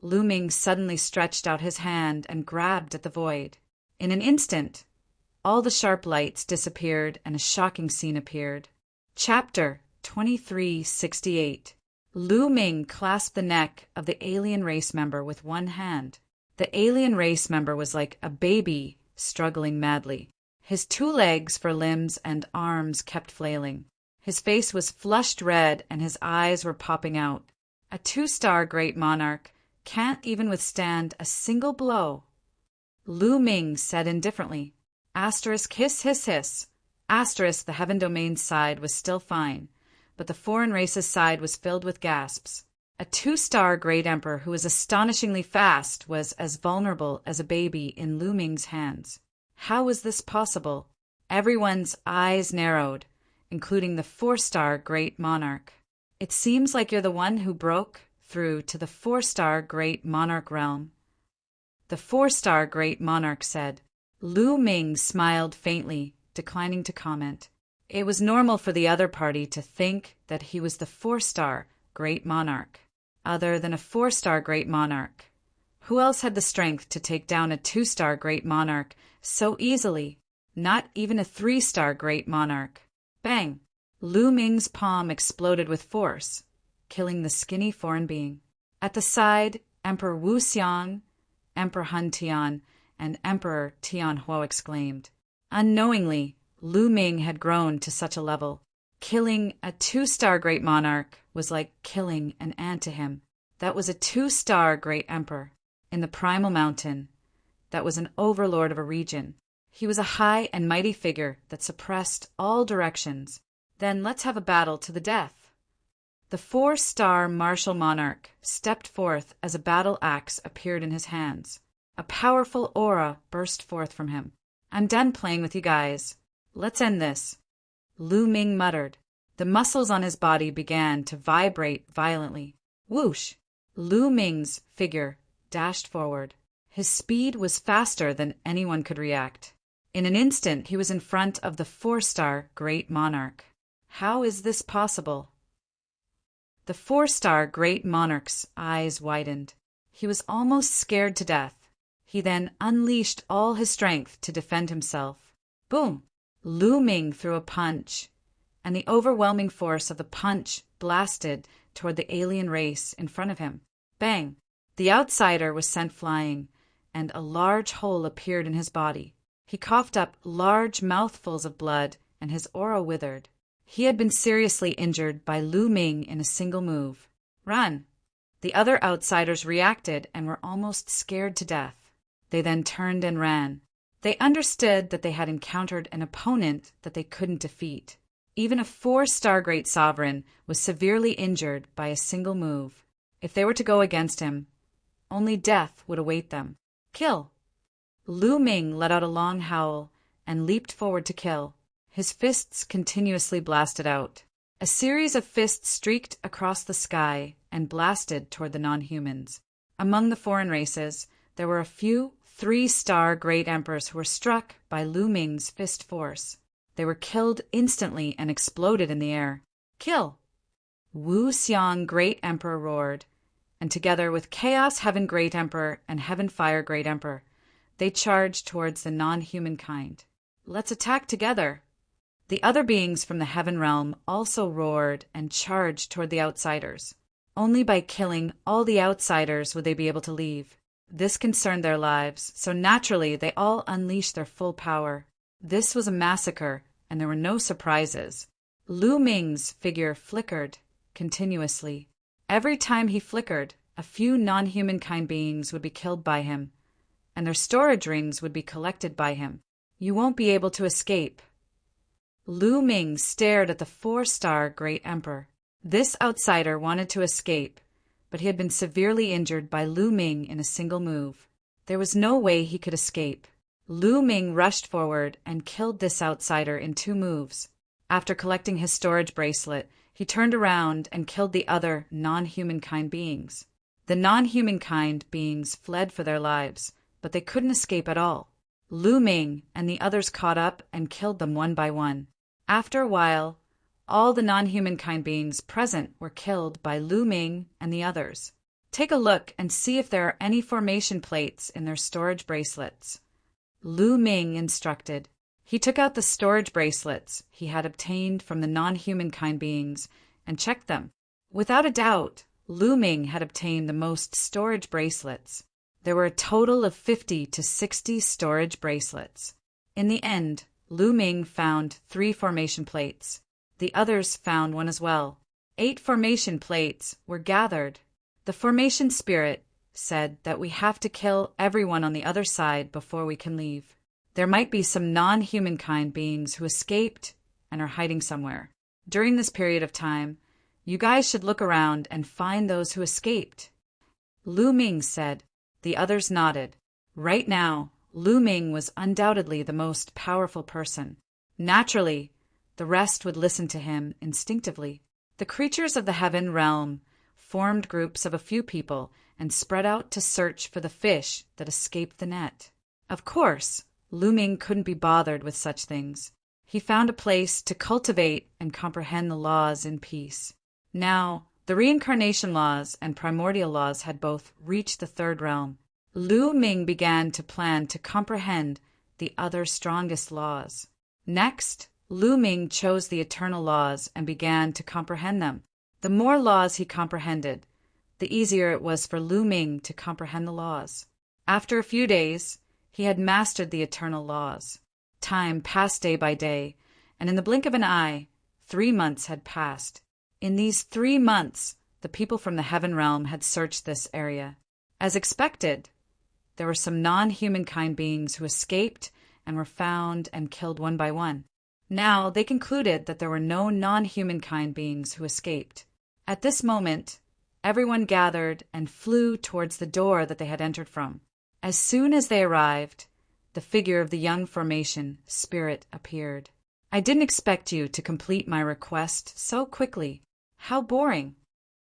Lu Ming suddenly stretched out his hand and grabbed at the void. In an instant, all the sharp lights disappeared and a shocking scene appeared. Chapter 2368. Lu Ming clasped the neck of the alien race member with one hand. The alien race member was like a baby struggling madly. His 2 legs for limbs and arms kept flailing. His face was flushed red and his eyes were popping out. A 2-star great monarch can't even withstand a single blow. Lu Ming said indifferently, Asterisk hiss hiss hiss. Asterisk the heaven domain's side was still fine, but the foreign race's side was filled with gasps. A 2-star great emperor who was astonishingly fast was as vulnerable as a baby in Lu Ming's hands. How was this possible? Everyone's eyes narrowed, including the 4-star great monarch. "It seems like you're the one who broke through to the 4-star great monarch realm," the 4-star great monarch said. Lu Ming smiled faintly, declining to comment. It was normal for the other party to think that he was the 4-star great monarch. Other than a 4-star great monarch, who else had the strength to take down a 2-star great monarch so easily? Not even a 3-star great monarch. Bang! Lu Ming's palm exploded with force, killing the skinny foreign being. At the side, Emperor Wu Xiang, Emperor Han Tian, and Emperor Tian Huo exclaimed. Unknowingly, Lu Ming had grown to such a level. Killing a 2-star great monarch was like killing an ant to him. That was a 2-star great emperor in the primal mountain. That was an overlord of a region. He was a high and mighty figure that suppressed all directions. Then let's have a battle to the death. The 4-star martial monarch stepped forth as a battle axe appeared in his hands. A powerful aura burst forth from him. I'm done playing with you guys. Let's end this. Lu Ming muttered. The muscles on his body began to vibrate violently. Whoosh! Lu Ming's figure dashed forward. His speed was faster than anyone could react. In an instant, he was in front of the 4-star great monarch. How is this possible? The 4-star great monarch's eyes widened. He was almost scared to death. He then unleashed all his strength to defend himself. Boom! Lu Ming threw a punch, and the overwhelming force of the punch blasted toward the alien race in front of him. Bang! The outsider was sent flying, and a large hole appeared in his body. He coughed up large mouthfuls of blood, and his aura withered. He had been seriously injured by Lu Ming in a single move. Run! The other outsiders reacted and were almost scared to death. They then turned and ran. They understood that they had encountered an opponent that they couldn't defeat. Even a 4-star great sovereign was severely injured by a single move. If they were to go against him, only death would await them. Kill! Lu Ming let out a long howl and leaped forward to kill. His fists continuously blasted out. A series of fists streaked across the sky and blasted toward the non-humans. Among the foreign races, there were a few 3-star great emperors who were struck by Lu Ming's fist force. They were killed instantly and exploded in the air. Kill! Wu Xiang Great Emperor roared, and together with Chaos Heaven Great Emperor and Heaven Fire Great Emperor, they charged towards the non-human kind. Let's attack together! The other beings from the heaven realm also roared and charged toward the outsiders. Only by killing all the outsiders would they be able to leave. This concerned their lives, so naturally they all unleashed their full power. This was a massacre, and there were no surprises. Lu Ming's figure flickered continuously. Every time he flickered, a few non-humankind beings would be killed by him, and their storage rings would be collected by him. You won't be able to escape. Lu Ming stared at the 4-star Great Emperor. This outsider wanted to escape, but he had been severely injured by Lu Ming in a single move. There was no way he could escape. Lu Ming rushed forward and killed this outsider in 2 moves. After collecting his storage bracelet, he turned around and killed the other non-humankind beings. The non-humankind beings fled for their lives, but they couldn't escape at all. Lu Ming and the others caught up and killed them one by one. After a while, all the non-humankind beings present were killed by Lu Ming and the others. Take a look and see if there are any formation plates in their storage bracelets. Lu Ming instructed. He took out the storage bracelets he had obtained from the non-humankind beings and checked them. Without a doubt, Lu Ming had obtained the most storage bracelets. There were a total of 50 to 60 storage bracelets. In the end, Lu Ming found 3 formation plates. The others found one as well. 8 formation plates were gathered. The formation spirit said that we have to kill everyone on the other side before we can leave. There might be some non-humankind beings who escaped and are hiding somewhere. During this period of time, you guys should look around and find those who escaped. Lu Ming said. The others nodded. Right now, Lu Ming was undoubtedly the most powerful person. Naturally, the rest would listen to him instinctively. The creatures of the heaven realm formed groups of a few people and spread out to search for the fish that escaped the net. Of course, Lu Ming couldn't be bothered with such things. He found a place to cultivate and comprehend the laws in peace. Now, the reincarnation laws and primordial laws had both reached the 3rd realm. Lu Ming began to plan to comprehend the other strongest laws. Next, Lu Ming chose the eternal laws and began to comprehend them. The more laws he comprehended, the easier it was for Lu Ming to comprehend the laws. After a few days, he had mastered the eternal laws. Time passed day by day, and in the blink of an eye, 3 months had passed. In these 3 months, the people from the heaven realm had searched this area. As expected, there were some non-humankind beings who escaped and were found and killed one by one. Now they concluded that there were no non-humankind beings who escaped. At this moment, everyone gathered and flew towards the door that they had entered from. As soon as they arrived, the figure of the young formation spirit appeared. I didn't expect you to complete my request so quickly. How boring.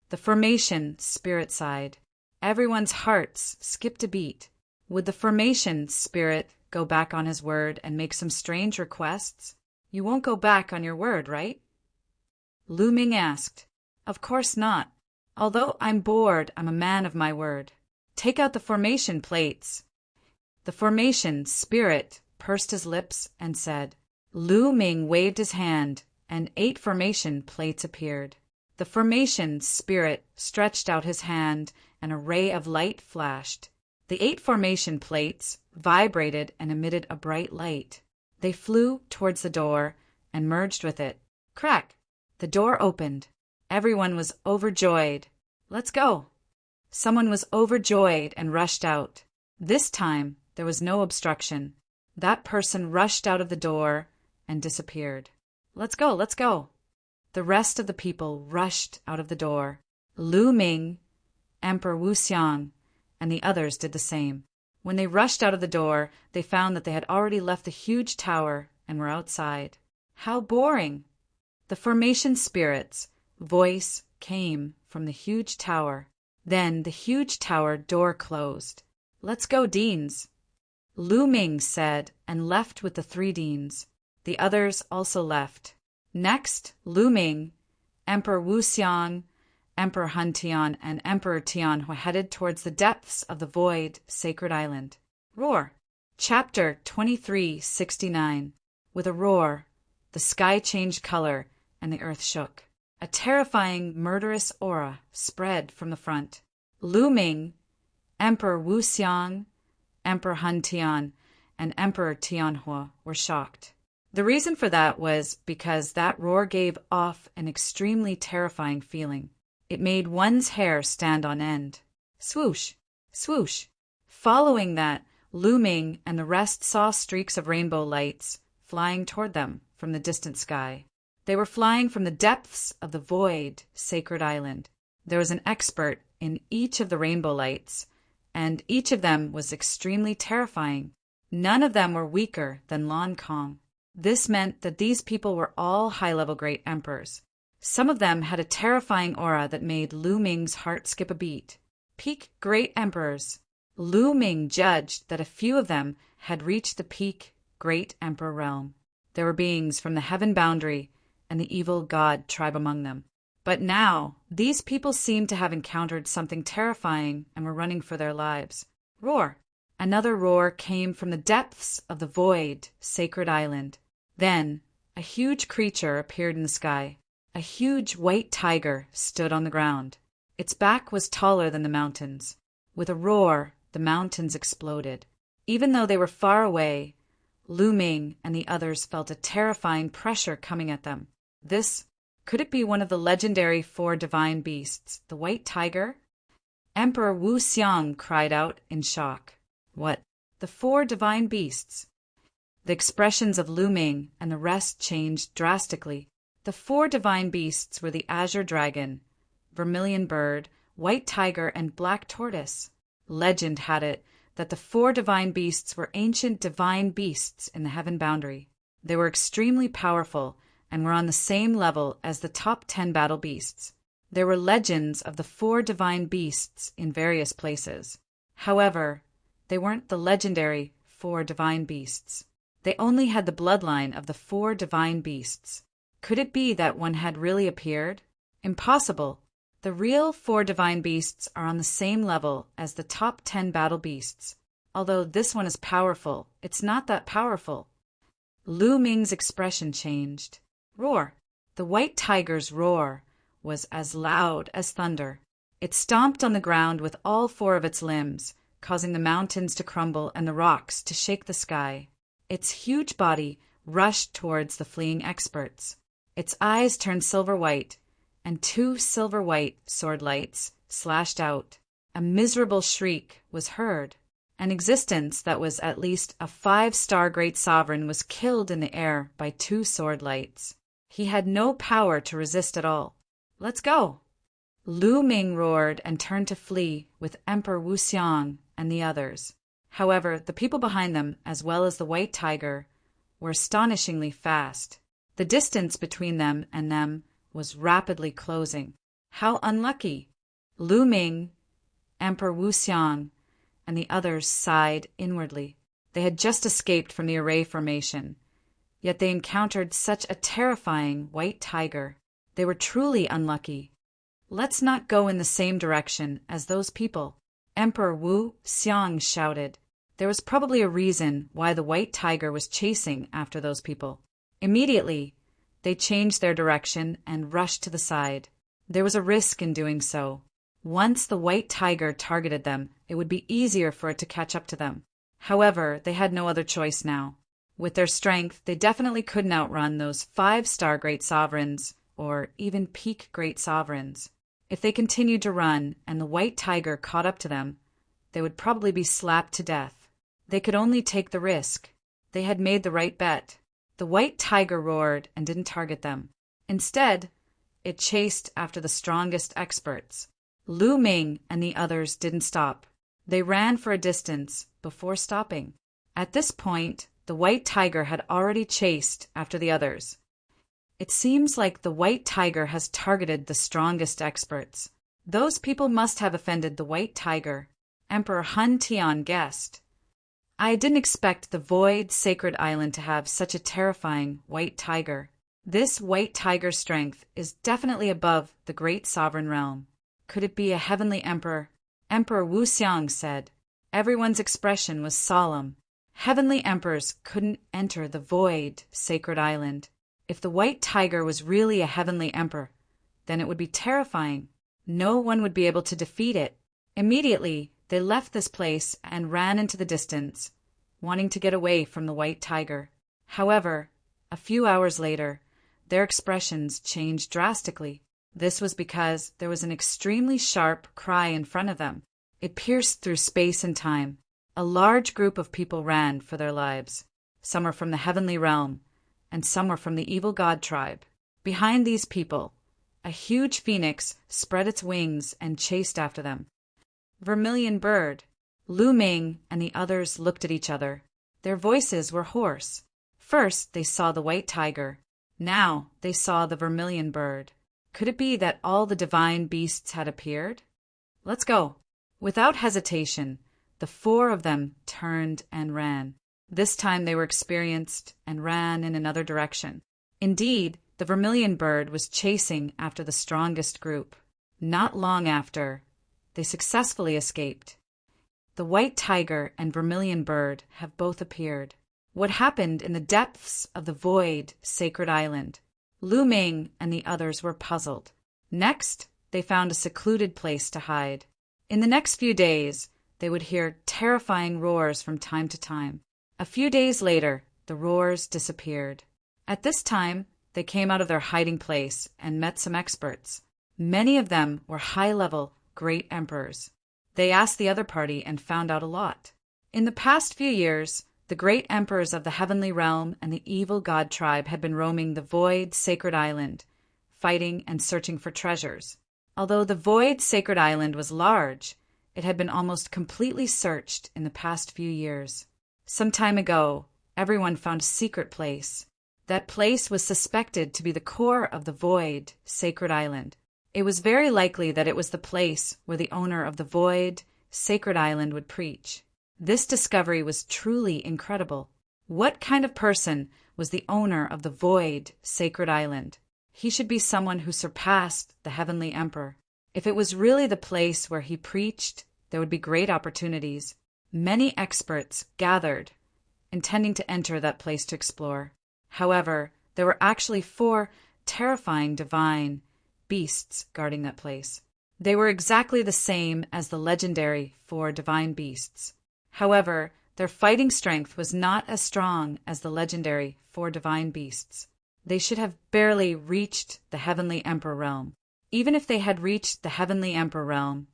The formation spirit sighed. Everyone's hearts skipped a beat. Would the formation spirit go back on his word and make some strange requests? You won't go back on your word, right? Lu Ming asked. Of course not. Although I'm bored, I'm a man of my word. Take out the formation plates. The formation spirit pursed his lips and said. Lu Ming waved his hand, and 8 formation plates appeared. The formation spirit stretched out his hand, and a ray of light flashed. The 8 formation plates vibrated and emitted a bright light. They flew towards the door and merged with it. Crack! The door opened. Everyone was overjoyed. Let's go! Someone was overjoyed and rushed out. This time, there was no obstruction. That person rushed out of the door and disappeared. Let's go, let's go! The rest of the people rushed out of the door. Lu Ming, Emperor Wuxiang, and the others did the same. When they rushed out of the door, they found that they had already left the huge tower and were outside. How boring! The formation spirit's voice came from the huge tower. Then the huge tower door closed. Let's go, deans! Lu Ming said and left with the 3 deans. The others also left. Next, Lu Ming, Emperor Wuxiang, Emperor Han Tian, and Emperor Tian were headed towards the depths of the void sacred island. Roar! Chapter 2369. With a roar, the sky changed color and the earth shook. A terrifying, murderous aura spread from the front. Lu Ming, Emperor Wuxiang, Emperor Han Tian, and Emperor Tianhua were shocked. The reason for that was because that roar gave off an extremely terrifying feeling. It made one's hair stand on end. Swoosh! Swoosh! Following that, Lu Ming and the rest saw streaks of rainbow lights flying toward them from the distant sky. They were flying from the depths of the void sacred island. There was an expert in each of the rainbow lights, and each of them was extremely terrifying. None of them were weaker than Lan Kong. This meant that these people were all high-level great emperors. Some of them had a terrifying aura that made Lu Ming's heart skip a beat. Peak great emperors. Lu Ming judged that a few of them had reached the peak great emperor realm. There were beings from the heaven boundary and the evil god tribe among them. But now, these people seemed to have encountered something terrifying and were running for their lives. Roar! Another roar came from the depths of the void sacred island. Then, a huge creature appeared in the sky. A huge white tiger stood on the ground. Its back was taller than the mountains. With a roar, the mountains exploded. Even though they were far away, Lu Ming and the others felt a terrifying pressure coming at them. Could it be one of the legendary 4 divine beasts, the white tiger? Emperor Wuxiang cried out in shock. What? The 4 divine beasts? The expressions of Lu Ming and the rest changed drastically. The 4 divine beasts were the azure dragon, vermilion bird, white tiger, and black tortoise. Legend had it that the 4 divine beasts were ancient divine beasts in the heaven boundary. They were extremely powerful and were on the same level as the top 10 battle beasts. There were legends of the 4 divine beasts in various places. However, they weren't the legendary 4 divine beasts. They only had the bloodline of the 4 divine beasts. Could it be that one had really appeared? Impossible. The real 4 divine beasts are on the same level as the top 10 battle beasts. Although this one is powerful, it's not that powerful. Lu Ming's expression changed. Roar. The white tiger's roar was as loud as thunder. It stomped on the ground with all four of its limbs, causing the mountains to crumble and the rocks to shake the sky. Its huge body rushed towards the fleeing experts. Its eyes turned silver white, and two silver white sword lights slashed out. A miserable shriek was heard. An existence that was at least a 5-star great sovereign was killed in the air by two sword lights. He had no power to resist at all. Let's go! Lu Ming roared and turned to flee with Emperor Wuxiang and the others. However, the people behind them, as well as the white tiger, were astonishingly fast. The distance between them and them was rapidly closing. How unlucky! Lu Ming, Emperor Wuxiang, and the others sighed inwardly. They had just escaped from the array formation, yet they encountered such a terrifying white tiger. They were truly unlucky. Let's not go in the same direction as those people, Emperor Wu Xiang shouted. There was probably a reason why the white tiger was chasing after those people. Immediately, they changed their direction and rushed to the side. There was a risk in doing so. Once the white tiger targeted them, it would be easier for it to catch up to them. However, they had no other choice now. With their strength, they definitely couldn't outrun those 5-star great sovereigns, or even peak great sovereigns. If they continued to run and the white tiger caught up to them, they would probably be slapped to death. They could only take the risk. They had made the right bet. The white tiger roared and didn't target them. Instead, it chased after the strongest experts. Lu Ming and the others didn't stop. They ran for a distance before stopping. At this point, the white tiger had already chased after the others. It seems like the white tiger has targeted the strongest experts. Those people must have offended the white tiger, Emperor Hun Tian guessed. I didn't expect the Void Sacred Island to have such a terrifying white tiger. This white tiger's strength is definitely above the great sovereign realm. Could it be a heavenly emperor? Emperor Wuxiang said. Everyone's expression was solemn. Heavenly emperors couldn't enter the Void Sacred Island. If the white tiger was really a heavenly emperor, then it would be terrifying. No one would be able to defeat it. Immediately, they left this place and ran into the distance, wanting to get away from the white tiger. However, a few hours later, their expressions changed drastically. This was because there was an extremely sharp cry in front of them. It pierced through space and time. A large group of people ran for their lives. Some were from the heavenly realm, and some were from the evil god tribe. Behind these people, a huge phoenix spread its wings and chased after them. Vermilion bird. Lu Ming and the others looked at each other. Their voices were hoarse. First, they saw the white tiger. Now, they saw the vermilion bird. Could it be that all the divine beasts had appeared? Let's go. Without hesitation, the four of them turned and ran. This time they were experienced and ran in another direction. Indeed, the vermilion bird was chasing after the strongest group. Not long after, they successfully escaped. The white tiger and vermilion bird have both appeared. What happened in the depths of the Void Sacred Island? Lu Ming and the others were puzzled. Next, they found a secluded place to hide. In the next few days, they would hear terrifying roars from time to time. A few days later, the roars disappeared. At this time, they came out of their hiding place and met some experts. Many of them were high-level great emperors. They asked the other party and found out a lot. In the past few years, the great emperors of the heavenly realm and the evil god tribe had been roaming the Void Sacred Island, fighting and searching for treasures. Although the Void Sacred Island was large, it had been almost completely searched in the past few years. Some time ago, everyone found a secret place. That place was suspected to be the core of the Void Sacred Island. It was very likely that it was the place where the owner of the Void Sacred Island would preach. This discovery was truly incredible. What kind of person was the owner of the Void Sacred Island? He should be someone who surpassed the Heavenly Emperor. If it was really the place where he preached, there would be great opportunities. Many experts gathered intending to enter that place to explore. However, there were actually 4 terrifying divine beasts guarding that place. They were exactly the same as the legendary 4 divine beasts. However, their fighting strength was not as strong as the legendary 4 divine beasts. They should have barely reached the Heavenly Emperor realm. Even if they had reached the Heavenly Emperor realm,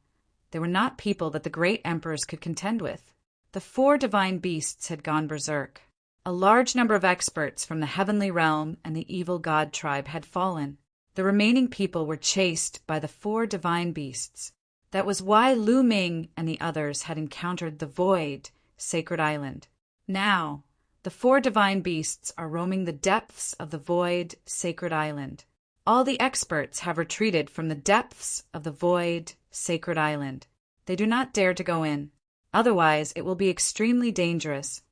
they were not people that the great emperors could contend with. The 4 divine beasts had gone berserk. A large number of experts from the heavenly realm and the evil god tribe had fallen. The remaining people were chased by the 4 divine beasts. That was why Lu Ming and the others had encountered the Void, Sacred Island. Now, the 4 divine beasts are roaming the depths of the Void, Sacred Island. All the experts have retreated from the depths of the Void, Sacred Island. They do not dare to go in. Otherwise, it will be extremely dangerous.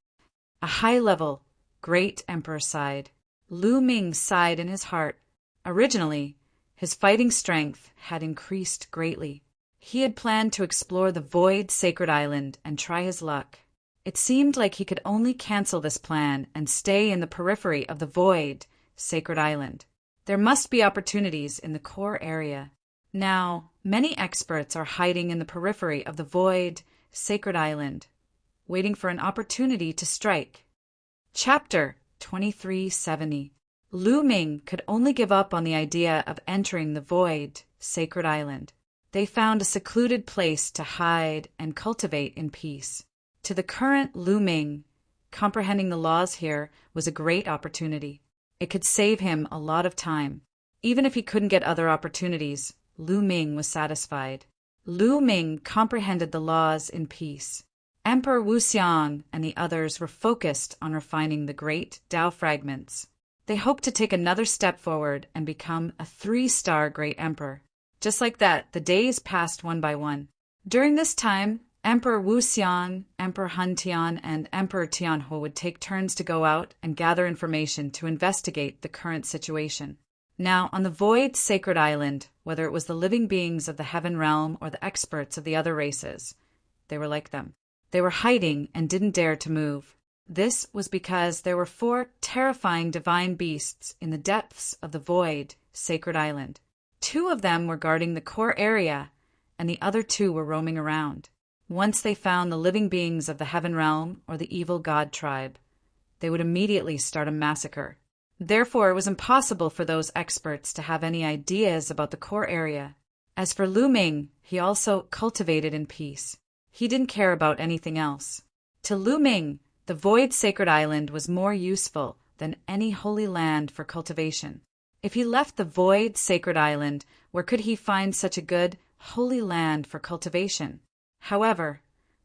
A high-level, great emperor sighed. Lu Ming sighed in his heart. Originally, his fighting strength had increased greatly. He had planned to explore the Void Sacred Island and try his luck. It seemed like he could only cancel this plan and stay in the periphery of the Void Sacred Island. There must be opportunities in the core area. Now, many experts are hiding in the periphery of the Void Sacred Island, waiting for an opportunity to strike. Chapter 2370. Lu Ming could only give up on the idea of entering the Void Sacred Island. They found a secluded place to hide and cultivate in peace. To the current Lu Ming, comprehending the laws here was a great opportunity. It could save him a lot of time. Even if he couldn't get other opportunities, Lu Ming was satisfied. Lu Ming comprehended the laws in peace. Emperor Wuxiang and the others were focused on refining the great Tao fragments. They hoped to take another step forward and become a 3-star great emperor. Just like that, the days passed one by one. During this time, Emperor Wuxiang, Emperor Han Tian, and Emperor Tianhu would take turns to go out and gather information to investigate the current situation. Now, on the Void Sacred Island, whether it was the living beings of the Heaven Realm or the experts of the other races, they were like them. They were hiding and didn't dare to move. This was because there were 4 terrifying divine beasts in the depths of the Void Sacred Island. 2 of them were guarding the core area, and the other 2 were roaming around. Once they found the living beings of the Heaven Realm or the evil god tribe, they would immediately start a massacre. Therefore, it was impossible for those experts to have any ideas about the core area. As for Lu Ming, he also cultivated in peace. He didn't care about anything else. To Lu Ming, the Void Sacred Island was more useful than any holy land for cultivation. If he left the Void Sacred Island, where could he find such a good, holy land for cultivation? However,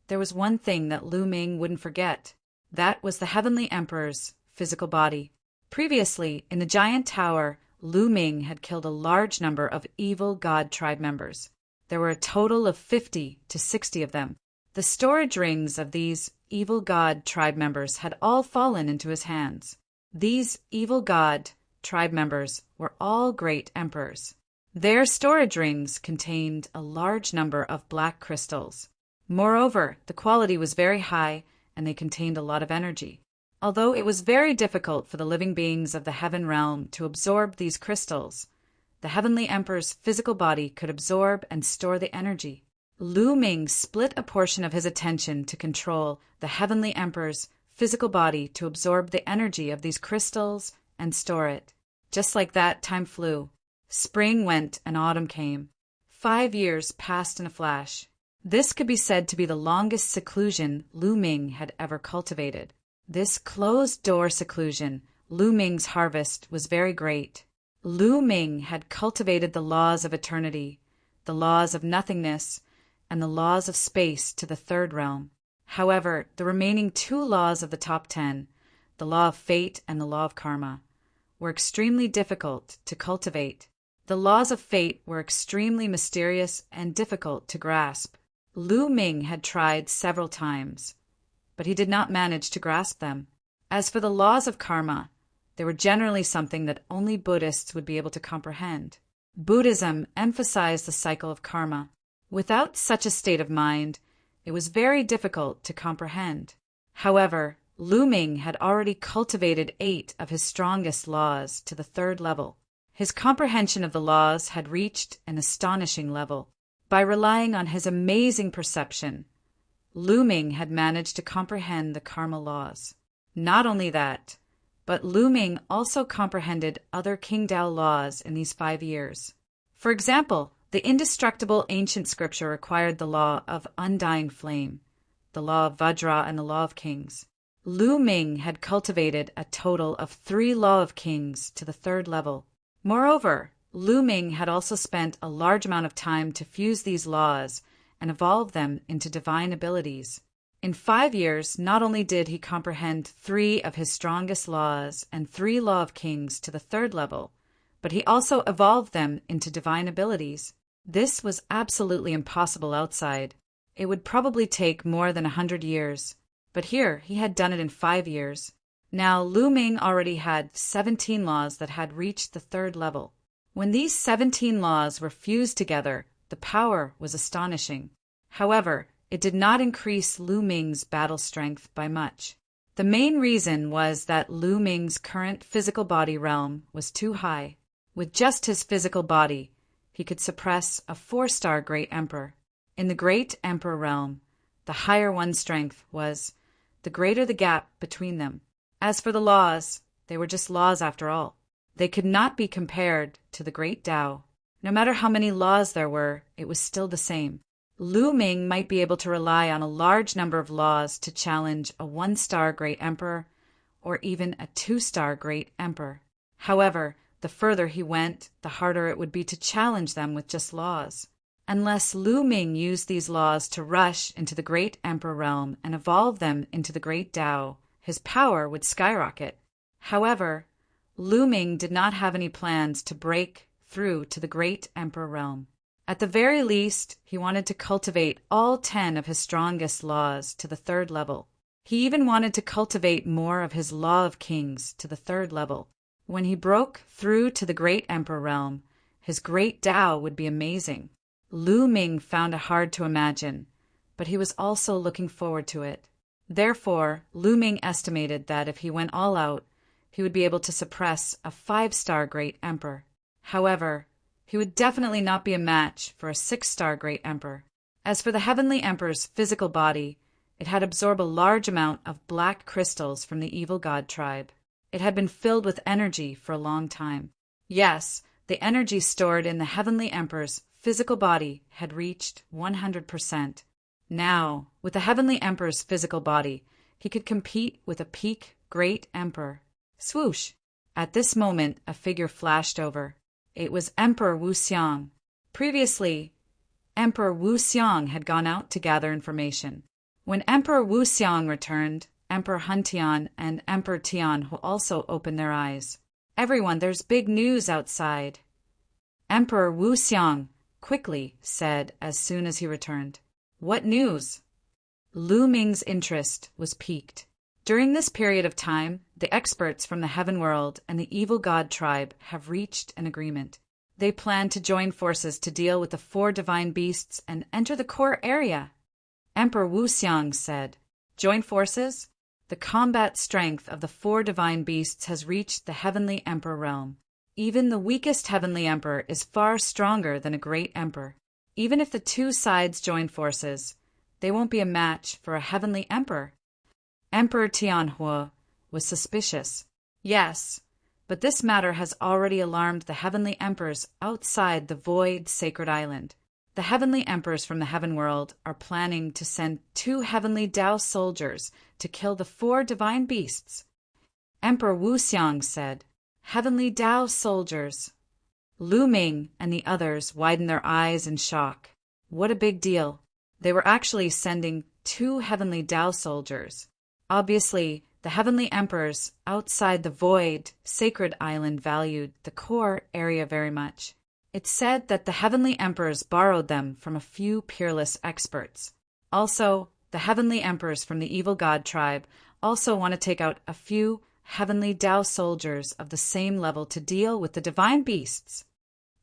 there was one thing that Lu Ming wouldn't forget. That was the Heavenly Emperor's physical body. Previously, in the giant tower, Lu Ming had killed a large number of evil god tribe members. There were a total of 50 to 60 of them. The storage rings of these evil god tribe members had all fallen into his hands. These evil god tribe members were all great emperors. Their storage rings contained a large number of black crystals. Moreover, the quality was very high and they contained a lot of energy. Although it was very difficult for the living beings of the Heaven Realm to absorb these crystals, the Heavenly Emperor's physical body could absorb and store the energy. Lu Ming split a portion of his attention to control the Heavenly Emperor's physical body to absorb the energy of these crystals and store it. Just like that, time flew. Spring went and autumn came. 5 years passed in a flash. This could be said to be the longest seclusion Lu Ming had ever cultivated. This closed-door seclusion, Lu Ming's harvest, was very great. Lu Ming had cultivated the laws of eternity, the laws of nothingness, and the laws of space to the 3rd realm. However, the remaining 2 laws of the top 10, the law of fate and the law of karma, were extremely difficult to cultivate. The laws of fate were extremely mysterious and difficult to grasp. Lu Ming had tried several times, but he did not manage to grasp them. As for the laws of karma, they were generally something that only Buddhists would be able to comprehend. Buddhism emphasized the cycle of karma. Without such a state of mind, it was very difficult to comprehend. However, Lu Ming had already cultivated 8 of his strongest laws to the 3rd level. His comprehension of the laws had reached an astonishing level. By relying on his amazing perception, Lu Ming had managed to comprehend the karma laws. Not only that, but Lu Ming also comprehended other Qingdao laws in these 5 years. For example, the indestructible ancient scripture required the law of undying flame, the law of Vajra, and the law of kings. Lu Ming had cultivated a total of 3 law of kings to the 3rd level. Moreover, Lu Ming had also spent a large amount of time to fuse these laws and evolve them into divine abilities. In 5 years, not only did he comprehend 3 of his strongest laws and 3 law of kings to the 3rd level, but he also evolved them into divine abilities. This was absolutely impossible outside. It would probably take more than 100 years, but here he had done it in 5 years. Now, Lu Ming already had 17 laws that had reached the 3rd level. When these 17 laws were fused together, the power was astonishing. However, it did not increase Lu Ming's battle strength by much. The main reason was that Lu Ming's current physical body realm was too high. With just his physical body, he could suppress a 4-star Great Emperor. In the Great Emperor realm, the higher one's strength was, the greater the gap between them. As for the laws, they were just laws after all. They could not be compared to the Great Tao. No matter how many laws there were, it was still the same. Lu Ming might be able to rely on a large number of laws to challenge a 1-star Great Emperor or even a 2-star Great Emperor. However, the further he went, the harder it would be to challenge them with just laws. Unless Lu Ming used these laws to rush into the Great Emperor realm and evolve them into the Great Tao, his power would skyrocket. However, Lu Ming did not have any plans to break through to the Great Emperor realm. At the very least, he wanted to cultivate all 10 of his strongest laws to the 3rd level. He even wanted to cultivate more of his Law of Kings to the 3rd level. When he broke through to the Great Emperor realm, his Great Tao would be amazing. Lu Ming found it hard to imagine, but he was also looking forward to it. Therefore, Lu Ming estimated that if he went all out, he would be able to suppress a 5-star Great Emperor. However, he would definitely not be a match for a 6-star Great Emperor. As for the Heavenly Emperor's physical body, it had absorbed a large amount of black crystals from the evil god tribe. It had been filled with energy for a long time. Yes, the energy stored in the Heavenly Emperor's physical body had reached 100%. Now, with the Heavenly Emperor's physical body, he could compete with a peak Great Emperor. Swoosh! At this moment, a figure flashed over. It was Emperor Wu Xiang. Previously, Emperor Wu Xiang had gone out to gather information. When Emperor Wu Xiang returned, Emperor Hun Tian and Emperor Tian also opened their eyes. Everyone, there's big news outside. Emperor Wu Xiang quickly said as soon as he returned. What news? Lu Ming's interest was piqued. During this period of time, the experts from the Heaven World and the Evil God Tribe have reached an agreement. They plan to join forces to deal with the 4 divine beasts and enter the core area. Emperor Wu Xiang said, Join forces? The combat strength of the 4 divine beasts has reached the Heavenly Emperor realm. Even the weakest Heavenly Emperor is far stronger than a Great Emperor. Even if the 2 sides join forces, they won't be a match for a Heavenly Emperor. Emperor Tianhua was suspicious. Yes, but this matter has already alarmed the Heavenly Emperors outside the Void Sacred Island. The Heavenly Emperors from the Heaven World are planning to send 2 Heavenly Tao soldiers to kill the 4 divine beasts. Emperor Wu Xiang said, Heavenly Tao soldiers. Lu Ming and the others widened their eyes in shock. What a big deal. They were actually sending 2 Heavenly Tao soldiers. Obviously, the Heavenly Emperors outside the Void Sacred Island valued the core area very much. It's said that the Heavenly Emperors borrowed them from a few peerless experts. Also, the Heavenly Emperors from the Evil God Tribe also want to take out a few Heavenly Tao soldiers of the same level to deal with the divine beasts.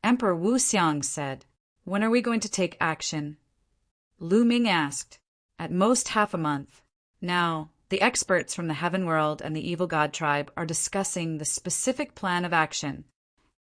Emperor Wu Xiang said, When are we going to take action? Lu Ming asked, At most half a month. Now, The experts from the Heaven World and the Evil God Tribe are discussing the specific plan of action.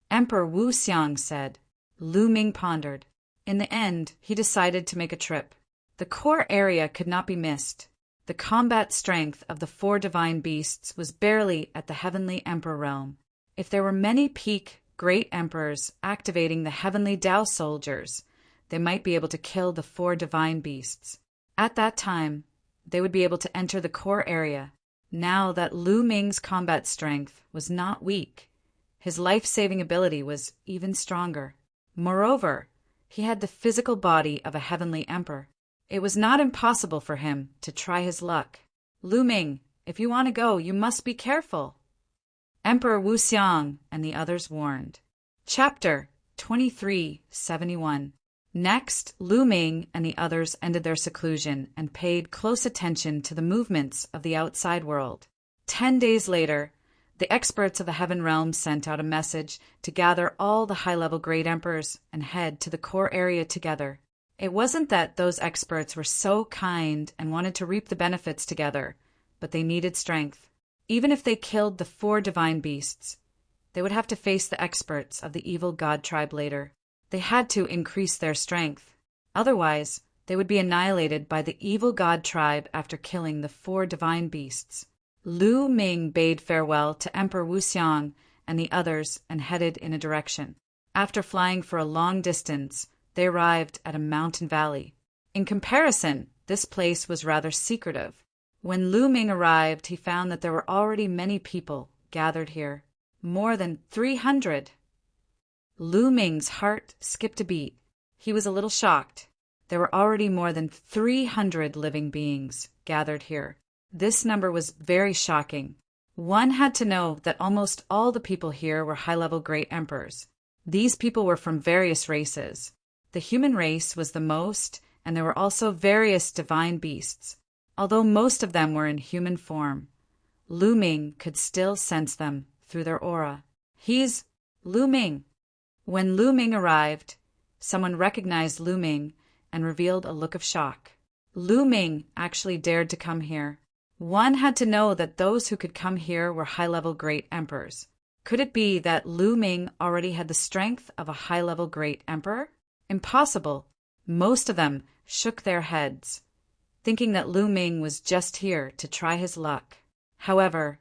Emperor Wu Xiang said. Lu Ming pondered. In the end, he decided to make a trip. The core area could not be missed. The combat strength of the 4 divine beasts was barely at the heavenly emperor realm. If there were many peak great emperors activating the heavenly Tao soldiers, they might be able to kill the 4 divine beasts. At that time, they would be able to enter the core area. Now that Lu Ming's combat strength was not weak, his life-saving ability was even stronger. Moreover, he had the physical body of a heavenly emperor. It was not impossible for him to try his luck. Lu Ming, if you want to go, you must be careful. Emperor Wu Xiang and the others warned. Chapter 2371. Next, Lu Ming and the others ended their seclusion and paid close attention to the movements of the outside world. 10 days later, the experts of the Heaven Realm sent out a message to gather all the high-level great emperors and head to the core area together. It wasn't that those experts were so kind and wanted to reap the benefits together, but they needed strength. Even if they killed the 4 divine beasts, they would have to face the experts of the Evil God Tribe later. They had to increase their strength. Otherwise, they would be annihilated by the Evil God Tribe after killing the 4 divine beasts. Lu Ming bade farewell to Emperor Wu Xiang and the others and headed in a direction. After flying for a long distance, they arrived at a mountain valley. In comparison, this place was rather secretive. When Lu Ming arrived, he found that there were already many people gathered here. More than 300. Lu Ming's heart skipped a beat. He was a little shocked. There were already more than 300 living beings gathered here. This number was very shocking. One had to know that almost all the people here were high-level great emperors. These people were from various races. The human race was the most, and there were also various divine beasts. Although most of them were in human form, Lu Ming could still sense them through their aura. He's Lu Ming. When Lu Ming arrived, someone recognized Lu Ming and revealed a look of shock. Lu Ming actually dared to come here. One had to know that those who could come here were high-level great emperors. Could it be that Lu Ming already had the strength of a high-level great emperor? Impossible. Most of them shook their heads, thinking that Lu Ming was just here to try his luck. However,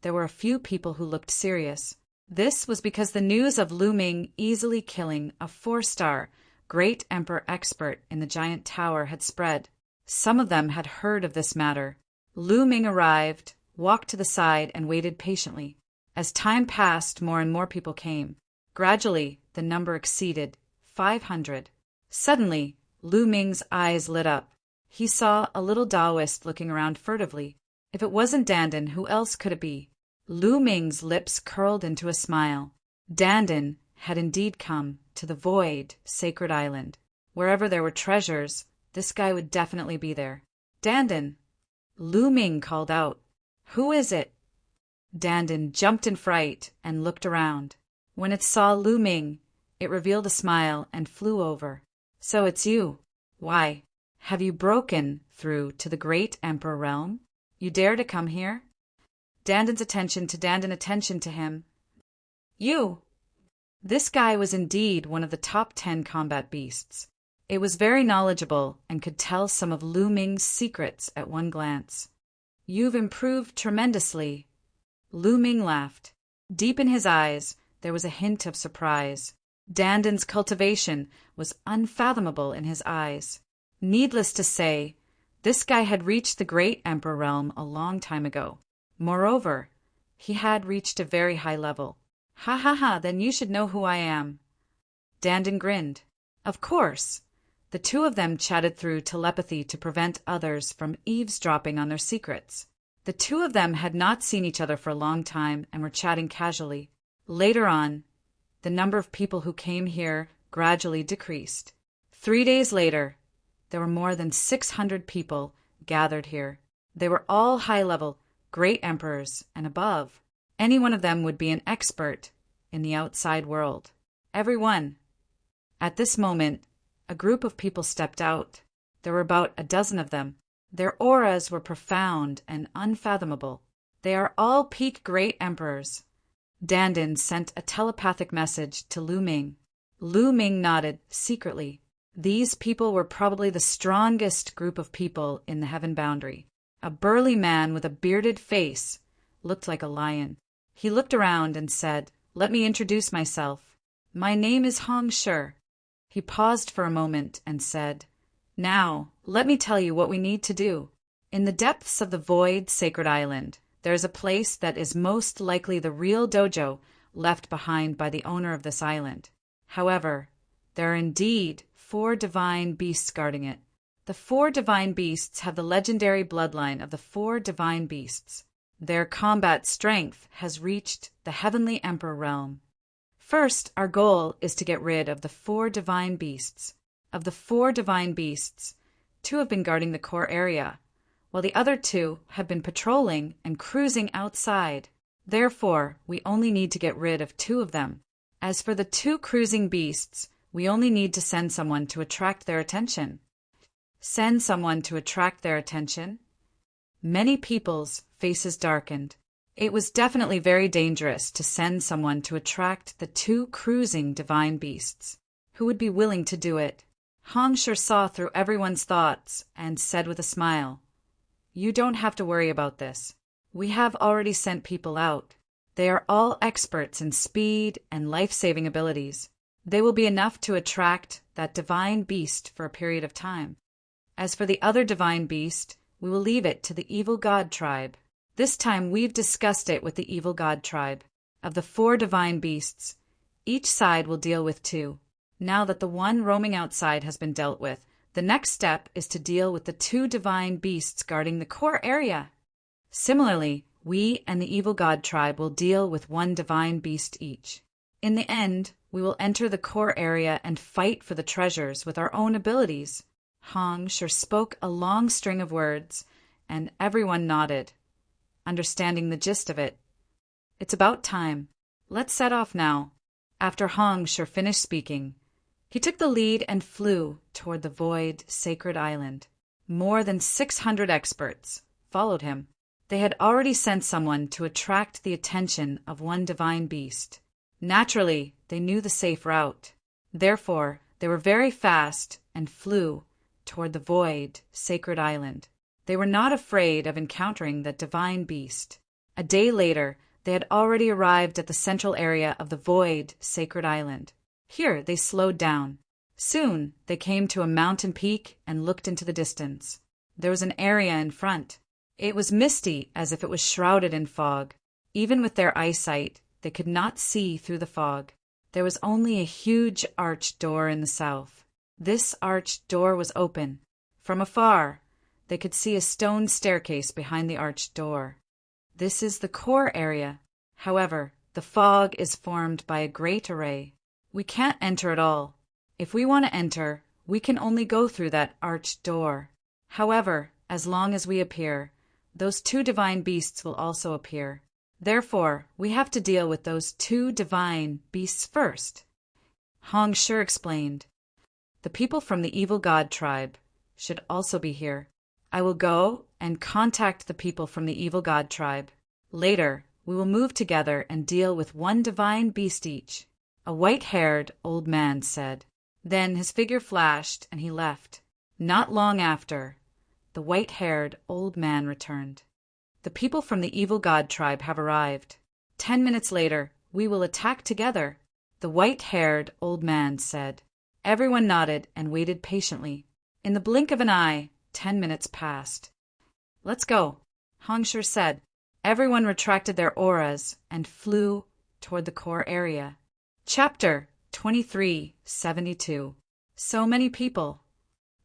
there were a few people who looked serious. This was because the news of Lu Ming easily killing a 4-star great emperor expert in the giant tower had spread. Some of them had heard of this matter. Lu Ming arrived, walked to the side, and waited patiently. As time passed, more and more people came. Gradually, the number exceeded 500. Suddenly, Lu Ming's eyes lit up. He saw a little Taoist looking around furtively. If it wasn't Dandan, who else could it be? Lu Ming's lips curled into a smile. Dandan had indeed come to the void, sacred island. Wherever there were treasures, this guy would definitely be there. Dandan! Lu Ming called out. Who is it? Dandan jumped in fright and looked around. When it saw Lu Ming, it revealed a smile and flew over. So it's you. Why, have you broken through to the great emperor realm? You dare to come here? Dandan's attention to him. You! This guy was indeed one of the top 10 combat beasts. It was very knowledgeable and could tell some of Lu Ming's secrets at one glance. You've improved tremendously. Lu Ming laughed. Deep in his eyes, there was a hint of surprise. Dandan's cultivation was unfathomable in his eyes. Needless to say, this guy had reached the great emperor realm a long time ago. Moreover, he had reached a very high level. Ha ha ha, then you should know who I am. Dandan grinned. Of course. The two of them chatted through telepathy to prevent others from eavesdropping on their secrets. The two of them had not seen each other for a long time and were chatting casually. Later on, the number of people who came here gradually decreased. 3 days later, there were more than 600 people gathered here. They were all high-level, great emperors and above. Any one of them would be an expert in the outside world. Everyone. At this moment, a group of people stepped out. There were about a dozen of them. Their auras were profound and unfathomable. They are all peak great emperors. Dandin sent a telepathic message to Lu Ming. Lu Ming nodded secretly. These people were probably the strongest group of people in the heaven boundary. A burly man with a bearded face looked like a lion. He looked around and said, "Let me introduce myself. My name is Hong Shi." He paused for a moment and said, "Now, let me tell you what we need to do. In the depths of the void sacred island, there is a place that is most likely the real dojo left behind by the owner of this island. However, there are indeed 4 divine beasts guarding it. The 4 divine beasts have the legendary bloodline of the 4 divine beasts. Their combat strength has reached the heavenly emperor realm. First, our goal is to get rid of the 4 divine beasts. Of the 4 divine beasts, 2 have been guarding the core area, while the other 2 have been patrolling and cruising outside. Therefore, we only need to get rid of 2 of them. As for the 2 cruising beasts, we only need to send someone to attract their attention." Send someone to attract their attention? Many people's faces darkened. It was definitely very dangerous to send someone to attract the 2 cruising divine beasts. Who would be willing to do it? Hong Shi saw through everyone's thoughts and said with a smile, "You don't have to worry about this. We have already sent people out. They are all experts in speed and life-saving abilities. They will be enough to attract that divine beast for a period of time. As for the other divine beast, we will leave it to the evil god tribe. This time we've discussed it with the evil god tribe. Of the 4 divine beasts, each side will deal with 2. Now that the one roaming outside has been dealt with, the next step is to deal with the 2 divine beasts guarding the core area. Similarly, we and the evil god tribe will deal with 1 divine beast each. In the end, we will enter the core area and fight for the treasures with our own abilities." Hong Shi spoke a long string of words, and everyone nodded, understanding the gist of it. "It's about time. Let's set off now." After Hong Shi finished speaking, he took the lead and flew toward the void sacred island. More than 600 experts followed him. They had already sent someone to attract the attention of 1 divine beast. Naturally, they knew the safe route. Therefore, they were very fast and flew toward the void sacred island. They were not afraid of encountering the divine beast. A day later, they had already arrived at the central area of the void sacred island. Here they slowed down. Soon they came to a mountain peak and looked into the distance. There was an area in front. It was misty, as if it was shrouded in fog. Even with their eyesight, they could not see through the fog. There was only a huge arched door in the south. This arched door was open. From afar, they could see a stone staircase behind the arched door. This is the core area. However, the fog is formed by a great array. We can't enter at all. If we want to enter, we can only go through that arched door. However, as long as we appear, those 2 divine beasts will also appear. Therefore, we have to deal with those 2 divine beasts first." Hong Shi explained, "The people from the evil god tribe should also be here. I will go and contact the people from the evil god tribe. Later, we will move together and deal with 1 divine beast each," a white-haired old man said. Then his figure flashed and he left. Not long after, the white-haired old man returned. "The people from the evil god tribe have arrived. 10 minutes later, we will attack together," the white-haired old man said. Everyone nodded and waited patiently. In the blink of an eye, 10 minutes passed. "Let's go," Hong Shi said. Everyone retracted their auras and flew toward the core area. Chapter 2372. So many people.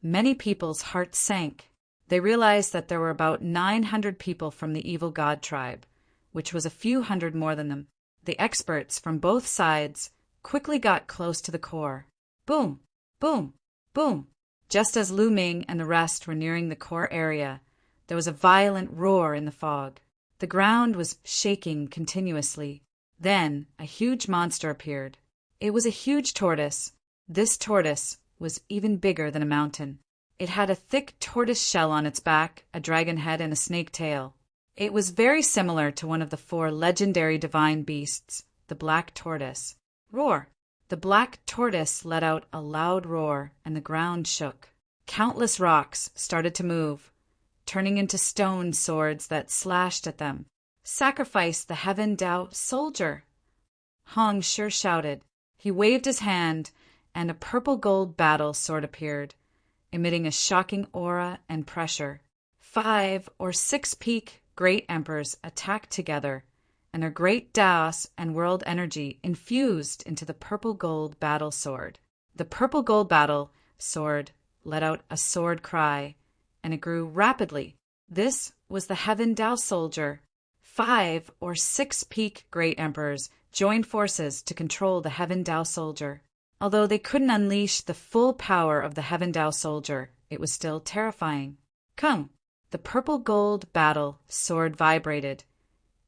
Many people's hearts sank. They realized that there were about 900 people from the evil god tribe, which was a few hundred more than them. The experts from both sides quickly got close to the core. Boom! Boom! Boom! Just as Lu Ming and the rest were nearing the core area, there was a violent roar in the fog. The ground was shaking continuously. Then a huge monster appeared. It was a huge tortoise. This tortoise was even bigger than a mountain. It had a thick tortoise shell on its back, a dragon head, and a snake tail. It was very similar to one of the 4 legendary divine beasts, the black tortoise. Roar! The black tortoise let out a loud roar, and the ground shook. Countless rocks started to move, turning into stone swords that slashed at them. Sacrifice the Heaven Dao soldier! Hong Shi shouted. He waved his hand, and a purple-gold battle sword appeared, emitting a shocking aura and pressure. 5 or 6 peak great emperors attacked together, and their great Daos and world energy infused into the purple-gold battle sword. The purple-gold battle sword let out a sword cry, and it grew rapidly. This was the Heaven Dao soldier. 5 or 6 peak great emperors joined forces to control the Heaven Dao soldier. Although they couldn't unleash the full power of the Heaven Dao soldier, it was still terrifying. Kung! The purple-gold battle sword vibrated,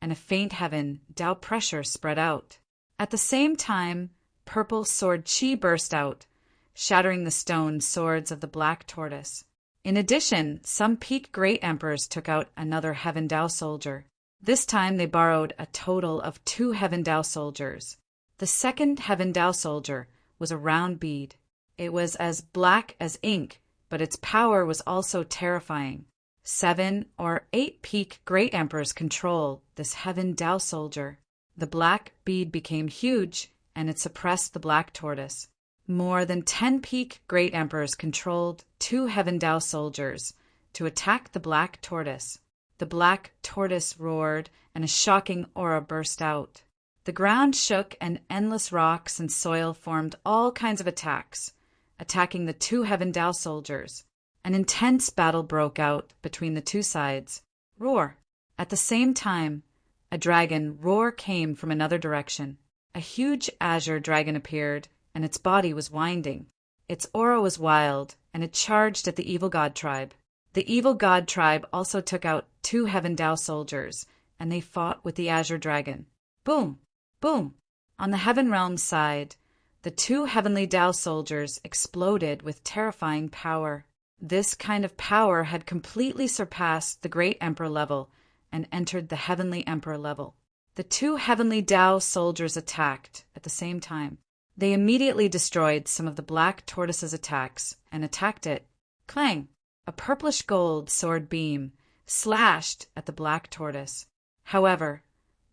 and a faint Heaven Dao pressure spread out. At the same time, purple sword chi burst out, shattering the stone swords of the black tortoise. In addition, some peak great emperors took out another Heaven Dao soldier. This time they borrowed a total of 2 Heaven Dao soldiers. The second Heaven Dao soldier was a round bead. It was as black as ink, but its power was also terrifying. 7 or 8 peak great emperors controlled this Heaven Dao soldier. The black bead became huge, and it suppressed the black tortoise. More than 10 peak great emperors controlled 2 Heaven Dao soldiers to attack the black tortoise. The black tortoise roared, and a shocking aura burst out. The ground shook, and endless rocks and soil formed all kinds of attacks, attacking the 2 Heaven Dao soldiers. An intense battle broke out between the 2 sides. Roar! At the same time, a dragon roar came from another direction. A huge azure dragon appeared, and its body was winding. Its aura was wild, and it charged at the evil god tribe. The evil god tribe also took out 2 Heaven Dao soldiers, and they fought with the azure dragon. Boom! Boom! On the Heaven Realm side, the 2 Heavenly Dao soldiers exploded with terrifying power. This kind of power had completely surpassed the Great Emperor level and entered the Heavenly Emperor level. The 2 Heavenly Dao soldiers attacked at the same time. They immediately destroyed some of the black tortoise's attacks and attacked it. Clang! A purplish gold sword beam slashed at the black tortoise. However,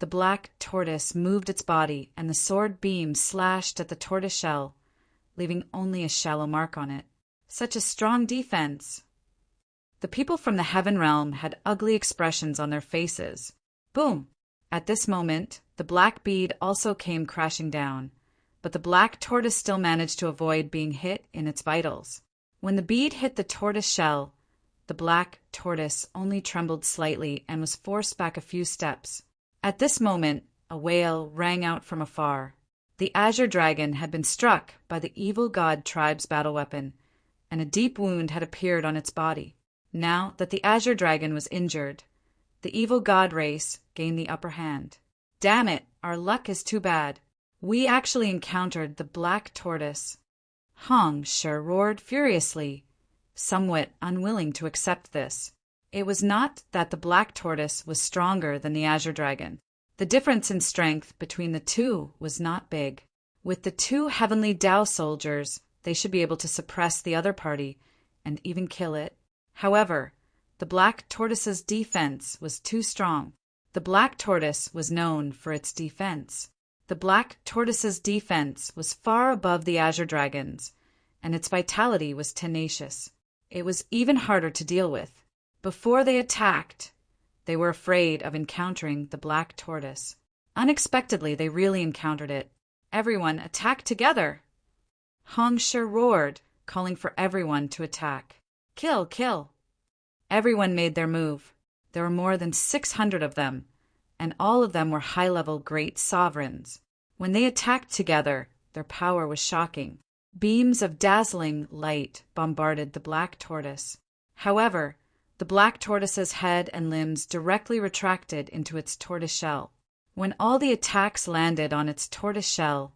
the black tortoise moved its body, and the sword beam slashed at the tortoise shell, leaving only a shallow mark on it. Such a strong defense! The people from the Heaven Realm had ugly expressions on their faces. Boom! At this moment, the black bead also came crashing down, but the black tortoise still managed to avoid being hit in its vitals. When the bead hit the tortoise shell, the black tortoise only trembled slightly and was forced back a few steps. At this moment, a wail rang out from afar. The azure dragon had been struck by the evil god tribe's battle weapon, and a deep wound had appeared on its body. Now that the azure dragon was injured, the evil god race gained the upper hand. Damn it, our luck is too bad. We actually encountered the black tortoise. Hong Shi roared furiously, somewhat unwilling to accept this. It was not that the black tortoise was stronger than the azure dragon. The difference in strength between the 2 was not big. With the 2 Heavenly Dao soldiers, they should be able to suppress the other party and even kill it. However, the black tortoise's defense was too strong. The black tortoise was known for its defense. The black tortoise's defense was far above the azure dragon's, and its vitality was tenacious. It was even harder to deal with. Before they attacked, they were afraid of encountering the black tortoise. Unexpectedly, they really encountered it. Everyone attacked together! Hong Shi roared, calling for everyone to attack. Kill, kill! Everyone made their move. There were more than 600 of them, and all of them were high-level great sovereigns. When they attacked together, their power was shocking. Beams of dazzling light bombarded the black tortoise. However, the black tortoise's head and limbs directly retracted into its tortoise shell. When all the attacks landed on its tortoise shell,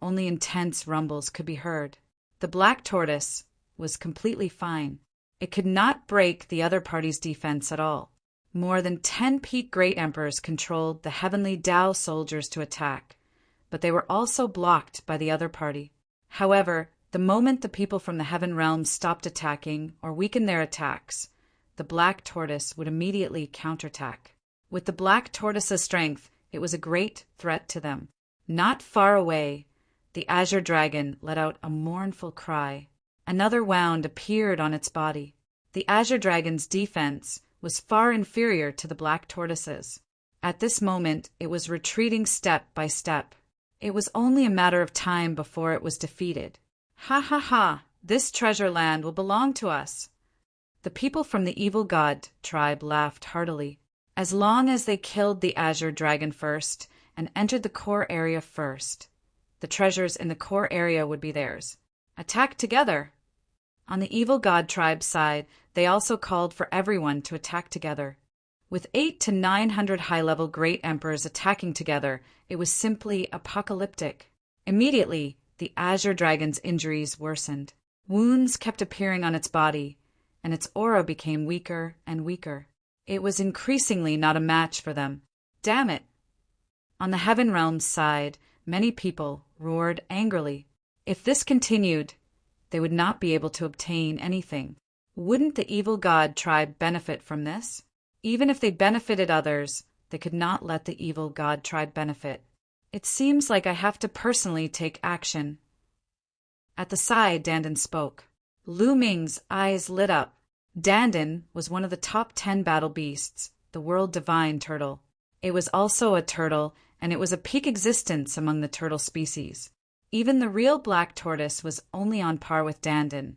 only intense rumbles could be heard. The black tortoise was completely fine. It could not break the other party's defense at all. More than 10 peak great emperors controlled the heavenly Tao soldiers to attack, but they were also blocked by the other party. However, the moment the people from the heaven realms stopped attacking or weakened their attacks, the black tortoise would immediately counterattack. With the black tortoise's strength, it was a great threat to them. Not far away, the azure dragon let out a mournful cry. Another wound appeared on its body. The azure dragon's defense was far inferior to the black tortoise's. At this moment, it was retreating step by step. It was only a matter of time before it was defeated. Ha ha ha! This treasure land will belong to us. The people from the evil god tribe laughed heartily. As long as they killed the azure dragon first and entered the core area first, the treasures in the core area would be theirs. Attack together! On the evil god tribe's side, they also called for everyone to attack together. With 800 to 900 high-level great emperors attacking together, it was simply apocalyptic. Immediately, the azure dragon's injuries worsened. Wounds kept appearing on its body, and its aura became weaker and weaker. It was increasingly not a match for them. Damn it! On the heaven realm's side, many people roared angrily. If this continued, they would not be able to obtain anything. Wouldn't the evil god tribe benefit from this? Even if they benefited others, they could not let the evil god tribe benefit. It seems like I have to personally take action. At the side, Dandan spoke. Lu Ming's eyes lit up. Dandan was one of the top 10 battle beasts, the world divine turtle. It was also a turtle, and it was a peak existence among the turtle species. Even the real black tortoise was only on par with Dandan.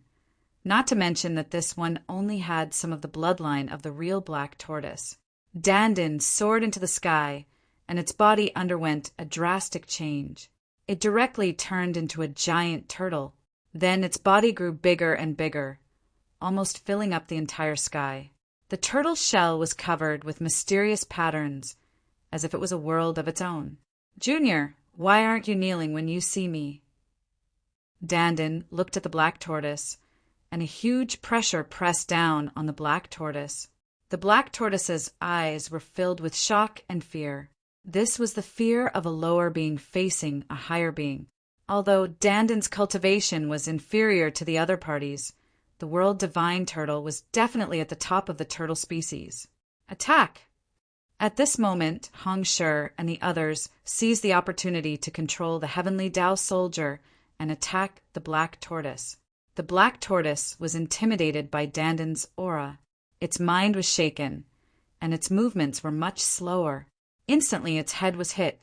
Not to mention that this one only had some of the bloodline of the real black tortoise. Dandan soared into the sky, and its body underwent a drastic change. It directly turned into a giant turtle. Then its body grew bigger and bigger, almost filling up the entire sky. The turtle's shell was covered with mysterious patterns, as if it was a world of its own. Junior, why aren't you kneeling when you see me? Dandan looked at the black tortoise, and a huge pressure pressed down on the black tortoise. The black tortoise's eyes were filled with shock and fear. This was the fear of a lower being facing a higher being. Although Dandan's cultivation was inferior to the other parties, the world divine turtle was definitely at the top of the turtle species. Attack! At this moment, Hong Shi and the others seized the opportunity to control the heavenly Tao soldier and attack the black tortoise. The black tortoise was intimidated by Dandan's aura. Its mind was shaken, and its movements were much slower. Instantly, its head was hit.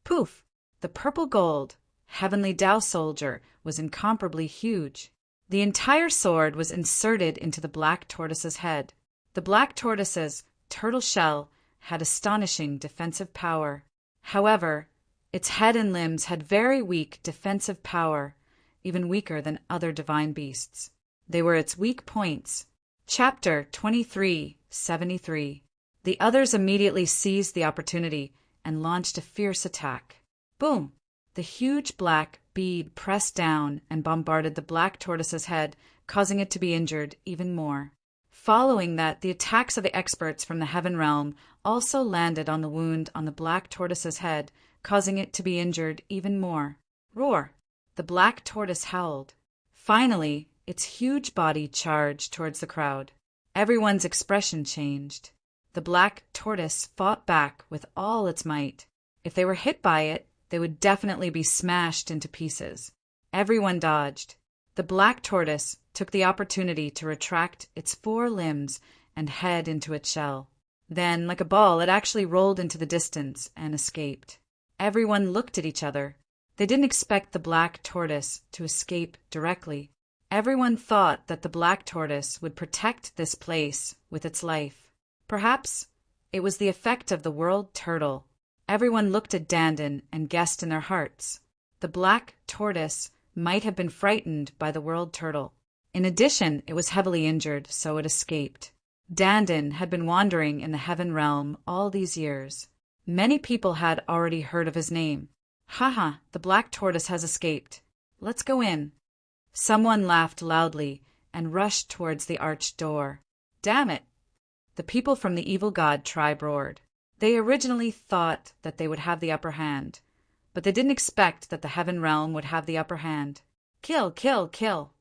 Poof! The purple gold, heavenly Tao soldier was incomparably huge. The entire sword was inserted into the black tortoise's head. The black tortoise's turtle shell had astonishing defensive power. However, its head and limbs had very weak defensive power, even weaker than other divine beasts. They were its weak points. Chapter 2373. The others immediately seized the opportunity and launched a fierce attack. Boom! The huge black bead pressed down and bombarded the black tortoise's head, causing it to be injured even more. Following that, the attacks of the experts from the heaven realm also landed on the wound on the black tortoise's head, causing it to be injured even more. Roar! The black tortoise howled. Finally, its huge body charged towards the crowd. Everyone's expression changed. The black tortoise fought back with all its might. If they were hit by it, they would definitely be smashed into pieces. Everyone dodged. The black tortoise took the opportunity to retract its 4 limbs and head into its shell. Then, like a ball, it actually rolled into the distance and escaped. Everyone looked at each other. They didn't expect the black tortoise to escape directly. Everyone thought that the black tortoise would protect this place with its life. Perhaps it was the effect of the world turtle. Everyone looked at Dandan and guessed in their hearts. The black tortoise might have been frightened by the world turtle. In addition, it was heavily injured, so it escaped. Dandan had been wandering in the heaven realm all these years. Many people had already heard of his name. Haha, the black tortoise has escaped. Let's go in. Someone laughed loudly, and rushed towards the arched door. "Damn it!" the people from the evil god tribe roared. They originally thought that they would have the upper hand, but they didn't expect that the heaven realm would have the upper hand. "Kill, kill, kill!"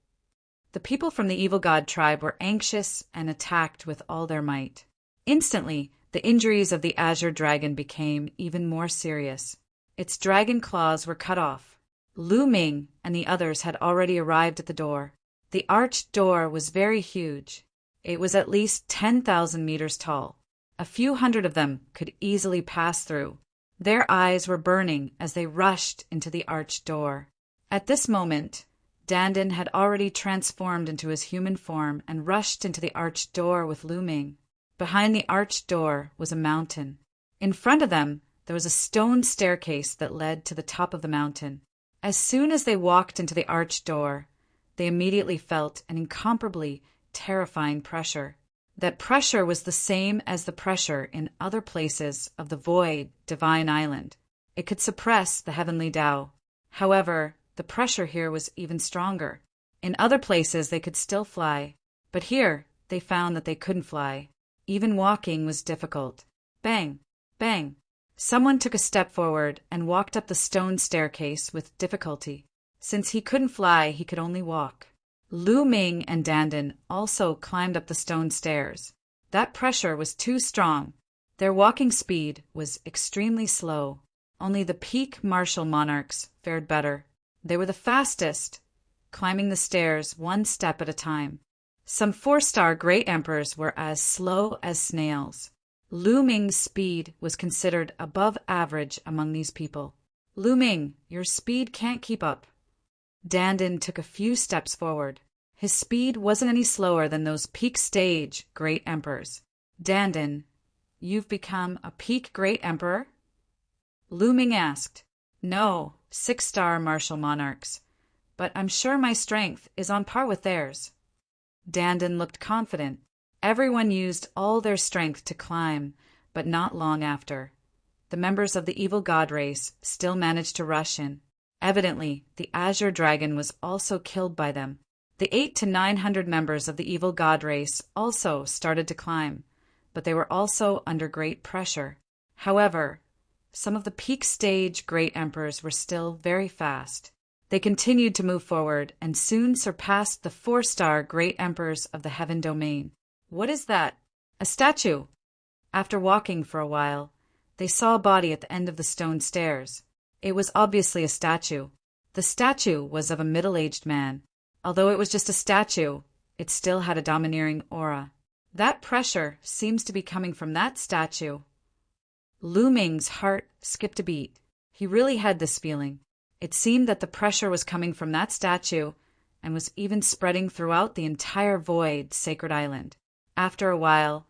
The people from the evil god tribe were anxious and attacked with all their might. Instantly, the injuries of the azure dragon became even more serious. Its dragon claws were cut off. Lu Ming and the others had already arrived at the door. The arched door was very huge. It was at least 10,000 meters tall. A few hundred of them could easily pass through. Their eyes were burning as they rushed into the arched door. At this moment, Dandan had already transformed into his human form and rushed into the arched door with Lu Ming. Behind the arched door was a mountain. In front of them, there was a stone staircase that led to the top of the mountain. As soon as they walked into the arched door, they immediately felt an incomparably terrifying pressure. That pressure was the same as the pressure in other places of the void, divine island. It could suppress the heavenly Tao. However, the pressure here was even stronger. In other places they could still fly, but here they found that they couldn't fly. Even walking was difficult. Bang! Bang! Someone took a step forward and walked up the stone staircase with difficulty. Since he couldn't fly, he could only walk. Lu Ming and Dandan also climbed up the stone stairs. That pressure was too strong. Their walking speed was extremely slow. Only the peak martial monarchs fared better. They were the fastest, climbing the stairs one step at a time. Some 4-star great emperors were as slow as snails. Lu Ming's speed was considered above average among these people. "Lu Ming, your speed can't keep up." Dandan took a few steps forward. His speed wasn't any slower than those peak stage great emperors. "Dandan, you've become a peak great emperor?" Lu Ming asked. "No, 6-star martial monarchs, but I'm sure my strength is on par with theirs." Dandan looked confident. Everyone used all their strength to climb, but not long after. The members of the evil god race still managed to rush in. Evidently, the azure dragon was also killed by them. The 800 to 900 members of the evil god race also started to climb, but they were also under great pressure. However, some of the peak stage great emperors were still very fast. They continued to move forward and soon surpassed the 4-star great emperors of the heaven domain. "What is that?" "A statue." After walking for a while, they saw a body at the end of the stone stairs. It was obviously a statue. The statue was of a middle-aged man. Although it was just a statue, it still had a domineering aura. That pressure seems to be coming from that statue. Lu Ming's heart skipped a beat. He really had this feeling. It seemed that the pressure was coming from that statue and was even spreading throughout the entire void sacred island. After a while,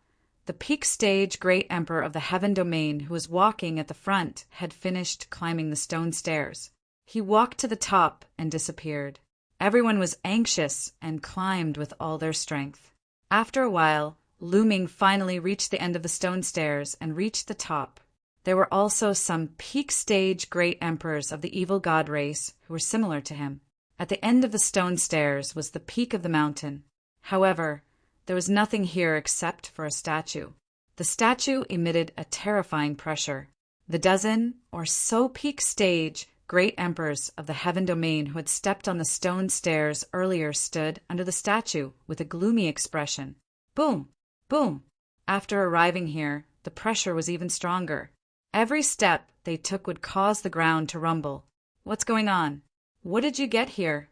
the peak stage great emperor of the heaven domain who was walking at the front had finished climbing the stone stairs. He walked to the top and disappeared. Everyone was anxious and climbed with all their strength. After a while, Lu Ming finally reached the end of the stone stairs and reached the top. There were also some peak stage great emperors of the evil god race who were similar to him. At the end of the stone stairs was the peak of the mountain. However, there was nothing here except for a statue. The statue emitted a terrifying pressure. The dozen or so peak stage great emperors of the heaven domain who had stepped on the stone stairs earlier stood under the statue with a gloomy expression. Boom! Boom! After arriving here, the pressure was even stronger. Every step they took would cause the ground to rumble. "What's going on? What did you get here?"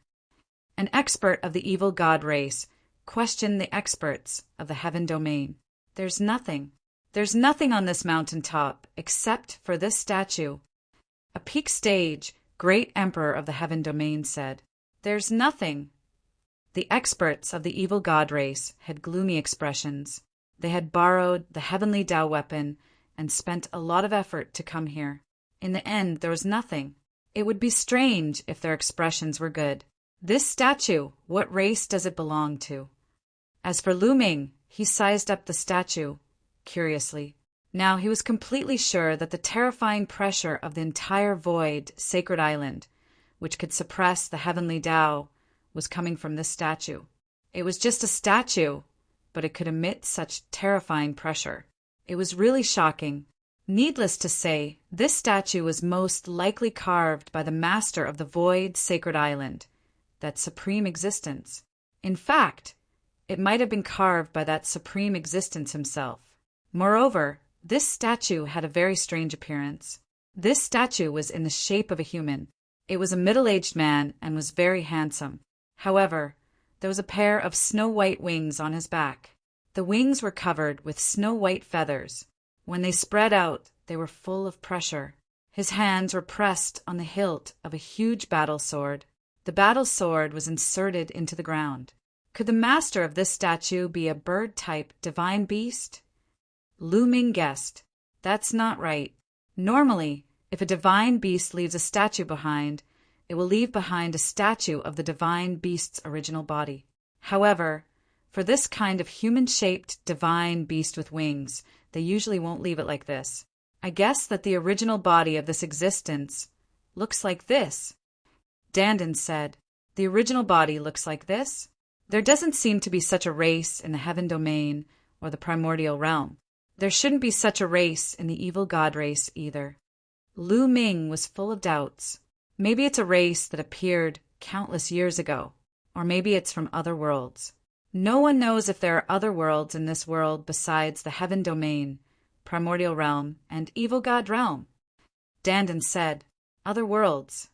An expert of the evil god race questioned the experts of the heaven domain. There's nothing on this mountain top except for this statue." A peak stage great emperor of the heaven domain said. "There's nothing." The experts of the evil god race had gloomy expressions. They had borrowed the heavenly Tao weapon and spent a lot of effort to come here. In the end, there was nothing. It would be strange if their expressions were good. "This statue, what race does it belong to?" As for Lu Ming, he sized up the statue curiously. Now he was completely sure that the terrifying pressure of the entire void sacred island, which could suppress the heavenly Tao, was coming from this statue. It was just a statue, but it could emit such terrifying pressure. It was really shocking. Needless to say, this statue was most likely carved by the master of the void sacred island, that supreme existence. In fact, it might have been carved by that supreme existence himself. Moreover, this statue had a very strange appearance. This statue was in the shape of a human. It was a middle-aged man and was very handsome. However, there was a pair of snow-white wings on his back. The wings were covered with snow-white feathers. When they spread out, they were full of pressure. His hands were pressed on the hilt of a huge battle sword. The battle sword was inserted into the ground. Could the master of this statue be a bird-type divine beast? Lu Ming guessed. That's not right. Normally, if a divine beast leaves a statue behind, it will leave behind a statue of the divine beast's original body. However, for this kind of human-shaped divine beast with wings, they usually won't leave it like this. I guess that the original body of this existence looks like this. Dandan said, the original body looks like this? There doesn't seem to be such a race in the heaven domain or the primordial realm. There shouldn't be such a race in the evil god race either. Lu Ming was full of doubts. Maybe it's a race that appeared countless years ago, or maybe it's from other worlds. No one knows if there are other worlds in this world besides the heaven domain, primordial realm, and evil god realm. Dandan said, other worlds.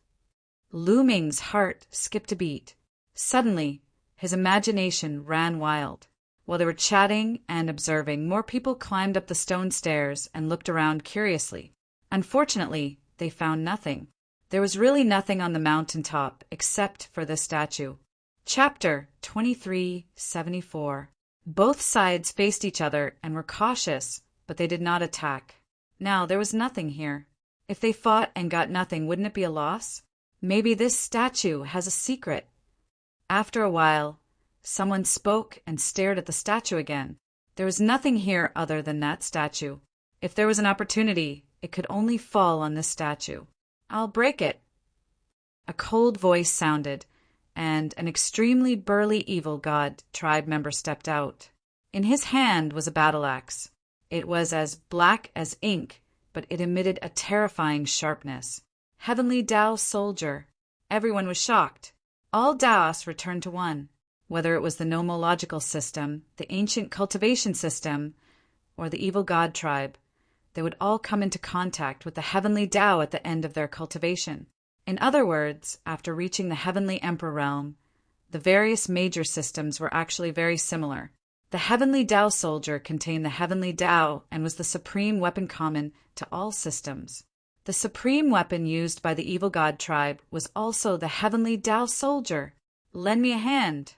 Lu Ming's heart skipped a beat. Suddenly, his imagination ran wild. While they were chatting and observing, more people climbed up the stone stairs and looked around curiously. Unfortunately, they found nothing. There was really nothing on the mountaintop except for the statue. Chapter 2374. Both sides faced each other and were cautious, but they did not attack. Now, there was nothing here. If they fought and got nothing, wouldn't it be a loss? Maybe this statue has a secret. After a while, someone spoke and stared at the statue again. There was nothing here other than that statue. If there was an opportunity, it could only fall on this statue. I'll break it. A cold voice sounded, and an extremely burly evil god tribe member stepped out. In his hand was a battle axe. It was as black as ink, but it emitted a terrifying sharpness. Heavenly Tao soldier. Everyone was shocked. All Taoists returned to one. Whether it was the nomological system, the ancient cultivation system, or the evil god tribe, they would all come into contact with the heavenly Tao at the end of their cultivation. In other words, after reaching the heavenly emperor realm, the various major systems were actually very similar. The heavenly Tao soldier contained the heavenly Tao and was the supreme weapon common to all systems. The supreme weapon used by the evil god tribe was also the heavenly Tao soldier. Lend me a hand.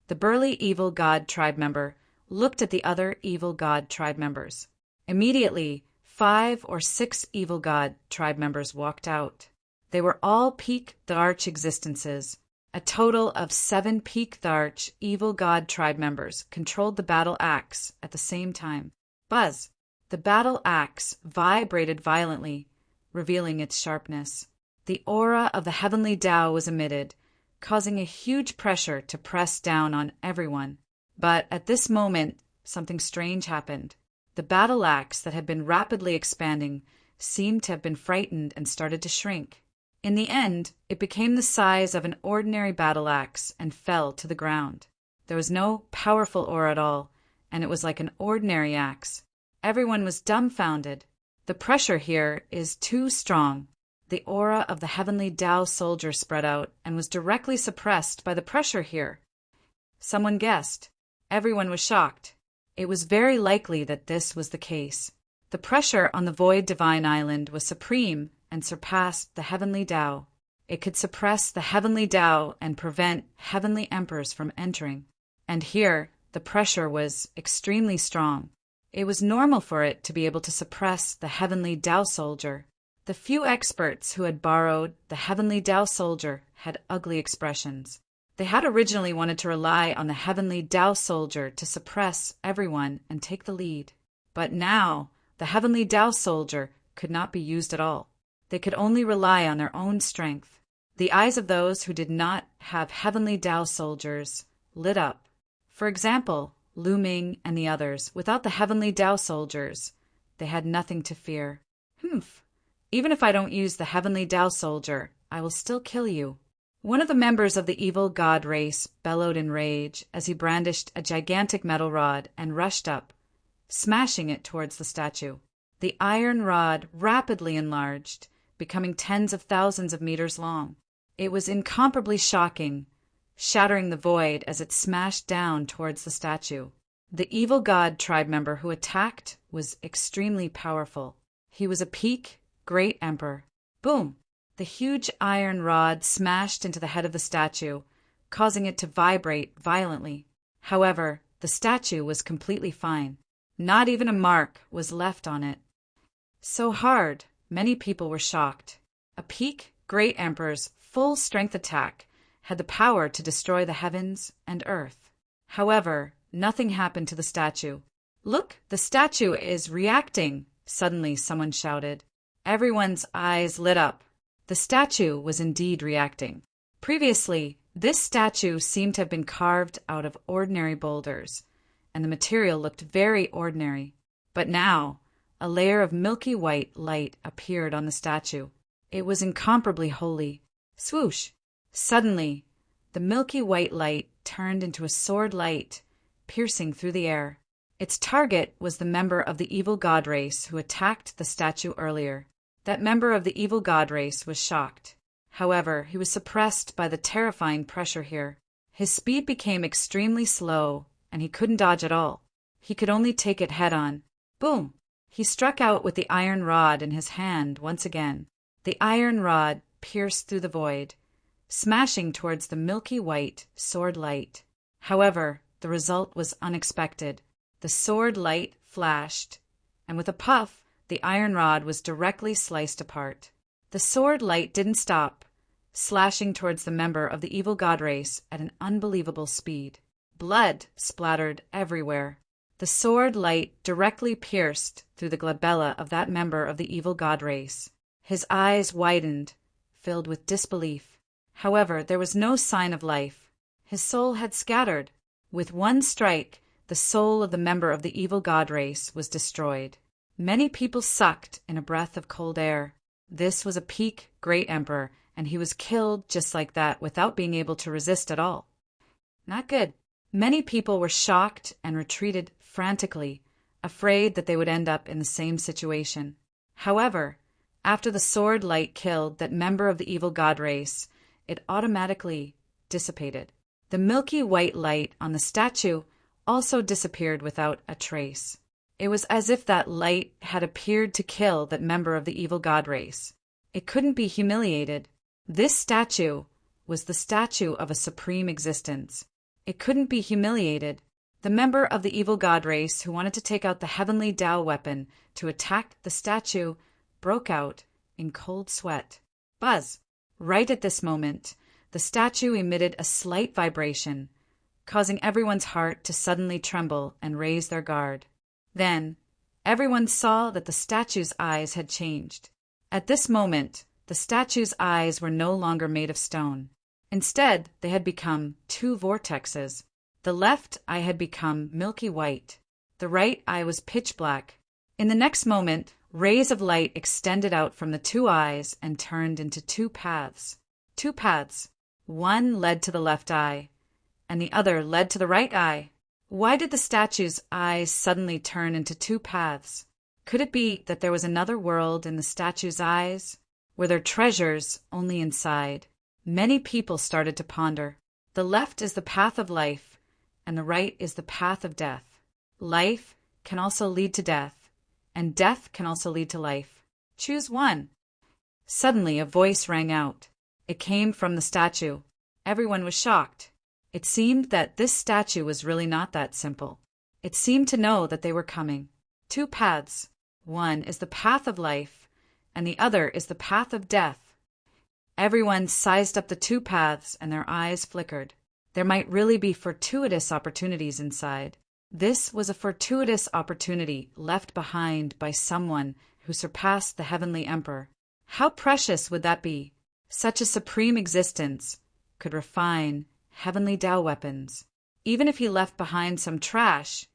The burly evil god tribe member looked at the other evil god tribe members. Immediately, 5 or 6 evil god tribe members walked out. They were all peak Dharch existences. A total of 7 peak Dharch evil god tribe members controlled the battle axe at the same time. Buzz! The battle axe vibrated violently, revealing its sharpness. The aura of the heavenly Tao was emitted, causing a huge pressure to press down on everyone. But at this moment, something strange happened. The battle axe that had been rapidly expanding seemed to have been frightened and started to shrink. In the end, it became the size of an ordinary battle axe and fell to the ground. There was no powerful aura at all, and it was like an ordinary axe. Everyone was dumbfounded. The pressure here is too strong. The aura of the heavenly Tao soldier spread out and was directly suppressed by the pressure here. Someone guessed. Everyone was shocked. It was very likely that this was the case. The pressure on the void divine island was supreme and surpassed the heavenly Tao. It could suppress the heavenly Tao and prevent heavenly emperors from entering. And here, the pressure was extremely strong. It was normal for it to be able to suppress the heavenly Tao soldier. The few experts who had borrowed the heavenly Tao soldier had ugly expressions. They had originally wanted to rely on the heavenly Tao soldier to suppress everyone and take the lead. But now, the heavenly Tao soldier could not be used at all. They could only rely on their own strength. The eyes of those who did not have heavenly Tao soldiers lit up. For example, Lu Ming and the others, without the heavenly Tao soldiers, they had nothing to fear. Humph. Even if I don't use the heavenly Tao soldier, I will still kill you. One of the members of the evil god race bellowed in rage as he brandished a gigantic metal rod and rushed up, smashing it towards the statue. The iron rod rapidly enlarged, becoming tens of thousands of meters long. It was incomparably shocking, shattering the void as it smashed down towards the statue. The evil god tribe member who attacked was extremely powerful. He was a peak great emperor. Boom! The huge iron rod smashed into the head of the statue, causing it to vibrate violently. However, the statue was completely fine. Not even a mark was left on it. So hard, many people were shocked. A peak great emperor's full-strength attack had the power to destroy the heavens and earth. However, nothing happened to the statue. Look, the statue is reacting, suddenly someone shouted. Everyone's eyes lit up. The statue was indeed reacting. Previously, this statue seemed to have been carved out of ordinary boulders, and the material looked very ordinary. But now, a layer of milky white light appeared on the statue. It was incomparably holy. Swoosh! Suddenly, the milky white light turned into a sword light, piercing through the air. Its target was the member of the evil god race who attacked the statue earlier. That member of the evil god race was shocked. However, he was suppressed by the terrifying pressure here. His speed became extremely slow, and he couldn't dodge at all. He could only take it head-on. Boom! He struck out with the iron rod in his hand once again. The iron rod pierced through the void, smashing towards the milky white sword light. However, the result was unexpected. The sword light flashed, and with a puff, the iron rod was directly sliced apart. The sword light didn't stop, slashing towards the member of the evil god race at an unbelievable speed. Blood splattered everywhere. The sword light directly pierced through the glabella of that member of the evil god race. His eyes widened, filled with disbelief. However, there was no sign of life. His soul had scattered. With one strike, the soul of the member of the evil god race was destroyed. Many people sucked in a breath of cold air. This was a peak great emperor, and he was killed just like that without being able to resist at all. Not good. Many people were shocked and retreated frantically, afraid that they would end up in the same situation. However, after the sword light killed that member of the evil god race, it automatically dissipated. The milky white light on the statue also disappeared without a trace. It was as if that light had appeared to kill that member of the evil god race. It couldn't be humiliated. This statue was the statue of a supreme existence. It couldn't be humiliated. The member of the evil god race who wanted to take out the heavenly Tao weapon to attack the statue broke out in cold sweat. Buzz! Right at this moment, the statue emitted a slight vibration, causing everyone's heart to suddenly tremble and raise their guard. Then, everyone saw that the statue's eyes had changed. At this moment, the statue's eyes were no longer made of stone. Instead, they had become two vortexes. The left eye had become milky white. The right eye was pitch black. In the next moment, rays of light extended out from the two eyes and turned into two paths. Two paths. One led to the left eye, and the other led to the right eye. Why did the statue's eyes suddenly turn into two paths? Could it be that there was another world in the statue's eyes? Were there treasures only inside? Many people started to ponder. The left is the path of life, and the right is the path of death. Life can also lead to death, and death can also lead to life. Choose one. Suddenly, a voice rang out. It came from the statue. Everyone was shocked. It seemed that this statue was really not that simple. It seemed to know that they were coming. Two paths. One is the path of life, and the other is the path of death. Everyone sized up the two paths, and their eyes flickered. There might really be fortuitous opportunities inside. This was a fortuitous opportunity left behind by someone who surpassed the heavenly emperor. How precious would that be? Such a supreme existence could refine heavenly Tao weapons. Even if he left behind some trash,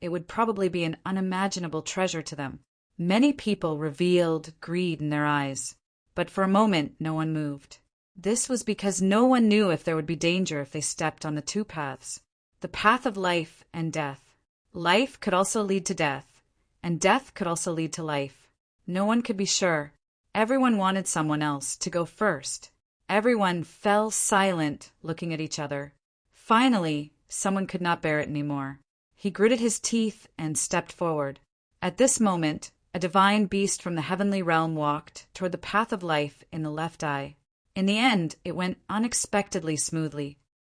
it would probably be an unimaginable treasure to them. Many people revealed greed in their eyes, but for a moment no one moved. This was because no one knew if there would be danger if they stepped on the two paths, the path of life and death. Life could also lead to death, and death could also lead to life. No one could be sure. Everyone wanted someone else to go first. Everyone fell silent, looking at each other. Finally, someone could not bear it anymore. He gritted his teeth and stepped forward. At this moment, a divine beast from the heavenly realm walked toward the path of life in the left eye. In the end, it went unexpectedly smoothly.